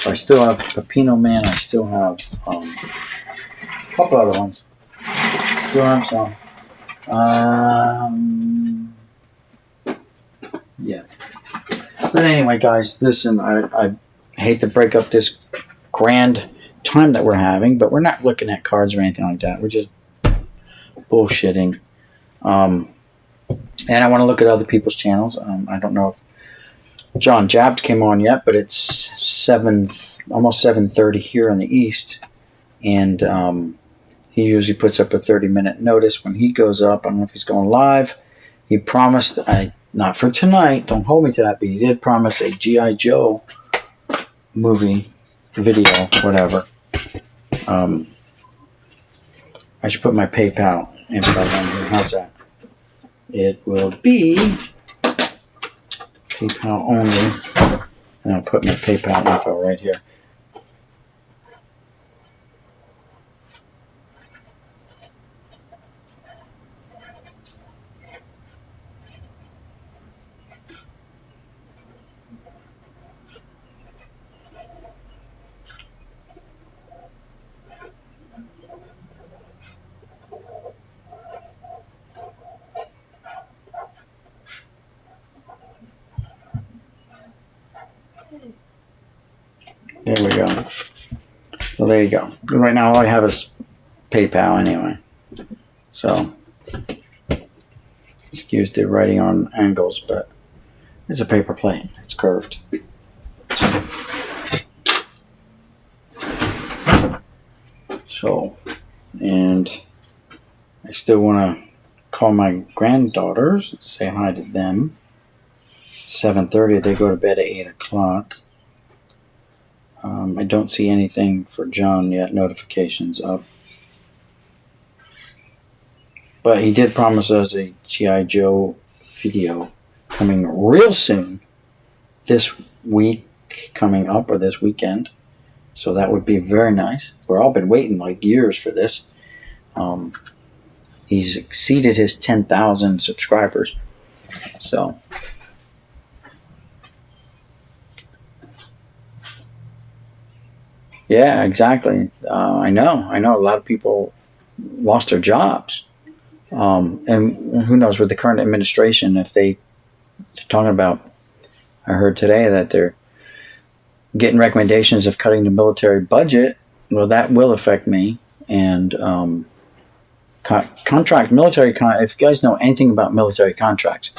So I still have Pepino Man. I still have a couple other ones. Still have some. Yeah. But anyway, guys, listen, I hate to break up this grand time that we're having, but we're not looking at cards or anything like that. We're just bullshitting. And I want to look at other people's channels. I don't know if Jon Jabs came on yet, but it's almost 7:30 here in the East, and he usually puts up a 30-minute notice when he goes up. I don't know if he's going live. He promised, not for tonight, don't hold me to that, but he did promise a G.I. Joe movie, video, whatever. I should put my PayPal info on here. How's that? It will be PayPal only. And I'll put my PayPal info right here. There we go. So there you go. Right now all I have is PayPal anyway. So excuse the writing on angles, but it's a paper plate. It's curved. So, and I still want to call my granddaughters and say hi to them. 7:30, they go to bed at 8 o'clock. I don't see anything for John yet, notifications up. But he did promise us a G.I. Joe video coming real soon. This week coming up, or this weekend. So that would be very nice. We've all been waiting like years for this. He's exceeded his 10,000 subscribers. So yeah, exactly. I know. A lot of people lost their jobs. And who knows with the current administration, if they're talking about, I heard today that they're getting recommendations of cutting the military budget. Well, that will affect me. And if you guys know anything about military contracts,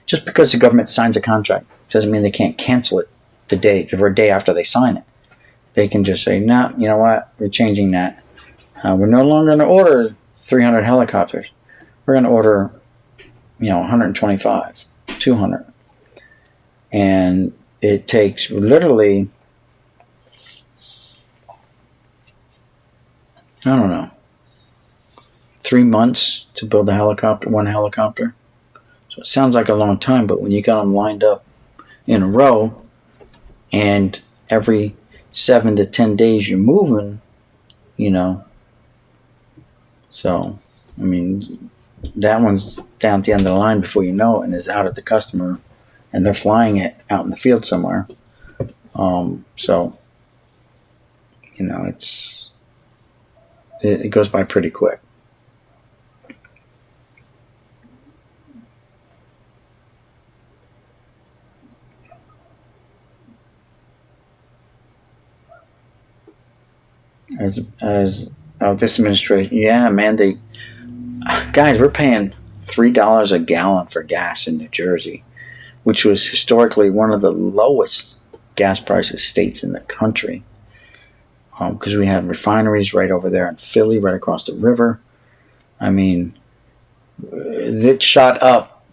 just because the government signs a contract doesn't mean they can't cancel it the day after they sign it. They can just say, no, you know what, we're changing that. We're no longer going to order 300 helicopters. We're going to order, 125, 200. And it takes literally, I don't know, 3 months to build one helicopter. So it sounds like a long time, but when you got them lined up in a row and every 7 to 10 days you're moving, so, that one's down at the end of the line before you know it and is out at the customer, and they're flying it out in the field somewhere. So, it goes by pretty quick. As this administration, yeah, man, guys, we're paying $3 a gallon for gas in New Jersey, which was historically one of the lowest gas prices states in the country, because we had refineries right over there in Philly, right across the river. It shot up,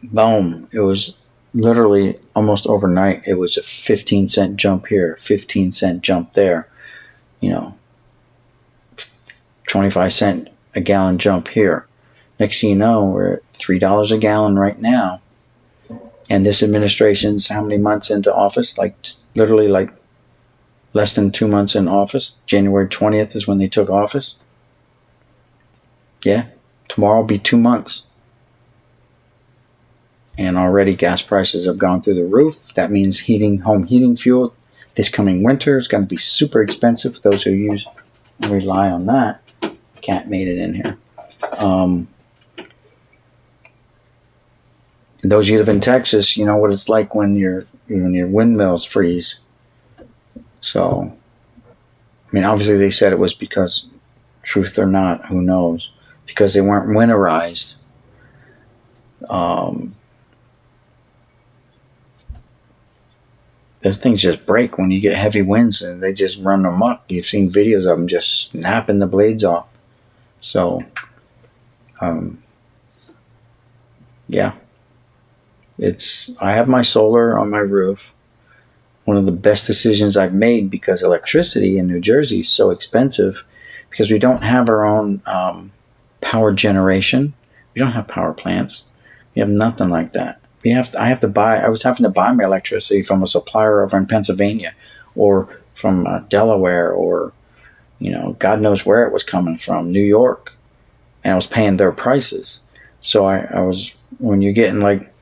boom. It was literally almost overnight. It was a 15-cent jump here, 15-cent jump there, 25-cent a gallon jump here. Next thing you know, we're at $3 a gallon right now. And this administration's how many months into office? Literally less than 2 months in office. January 20th is when they took office. Yeah, tomorrow will be 2 months. And already gas prices have gone through the roof. That means home heating fuel this coming winter is going to be super expensive for those who rely on that. Cat made it in here. Those of you who live in Texas, you know what it's like when your windmills freeze. So, obviously they said it was because, truth or not, who knows, because they weren't winterized. Those things just break when you get heavy winds, and they just run amok. You've seen videos of them just snapping the blades off. So, yeah, I have my solar on my roof. One of the best decisions I've made, because electricity in New Jersey is so expensive, because we don't have our own power generation. We don't have power plants. We have nothing like that. I was having to buy my electricity from a supplier over in Pennsylvania, or from Delaware, or God knows where it was coming from, New York, and I was paying their prices. So I was, when you're getting like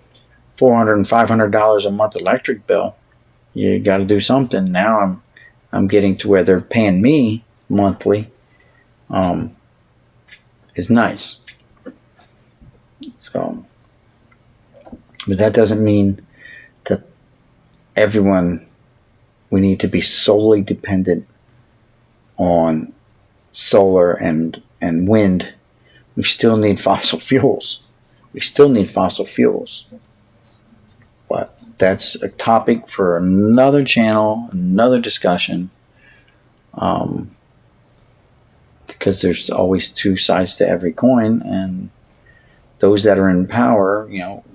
$400 and $500 a month electric bill, you got to do something. Now I'm getting to where they're paying me monthly. Is nice. So, but that doesn't mean that we need to be solely dependent on solar and wind. We still need fossil fuels. But that's a topic for another channel, another discussion. Because there's always two sides to every coin, and those that are in power,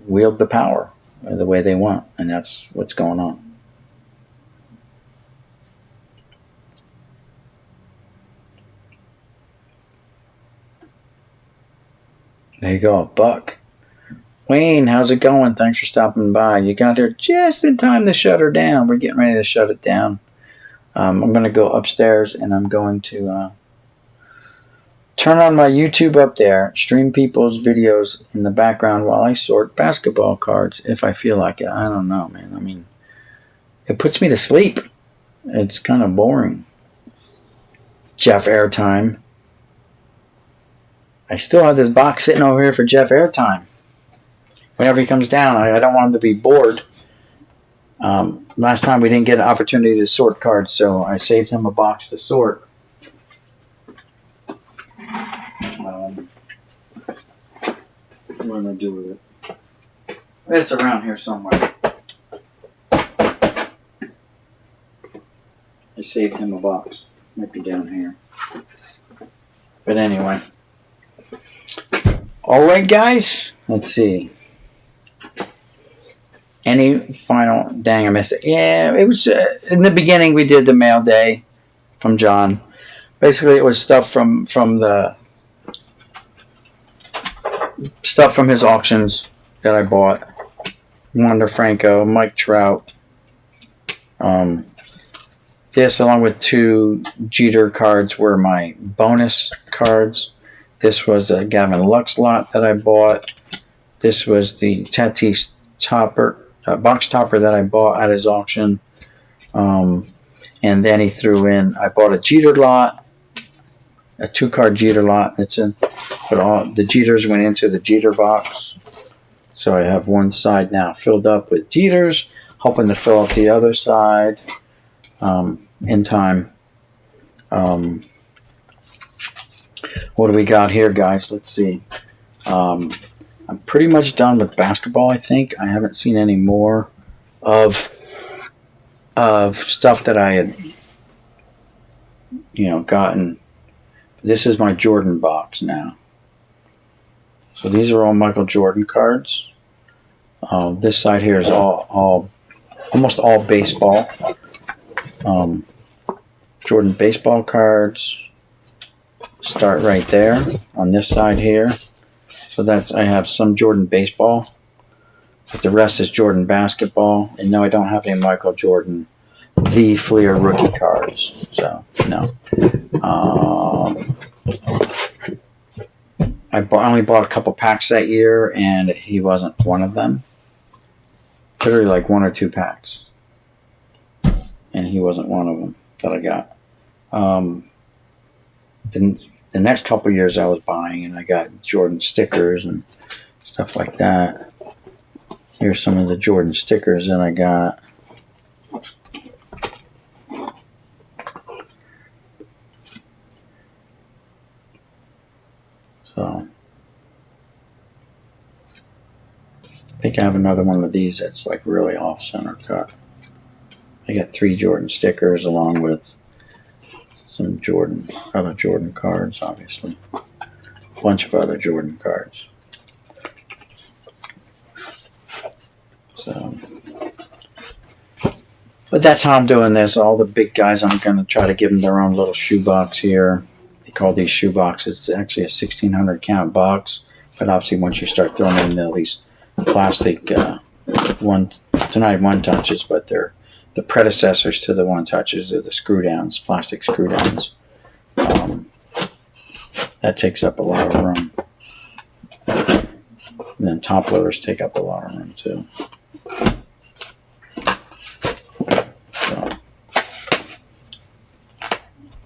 wield the power the way they want, and that's what's going on. There you go, Buck. Wayne, how's it going? Thanks for stopping by. You got here just in time to shut her down. We're getting ready to shut it down. I'm going to go upstairs, and I'm going to turn on my YouTube up there, stream people's videos in the background while I sort basketball cards, if I feel like it. I don't know, man. I mean, it puts me to sleep. It's kind of boring. Jeff Airtime. I still have this box sitting over here for Jeff Airtime. Whenever he comes down, I don't want him to be bored. Last time we didn't get an opportunity to sort cards, so I saved him a box to sort. What am I do with it? It's around here somewhere. I saved him a box. Might be down here. But anyway. Alright, guys. Let's see. Any final... Dang, I missed it. Yeah, it was... in the beginning, we did the mail day from John. Basically, it was stuff from the... stuff from his auctions that I bought. Wander Franco, Mike Trout. This, along with 2 Jeter cards, were my bonus cards. This was a Gavin Lux lot that I bought. This was the Tatis topper, box topper that I bought at his auction. And then he threw in, I bought a Jeter lot, a 2-card Jeter lot. It's in, but all the Jeters went into the Jeter box. So I have one side now filled up with Jeters, hoping to fill up the other side in time. What do we got here, guys? Let's see. I'm pretty much done with basketball, I think. I haven't seen any more of stuff that I had, gotten. This is my Jordan box now. So these are all Michael Jordan cards. This side here is almost all baseball. Jordan baseball cards start right there on this side here. So I have some Jordan baseball, but the rest is Jordan basketball. And no, I don't have any Michael Jordan, the Fleer rookie cards. So no. I only bought a couple packs that year, and he wasn't one of them. Literally like 1 or 2 packs, and he wasn't one of them that I got. The next couple years I was buying, and I got Jordan stickers and stuff like that. Here's some of the Jordan stickers that I got. So think I have another one of these that's like really off center cut. I got 3 Jordan stickers along with some other Jordan cards, obviously. A bunch of other Jordan cards. So, but that's how I'm doing this. All the big guys, I'm going to try to give them their own little shoebox here. They call these shoe boxes. It's actually a 1,600 count box. But obviously, once you start throwing in these plastic they're not one touches, but they're the predecessors to the one touches. They're the screw downs, plastic screw downs. That takes up a lot of room. And then top loaders take up a lot of room too. So,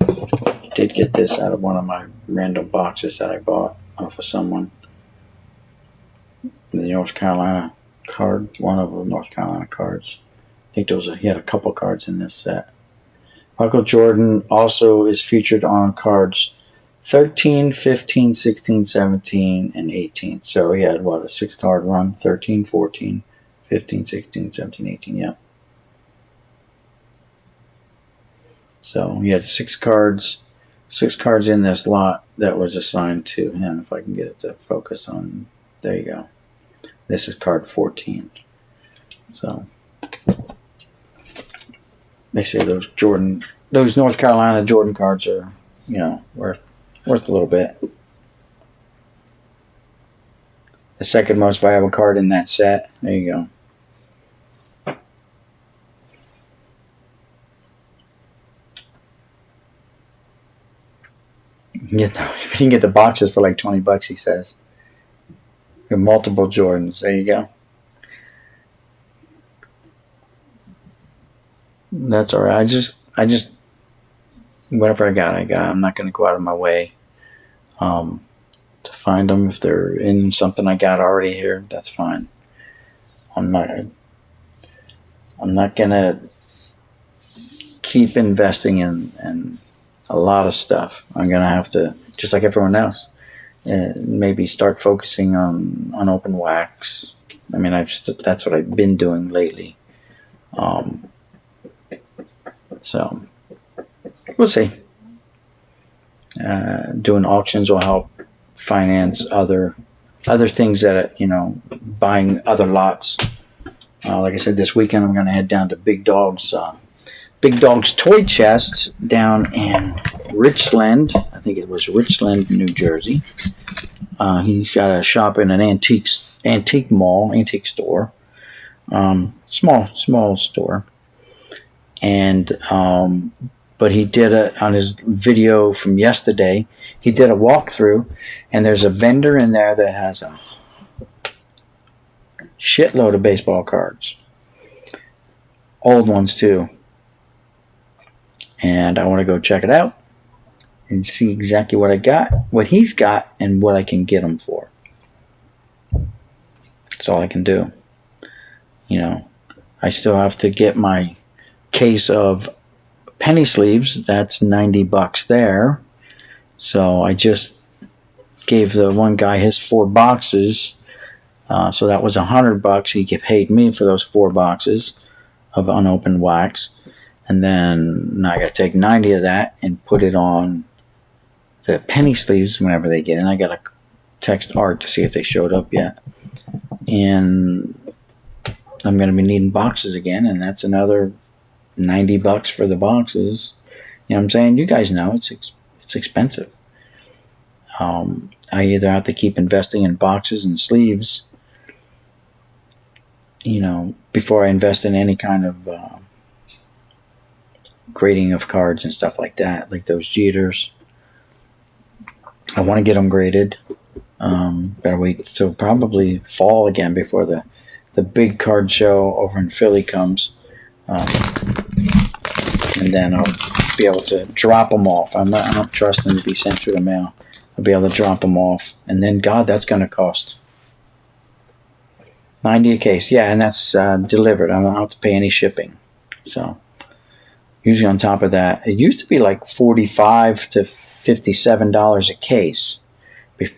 I did get this out of one of my random boxes that I bought off of someone. The North Carolina card, one of the North Carolina cards. I think he had a couple cards in this set. Michael Jordan also is featured on cards 13, 15, 16, 17, and 18. So he had, a 6-card run? 13, 14, 15, 16, 17, 18, yeah. So he had 6 cards in this lot that was assigned to him. If I can get it to focus on, there you go. This is card 14. So they say those North Carolina Jordan cards are, worth a little bit. The second most valuable card in that set. There you go. You can get the boxes for like $20, he says. Multiple Jordans. There you go. That's all right. I just whatever I got. I'm not going to go out of my way to find them. If they're in something I got already here, that's fine. I'm not going to keep investing in a lot of stuff. I'm going to have to, just like everyone else, maybe start focusing on unopened wax. I mean, that's what I've been doing lately. So we'll see. Doing auctions will help finance other things that, buying other lots. Like I said, this weekend I'm going to head down to Big Dog's Toy Chest down in Richland. I think it was Richland, New Jersey. He's got a shop in an antique store, small store, and but he did on his video from yesterday. He did a walkthrough, and there's a vendor in there that has a shitload of baseball cards, old ones too. And I want to go check it out and see exactly what he's got, and what I can get him for. That's all I can do. I still have to get my case of penny sleeves. That's $90 there. So I just gave the one guy his 4 boxes. So that was $100. He paid me for those 4 boxes of unopened wax. And then now I got to take 90 of that and put it on the penny sleeves whenever they get in. I got to text Art to see if they showed up yet. And I'm going to be needing boxes again, and that's another $90 for the boxes. You know what I'm saying? You guys know it's expensive. I either have to keep investing in boxes and sleeves, before I invest in any kind of grading of cards and stuff like that, like those Jeters. I want to get them graded. Better wait till probably fall again before the big card show over in Philly comes. And then I'll be able to drop them off. I'm not trusting to be sent through the mail. I'll be able to drop them off. And then, God, that's going to cost $90 a case. Yeah, and that's delivered. I don't have to pay any shipping. So usually on top of that, it used to be like $45 to $57 a case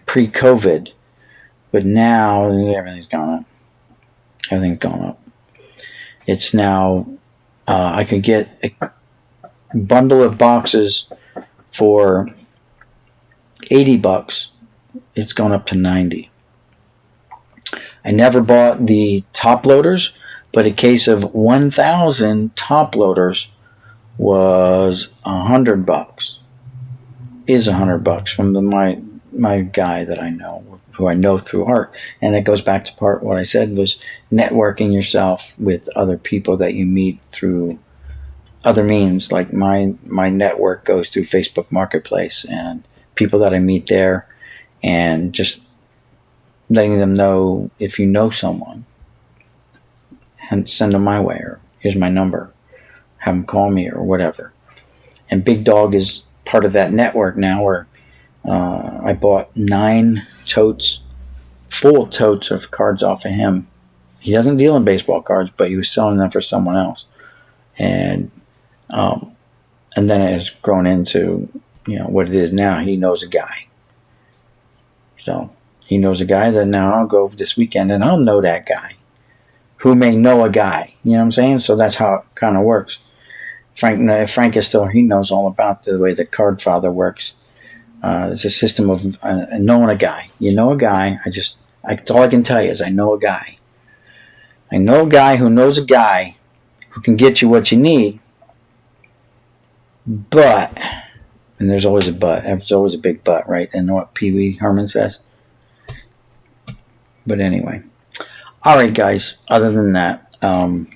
pre-COVID, but now everything's gone up. Everything's gone up. It's now, I could get a bundle of boxes for $80. It's gone up to $90. I never bought the top loaders, but a case of 1,000 top loaders was $100. Is $100 from my guy that I know, who I know through art. And it goes back to part what I said was networking yourself with other people that you meet through other means. Like my network goes through Facebook Marketplace and people that I meet there, and just letting them know if you know someone, and send them my way, or here's my number, have them call me or whatever. And Big Dog is part of that network now, where I bought 9 totes, full totes of cards off of him. He doesn't deal in baseball cards, but he was selling them for someone else. And then it has grown into, what it is now. He knows a guy. So he knows a guy that now I'll go this weekend and I'll know that guy who may know a guy. You know what I'm saying? So that's how it kind of works. If Frank is still, he knows all about the way the card father works. It's a system of knowing a guy. You know a guy. That's all I can tell you is I know a guy. I know a guy who knows a guy who can get you what you need. But, and there's always a but. There's always a big but, right? And what Pee Wee Herman says. But anyway. All right, guys. Other than that, I'm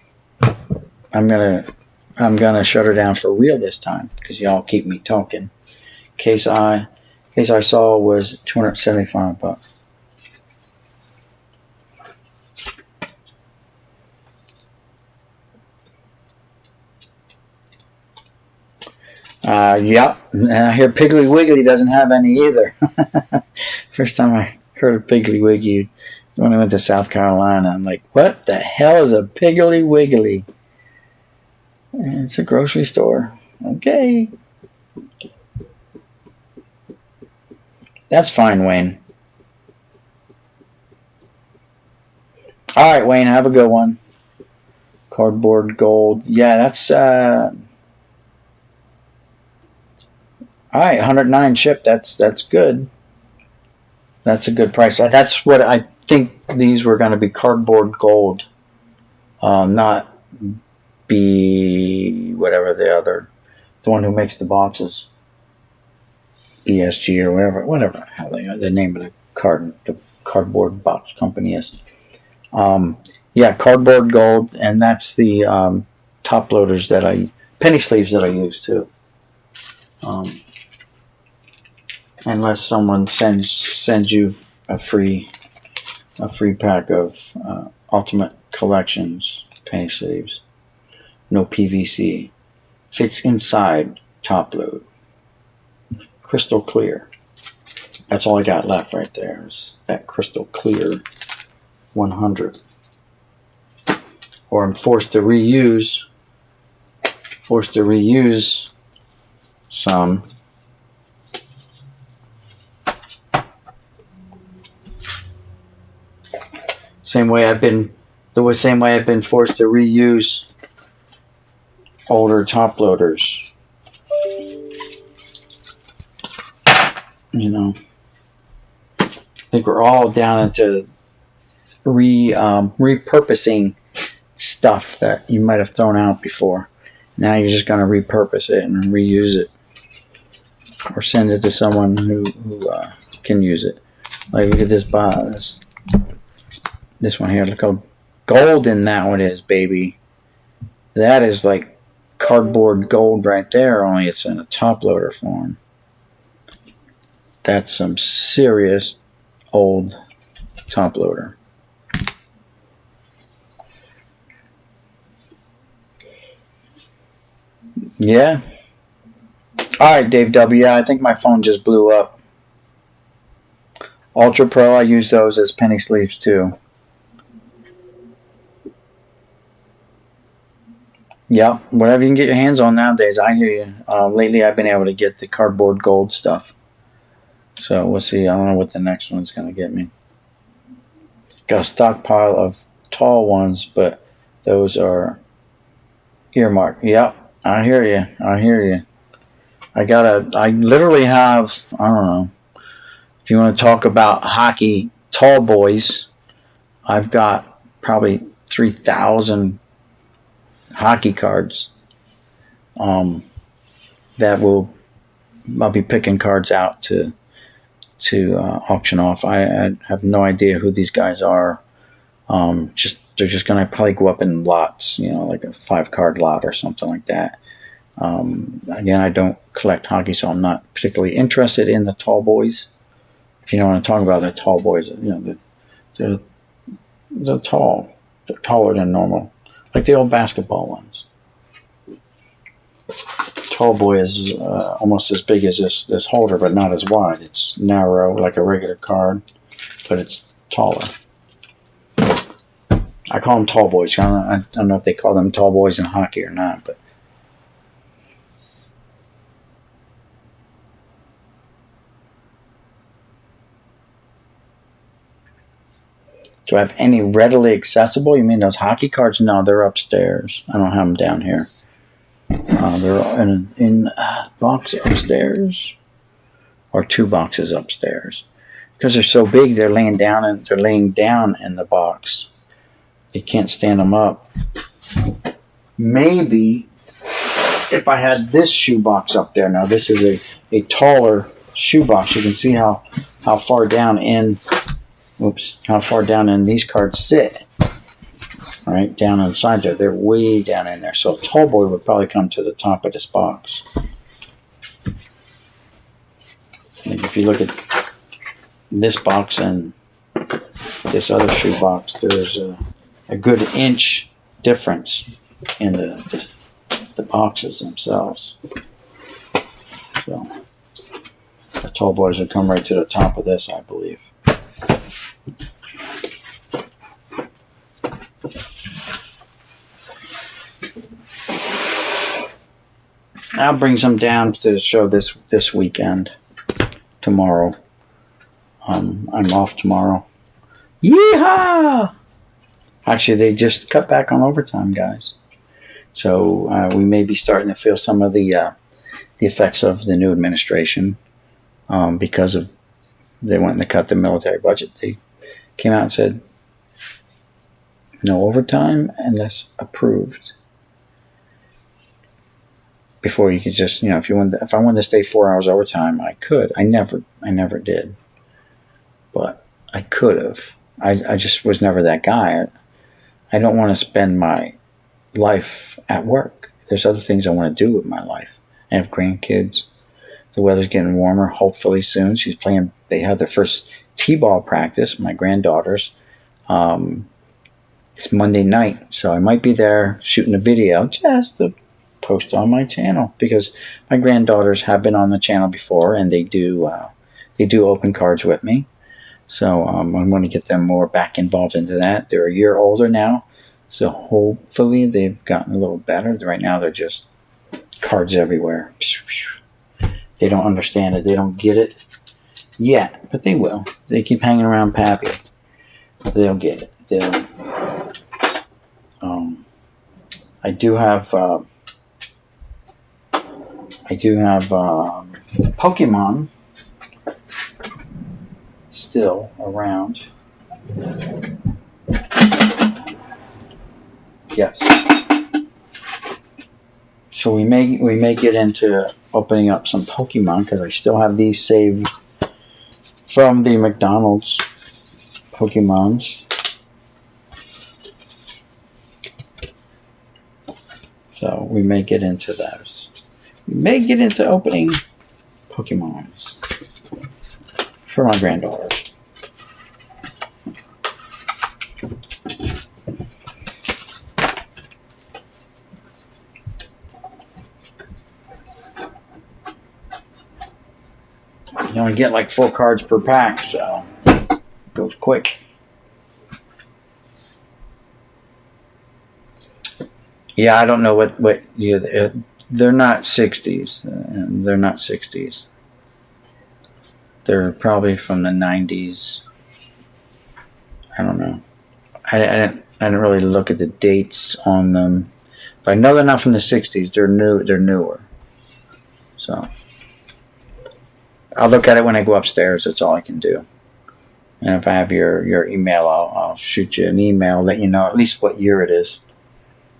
gonna shut her down for real this time because y'all keep me talking. Case I saw was $275. Yeah, and I hear Piggly Wiggly doesn't have any either. First time I heard of Piggly Wiggly when I went to South Carolina, I'm like, what the hell is a Piggly Wiggly? And it's a grocery store. Okay. That's fine, Wayne. All right, Wayne, have a good one. Cardboard gold. Yeah, that's all right, 109 shipped. That's good. That's a good price. That's what I think these were going to be, cardboard gold. Not be whatever the one who makes the boxes. ESG or whatever how the name of the cardboard box company is. Yeah, cardboard gold, and that's the top loaders penny sleeves that I use too. Unless someone sends you a free pack of Ultimate Collections penny sleeves, no PVC, fits inside top load, crystal clear. That's all I got left right there is that crystal clear 100. Or I'm forced to reuse some. Same way I've been forced to reuse older top loaders. I think we're all down into repurposing stuff that you might have thrown out before. Now you're just going to repurpose it and reuse it, or send it to someone who can use it. Like, look at this box. This one here, look how golden that one is, baby. That is like cardboard gold right there, only it's in a top loader form. That's some serious old top loader. Yeah. Alright, Dave W. Yeah, I think my phone just blew up. Ultra Pro, I use those as penny sleeves too. Yeah, whatever you can get your hands on nowadays, I hear you. Lately, I've been able to get the cardboard gold stuff. So we'll see. I don't know what the next one's going to get me. Got a stockpile of tall ones, but those are earmarked. Yep, I hear you. I hear you. I literally have, I don't know, if you want to talk about hockey tall boys, I've got probably 3,000 hockey cards that I'll be picking cards out to auction off. I have no idea who these guys are. They're just gonna probably go up in lots, like a 5-card lot or something like that. Again, I don't collect hockey, so I'm not particularly interested in the tall boys. If you know what I'm talking about, the tall boys, they're tall. They're taller than normal, like the old basketball ones. Tall boy is almost as big as this holder, but not as wide. It's narrow, like a regular card, but it's taller. I call them tall boys. I don't know if they call them tall boys in hockey or not, but do I have any readily accessible? You mean those hockey cards? No, they're upstairs. I don't have them down here. They're in a box upstairs, or 2 boxes upstairs. Because they're so big, they're laying down in the box. You can't stand them up. Maybe if I had this shoebox up there. Now this is a taller shoebox. You can see how far down in these cards sit. Right down inside there. They're way down in there. So a tall boy would probably come to the top of this box. And if you look at this box and this other shoebox, there's a good inch difference in the boxes themselves. So the tall boys would come right to the top of this, I believe. I'll bring some down to show this weekend. Tomorrow. I'm off tomorrow. Yeehaw! Actually, they just cut back on overtime, guys. So we may be starting to feel some of the effects of the new administration because of they went and cut the military budget. They came out and said no overtime unless approved. Before you could just, if I wanted to stay 4 hours overtime, I could. I never did. But I could have. I just was never that guy. I don't want to spend my life at work. There's other things I want to do with my life. I have grandkids. The weather's getting warmer, hopefully soon. They have their first t-ball practice, my granddaughters. It's Monday night, so I might be there shooting a video just to post on my channel, because my granddaughters have been on the channel before and they do open cards with me. So I'm going to get them more back involved into that. They're a year older now, so hopefully they've gotten a little better. Right now they're just cards everywhere. They don't understand it. They don't get it yet, but they will. They keep hanging around Pappy. They'll get it. I do have Pokemon still around. Yes. So we may get into opening up some Pokemon, because I still have these saved from the McDonald's Pokemons. So we may get into those. We may get into opening Pokemons for my granddaughters. You only get like 4 cards per pack, so it goes quick. Yeah, I don't know what they're not 60s. They're not 60s. They're probably from the 90s. I don't know. I didn't really look at the dates on them. But I know they're not from the 60s. They're new. They're newer. So I'll look at it when I go upstairs. That's all I can do. And if I have your email, I'll shoot you an email, let you know at least what year it is,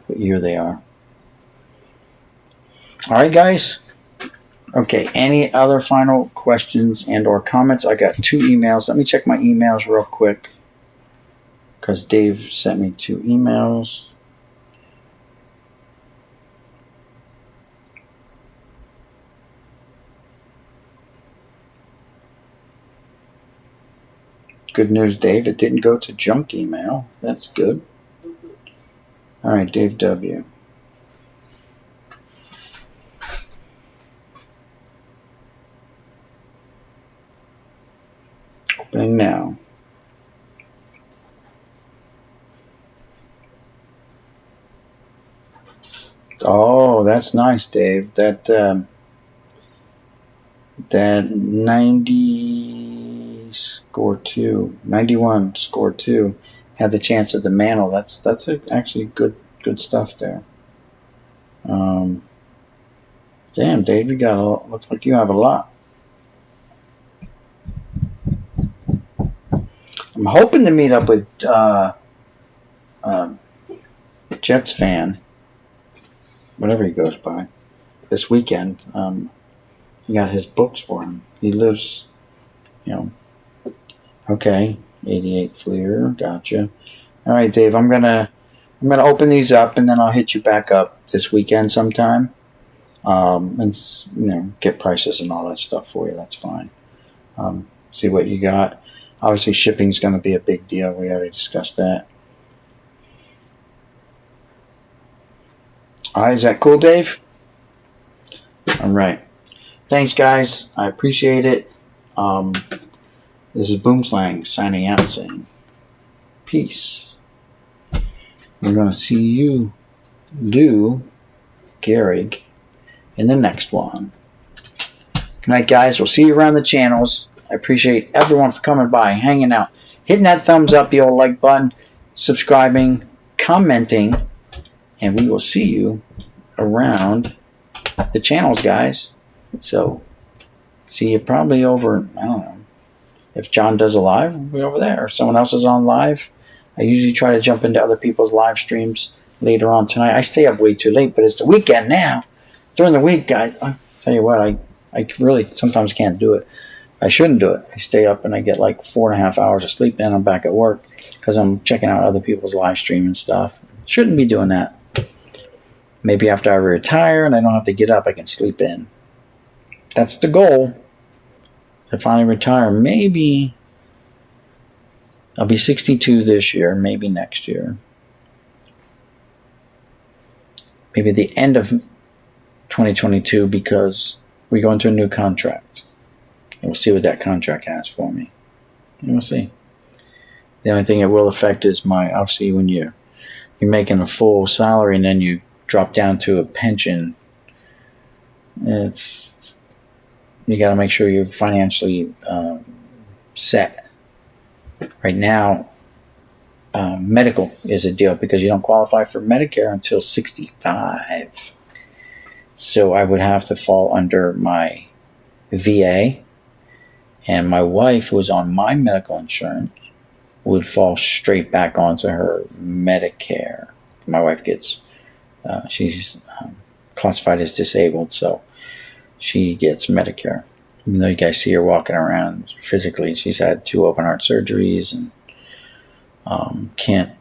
what year they are. All right, guys. Okay, any other final questions and or comments? I got 2 emails. Let me check my emails real quick because Dave sent me 2 emails. Good news, Dave. It didn't go to junk email. That's good. All right, Dave W. Opening now. Oh, that's nice, Dave. That 90 score 2, 91 score 2 had the chance at the mantle. That's actually good stuff there. Damn, Dave, you got looks like you have a lot. I'm hoping to meet up with Jets fan, whatever he goes by, this weekend. I got his books for him. He lives, okay, 88 Fleer, gotcha. All right, Dave, I'm gonna open these up and then I'll hit you back up this weekend sometime, and get prices and all that stuff for you. That's fine. See what you got. Obviously, shipping's going to be a big deal. We already discussed that. All right, is that cool, Dave? All right. Thanks, guys. I appreciate it. This is Boomslang signing out saying peace. We're going to see you, Gehrig, in the next one. Good night, guys. We'll see you around the channels. I appreciate everyone for coming by, hanging out, hitting that thumbs up, the old like button, subscribing, commenting, and we will see you around the channels, guys. So, see you probably over, I don't know, if John does a live, we'll be over there. If someone else is on live, I usually try to jump into other people's live streams later on tonight. I stay up way too late, but it's the weekend now. During the week, guys, I'll tell you what, I really sometimes can't do it. I shouldn't do it. I stay up and I get like 4.5 hours of sleep, then I'm back at work because I'm checking out other people's live stream and stuff. Shouldn't be doing that. Maybe after I retire and I don't have to get up, I can sleep in. That's the goal. To finally retire. Maybe I'll be 62 this year, maybe next year. Maybe at the end of 2022 because we go into a new contract. And we'll see what that contract has for me. And we'll see. The only thing it will affect is obviously when you're making a full salary and then you drop down to a pension, you got to make sure you're financially set. Right now, medical is a deal because you don't qualify for Medicare until 65. So I would have to fall under my VA. And my wife, who was on my medical insurance, would fall straight back onto her Medicare. My wife she's classified as disabled, so she gets Medicare. Even though you guys see her walking around physically, she's had 2 open heart surgeries and can't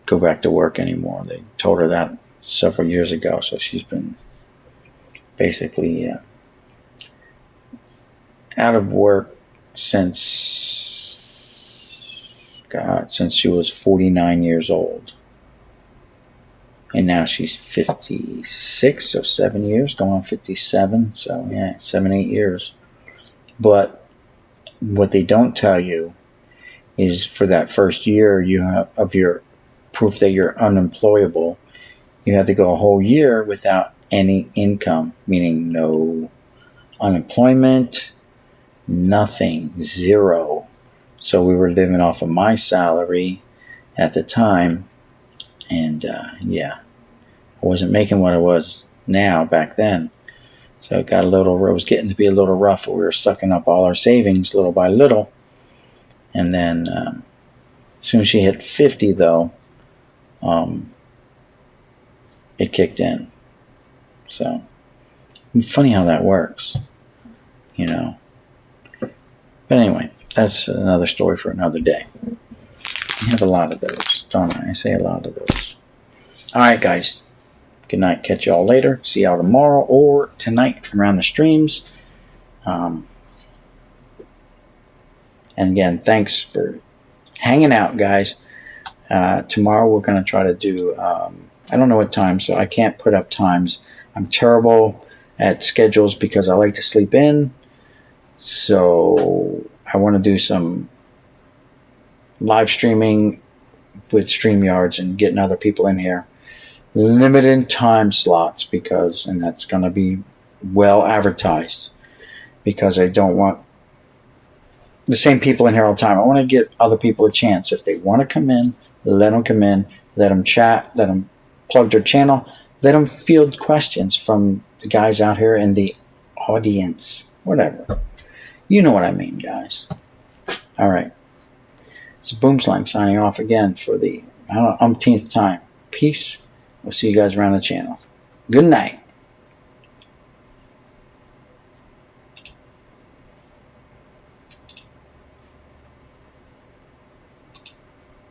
go back to work anymore. They told her that several years ago, so she's been basically out of work since she was 49 years old. And now she's 56, so 7 years, going on 57. So, 7-8 years. But what they don't tell you is for that first year of your proof that you're unemployable, you have to go a whole year without any income, meaning no unemployment, nothing, 0. So we were living off of my salary at the time. And yeah, I wasn't making what I was now back then. So it was getting to be a little rough. We were sucking up all our savings little by little. And then as soon as she hit 50, though, it kicked in. So funny how that works, you know. But anyway, that's another story for another day. I have a lot of those, don't I? I say a lot of those. All right, guys. Good night. Catch y'all later. See y'all tomorrow or tonight around the streams. And again, thanks for hanging out, guys. Tomorrow we're going to try to do, I don't know what time, so I can't put up times. I'm terrible at schedules because I like to sleep in. So I want to do some live streaming with StreamYards and getting other people in here. Limited time slots and that's going to be well advertised because I don't want the same people in here all the time. I want to get other people a chance. If they want to come in, let them come in, let them chat, let them plug their channel, let them field questions from the guys out here in the audience, whatever. You know what I mean, guys. All right. It's Boomslang signing off again for the umpteenth time. Peace. We'll see you guys around the channel. Good night.